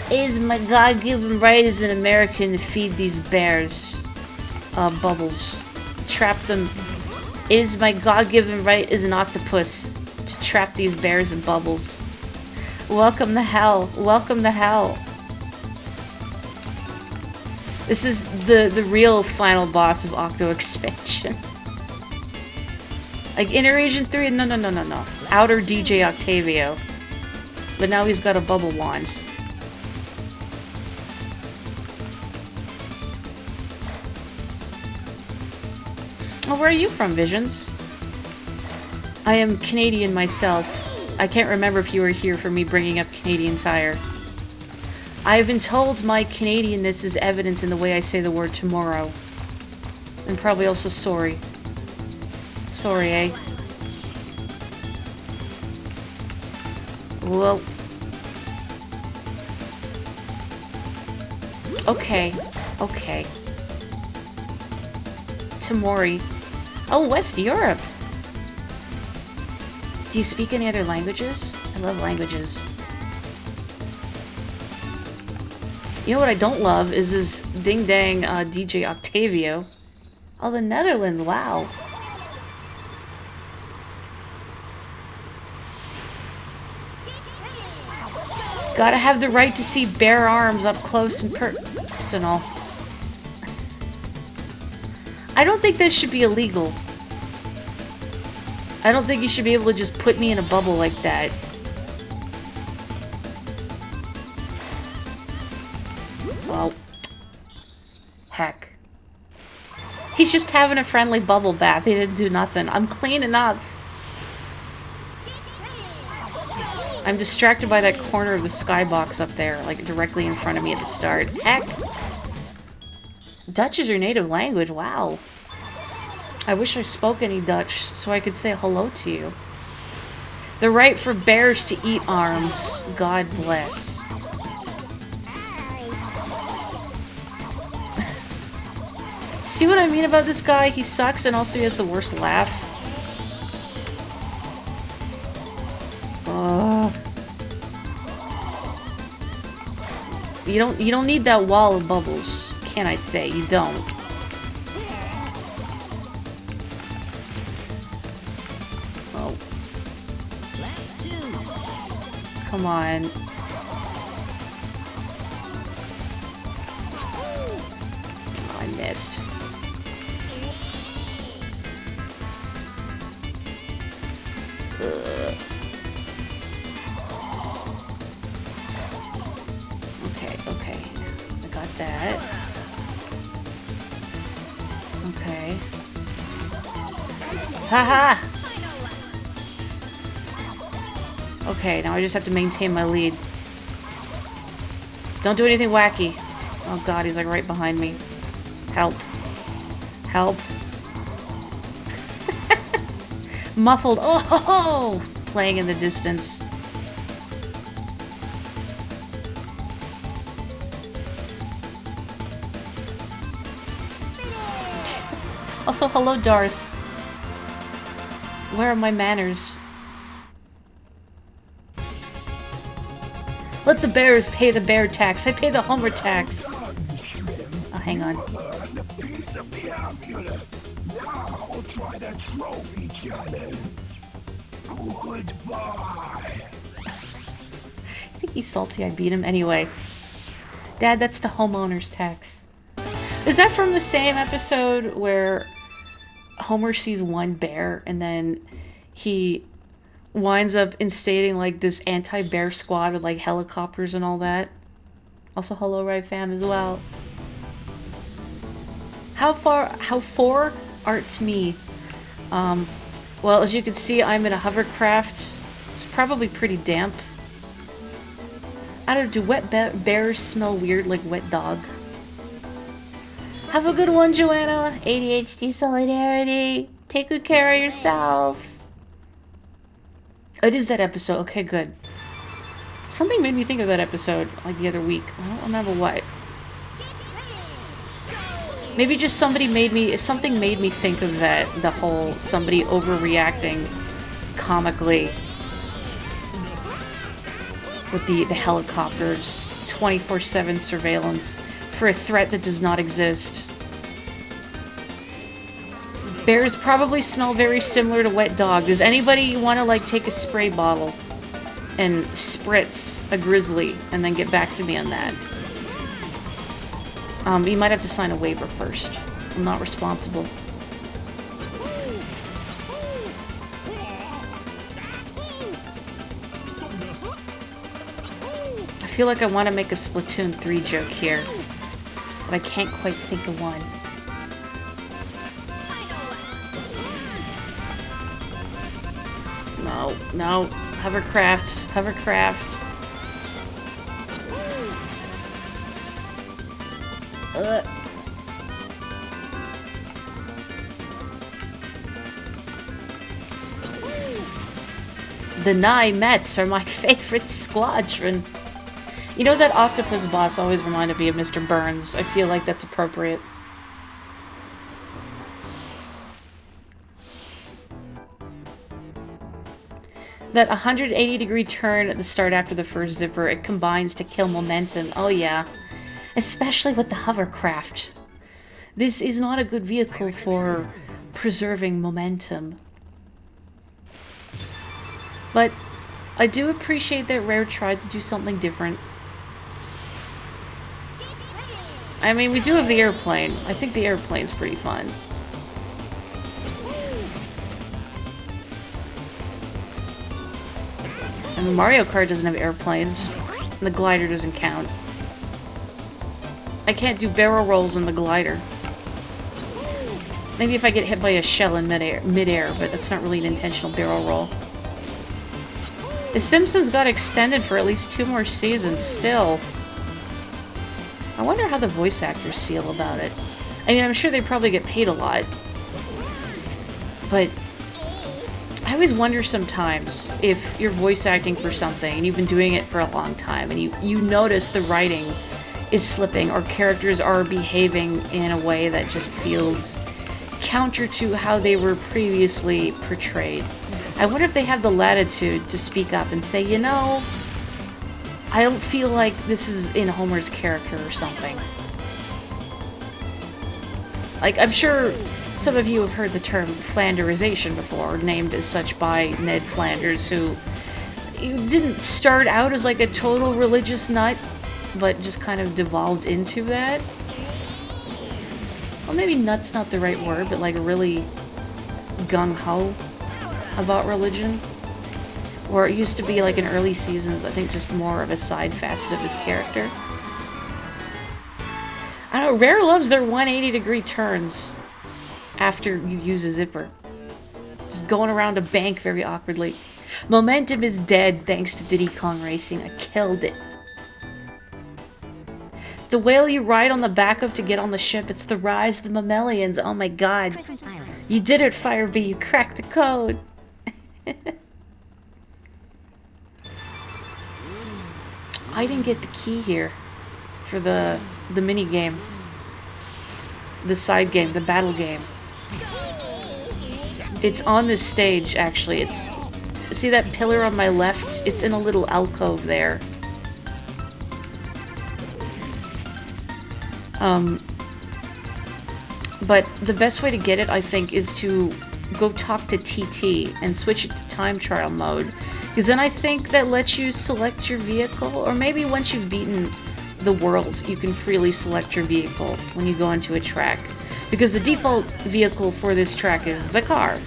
It is my God-given right as an American to feed these bears bubbles. Trap them. It is my God-given right as an octopus to trap these bears in bubbles. Welcome to hell. Welcome to hell. This is the real final boss of Octo Expansion. Like, Inner Region 3, no. Outer DJ Octavio. But now he's got a bubble wand. Oh, where are you from, Visions? I am Canadian myself. I can't remember if you were here for me bringing up Canadian Tire. I have been told my Canadianness is evident in the way I say the word tomorrow. And probably also sorry. Sorry, eh? Well... Okay. Okay. Tamori. Oh, West Europe! Do you speak any other languages? I love languages. You know what I don't love is this ding-dang DJ Octavio. Oh, the Netherlands, wow. Gotta have the right to see bare arms up close and personal. I don't think this should be illegal. I don't think you should be able to just put me in a bubble like that. Well, heck. He's just having a friendly bubble bath. He didn't do nothing. I'm clean enough. I'm distracted by that corner of the skybox up there, like directly in front of me at the start. Heck. Dutch is your native language. Wow. I wish I spoke any Dutch so I could say hello to you. The right for bears to eat arms. God bless. See what I mean about this guy? He sucks and also he has the worst laugh. You don't need that wall of bubbles. Can I say? You don't. Oh. Come on. Oh, I missed. Okay. I got that. Okay. Haha! Okay, now I just have to maintain my lead. Don't do anything wacky. Oh god, he's like right behind me. Help. Help. Muffled. Oh ho ho! Playing in the distance. Also, hello, Darth. Where are my manners? Let the bears pay the bear tax. I pay the Homer tax. Oh, hang on. Now try the trophy challenge. Goodbye. I think he's salty I beat him anyway. Dad, that's the homeowner's tax. Is that from the same episode where Homer sees one bear and then he winds up instating like this anti-bear squad with like helicopters and all that? Also, hello, right fam, as well. How far art's me? Well, as you can see, I'm in a hovercraft. It's probably pretty damp. I don't know, do wet bears smell weird like wet dog? Have a good one, Joanna. ADHD solidarity. Take good care of yourself. Oh, it is that episode. Okay, good. Something made me think of that episode like the other week. I don't remember what. Maybe just something made me think of that, the whole somebody overreacting comically with the helicopters, 24/7 surveillance for a threat that does not exist. Bears probably smell very similar to wet dog. Does anybody want to like take a spray bottle and spritz a grizzly and then get back to me on that? You might have to sign a waiver first. I'm not responsible. I feel like I want to make a Splatoon 3 joke here, but I can't quite think of one. No, no. Hovercraft. Hovercraft. The Nye Mets are my favorite squadron. You know, that octopus boss always reminded me of Mr. Burns. I feel like that's appropriate. That 180-degree turn at the start after the first zipper, it combines to kill momentum. Oh yeah. Especially with the hovercraft. This is not a good vehicle for preserving momentum. But I do appreciate that Rare tried to do something different. I mean, we do have the airplane. I think the airplane's pretty fun. I mean, Mario Kart doesn't have airplanes. And the glider doesn't count. I can't do barrel rolls in the glider. Maybe if I get hit by a shell in midair, but that's not really an intentional barrel roll. The Simpsons got extended for at least 2 more seasons still. I wonder how the voice actors feel about it. I mean, I'm sure they probably get paid a lot. But I always wonder sometimes if you're voice acting for something and you've been doing it for a long time and you notice the writing is slipping or characters are behaving in a way that just feels counter to how they were previously portrayed. I wonder if they have the latitude to speak up and say, you know, I don't feel like this is in Homer's character or something. Like, I'm sure some of you have heard the term Flanderization before, named as such by Ned Flanders, who didn't start out as like a total religious nut, but just kind of devolved into that. Well, maybe nut's not the right word, but like really gung-ho about religion. Or it used to be like in early seasons, I think just more of a side facet of his character. I don't know, Rare loves their 180-degree turns after you use a zipper. Just going around a bank very awkwardly. Momentum is dead thanks to Diddy Kong Racing. I killed it. The whale you ride on the back of to get on the ship. It's the rise of the mammalians. Oh my god. Christmas Island. You did it, Firebee. You cracked the code. I didn't get the key here for the mini game. The side game, the battle game. It's on this stage, actually. It's... See that pillar on my left? It's in a little alcove there. But the best way to get it, I think, is to go talk to TT and switch it to time trial mode. Because then I think that lets you select your vehicle, or maybe once you've beaten the world, you can freely select your vehicle when you go into a track. Because the default vehicle for this track is the car.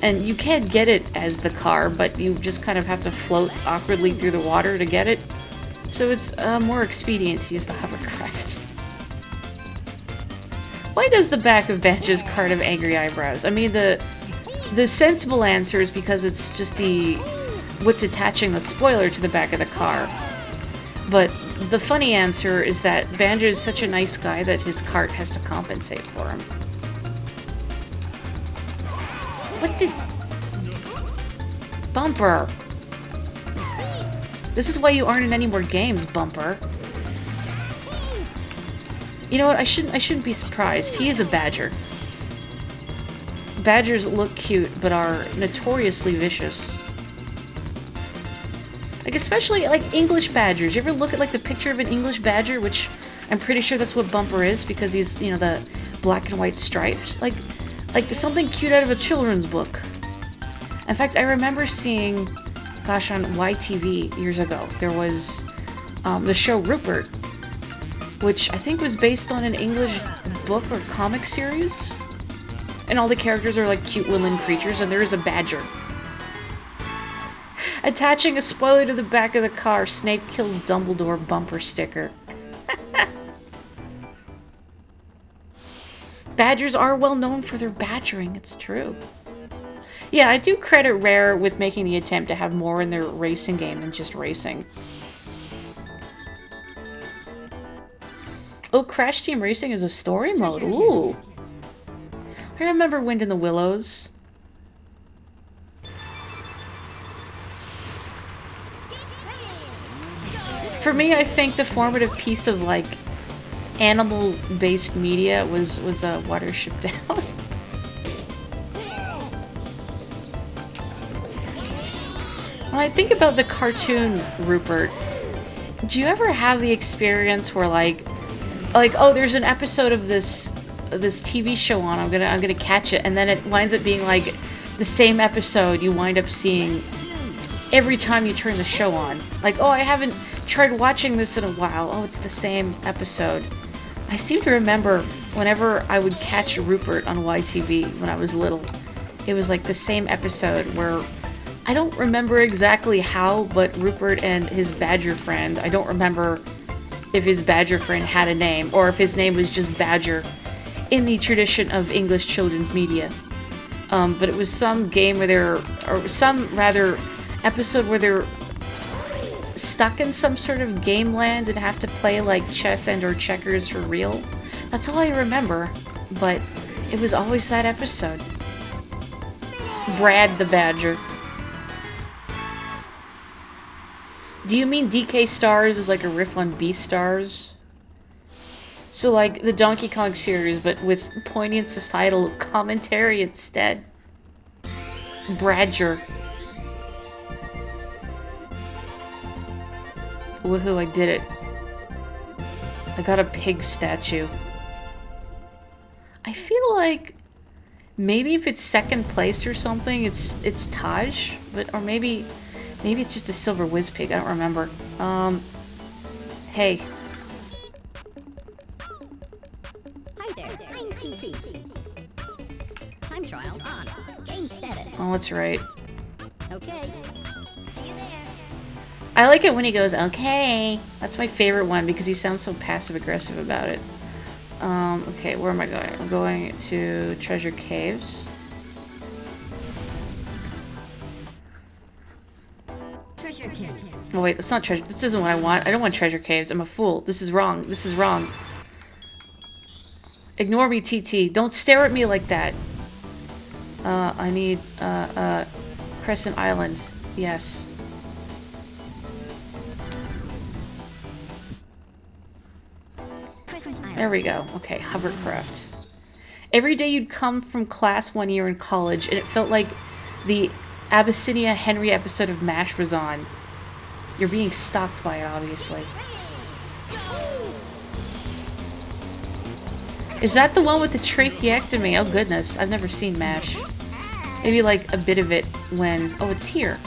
And you can't get it as the car, but you just kind of have to float awkwardly through the water to get it. So it's more expedient to use the hovercraft. Why does the back of Banjo's cart have angry eyebrows? I mean, the sensible answer is because it's just what's attaching the spoiler to the back of the car. But the funny answer is that Banjo is such a nice guy that his cart has to compensate for him. What the... Bumper! This is why you aren't in any more games, Bumper. You know what? I shouldn't be surprised. He is a badger. Badgers look cute, but are notoriously vicious. Like, especially, like, English badgers. You ever look at, like, the picture of an English badger, which I'm pretty sure that's what Bumper is, because he's, you know, the black and white striped. Like something cute out of a children's book. In fact, I remember seeing, gosh, on YTV years ago, there was the show Rupert, which I think was based on an English book or comic series. And all the characters are like cute woodland creatures, and there is a badger. Attaching a spoiler to the back of the car, Snape kills Dumbledore bumper sticker. Badgers are well known for their badgering, it's true. Yeah, I do credit Rare with making the attempt to have more in their racing game than just racing. Oh, Crash Team Racing is a story mode. Ooh. I remember Wind in the Willows. For me, I think the formative piece of, like, animal-based media was Watership Down. When I think about the cartoon Rupert, do you ever have the experience where, like, oh, there's an episode of this TV show on, I'm gonna catch it, and then it winds up being like the same episode you wind up seeing every time you turn the show on. Like, oh, I haven't tried watching this in a while. Oh, it's the same episode. I seem to remember whenever I would catch Rupert on YTV when I was little, it was like the same episode where I don't remember exactly how, but Rupert and his badger friend, I don't remember if his badger friend had a name, or if his name was just Badger, in the tradition of English children's media. But it was some game where they're, or some rather episode where they're stuck in some sort of game land and have to play like chess and or checkers for real. That's all I remember, but it was always that episode. Brad the Badger. Do you mean DK Stars is like a riff on Beastars? So like the Donkey Kong series, but with poignant societal commentary instead. Bradger. Woohoo, I did it. I got a pig statue. I feel like maybe if it's second place or something, it's Taj, but or maybe it's just a silver whiz pig. I don't remember. Hey. Hi there, I'm TT. Time trial on. Game status. Oh, that's right. Okay. See you there. I like it when he goes, okay. That's my favorite one because he sounds so passive-aggressive about it. Okay, where am I going? I'm going to Treasure Caves. Treasure Caves. Oh wait, that's not treasure. This isn't what I want. I don't want treasure caves. I'm a fool. This is wrong. This is wrong. Ignore me, TT. Don't stare at me like that. I need, Crescent Island. Yes. There we go. Okay, hovercraft. Every day you'd come from class one year in college, and it felt like the Abyssinia Henry episode of MASH was on. You're being stalked by it, obviously. Is that the one with the tracheectomy? Oh goodness, I've never seen MASH. Maybe like a bit of it when... Oh, it's here.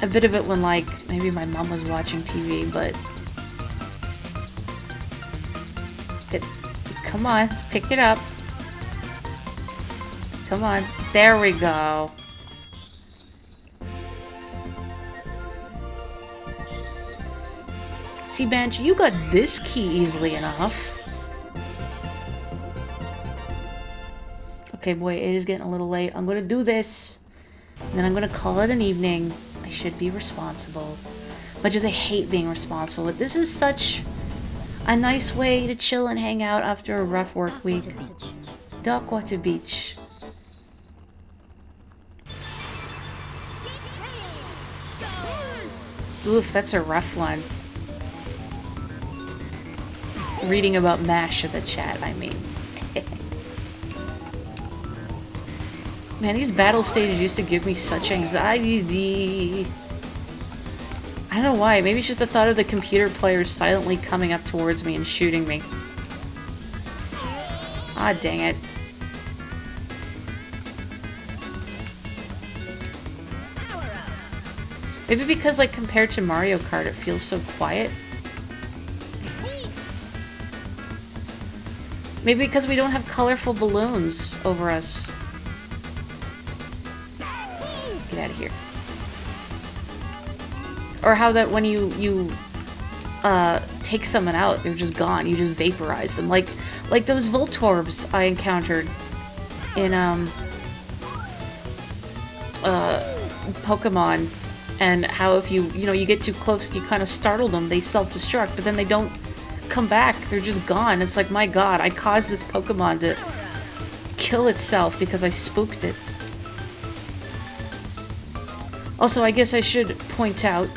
A bit of it when like, maybe my mom was watching TV, but... Come on, pick it up. Come on. There we go. See, Bench, you got this key easily enough. Okay, boy, it is getting a little late. I'm gonna do this. And then I'm gonna call it an evening. I should be responsible. Much as I hate being responsible. But this is such a nice way to chill and hang out after a rough work week. Darkwater Beach. Oof, that's a rough one. Reading about MASH in the chat, I mean. Man, these battle stages used to give me such anxiety. I don't know why. Maybe it's just the thought of the computer players silently coming up towards me and shooting me. Ah, dang it. Maybe because, like, compared to Mario Kart, it feels so quiet. Maybe because we don't have colorful balloons over us. Get out of here. Or how that when you take someone out, they're just gone. You just vaporize them. Like those Voltorbs I encountered in Pokemon, and how if you get too close, you kind of startle them, they self-destruct, but then they don't come back. They're just gone. It's like, my god, I caused this Pokemon to kill itself because I spooked it. Also, I guess I should point out,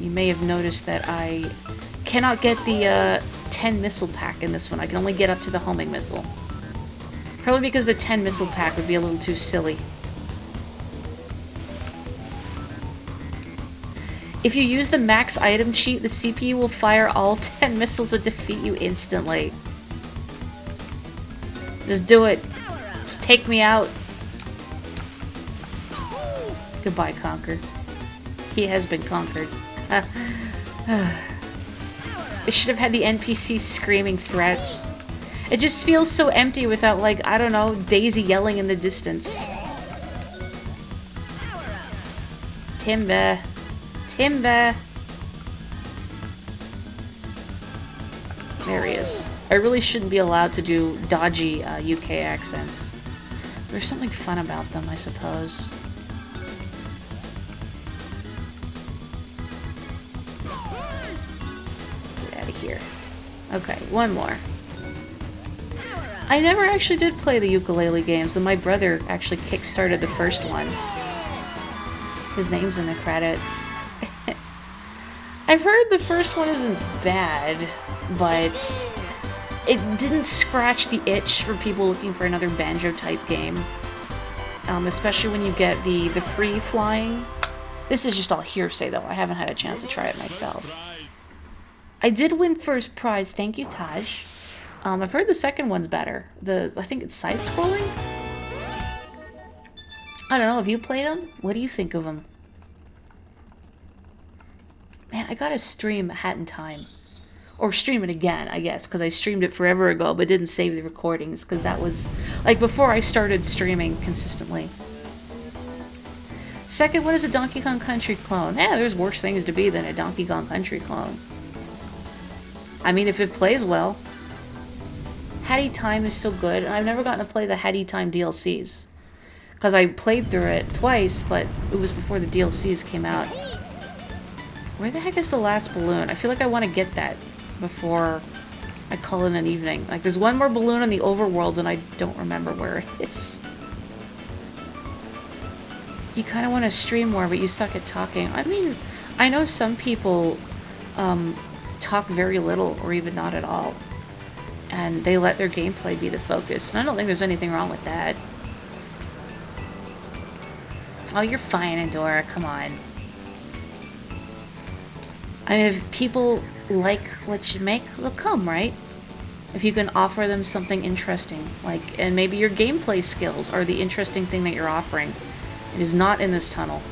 you may have noticed that I cannot get the 10 missile pack in this one. I can only get up to the homing missile. Probably because the 10 missile pack would be a little too silly. If you use the max item cheat, the CPU will fire all 10 missiles and defeat you instantly. Just do it. Just take me out. Goodbye, Conquer. He has been conquered. It should have had the NPC screaming threats. It just feels so empty without, like, I don't know, Daisy yelling in the distance. Timber. Timber. There he is. I really shouldn't be allowed to do dodgy UK accents. There's something fun about them, I suppose. Get out of here. Okay, one more. I never actually did play the ukulele games, though my brother actually kickstarted the first one. His name's in the credits. I've heard the first one isn't bad, but it didn't scratch the itch for people looking for another banjo-type game. Especially when you get the free flying. This is just all hearsay, though. I haven't had a chance to try it myself. I did win first prize. Thank you, Taj. I've heard the second one's better. I think it's side-scrolling? I don't know. Have you played them? What do you think of them? Man, I gotta stream Hat in Time. Or stream it again, I guess, because I streamed it forever ago, but didn't save the recordings, because that was, like, before I started streaming consistently. Second one is a Donkey Kong Country clone. Yeah, there's worse things to be than a Donkey Kong Country clone. I mean, if it plays well. Hatty Time is so good, and I've never gotten to play the Hatty Time DLCs. Because I played through it twice, but it was before the DLCs came out. Where the heck is the last balloon? I feel like I want to get that before I call it an evening. Like, there's one more balloon in the overworld, and I don't remember where it is. You kind of want to stream more, but you suck at talking. I mean, I know some people talk very little or even not at all. And they let their gameplay be the focus. And I don't think there's anything wrong with that. Oh, you're fine, Adora. Come on. I mean, if people like what you make, they'll come, right? If you can offer them something interesting, like, and maybe your gameplay skills are the interesting thing that you're offering. It is not in this tunnel.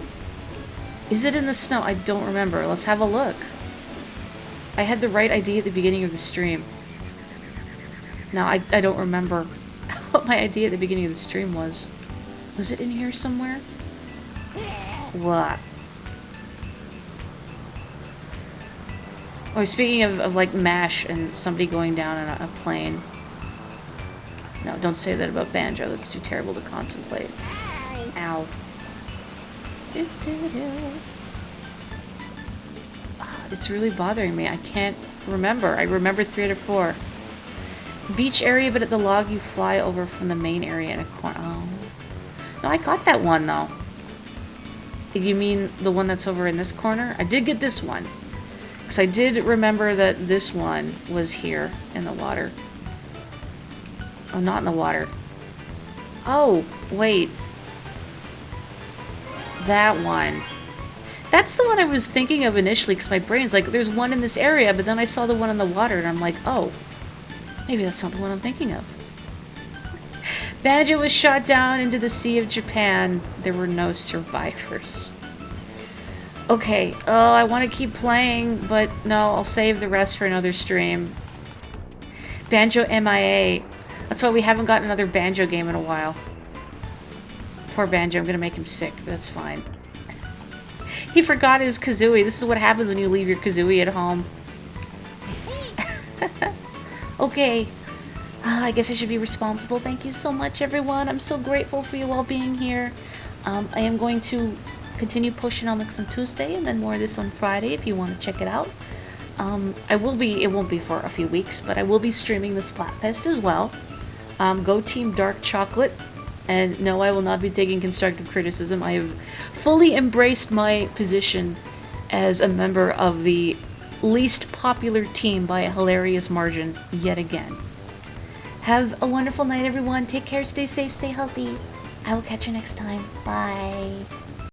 Is it in the snow? I don't remember. Let's have a look. I had the right idea at the beginning of the stream. Now, I don't remember what my idea at the beginning of the stream was. Was it in here somewhere? What? Oh, speaking of like MASH and somebody going down in a plane. No, don't say that about Banjo. That's too terrible to contemplate. Ow. It's really bothering me. I can't remember. I remember 3 out of 4. Beach area, but at the log you fly over from the main area in a corner. Oh. No, I got that one, though. You mean the one that's over in this corner? I did get this one. Because I did remember that this one was here in the water. Oh, not in the water. Oh, wait. That one. That's the one I was thinking of initially, because my brain's like, there's one in this area, but then I saw the one in the water, and I'm like, oh, maybe that's not the one I'm thinking of. Banjo was shot down into the Sea of Japan. There were no survivors. Okay, oh, I want to keep playing, but no, I'll save the rest for another stream. Banjo MIA. That's why we haven't gotten another Banjo game in a while. Poor Banjo, I'm gonna make him sick. That's fine. He forgot his kazooie. This is what happens when you leave your kazooie at home. Okay. I guess I should be responsible. Thank you so much, everyone. I'm so grateful for you all being here. I am going to continue pushing on on Tuesday and then more of this on Friday if you want to check it out. It won't be for a few weeks, but I will be streaming the Splatfest as well. Go Team Dark Chocolate. And no, I will not be taking constructive criticism. I have fully embraced my position as a member of the least popular team by a hilarious margin yet again. Have a wonderful night, everyone. Take care, stay safe, stay healthy. I will catch you next time. Bye.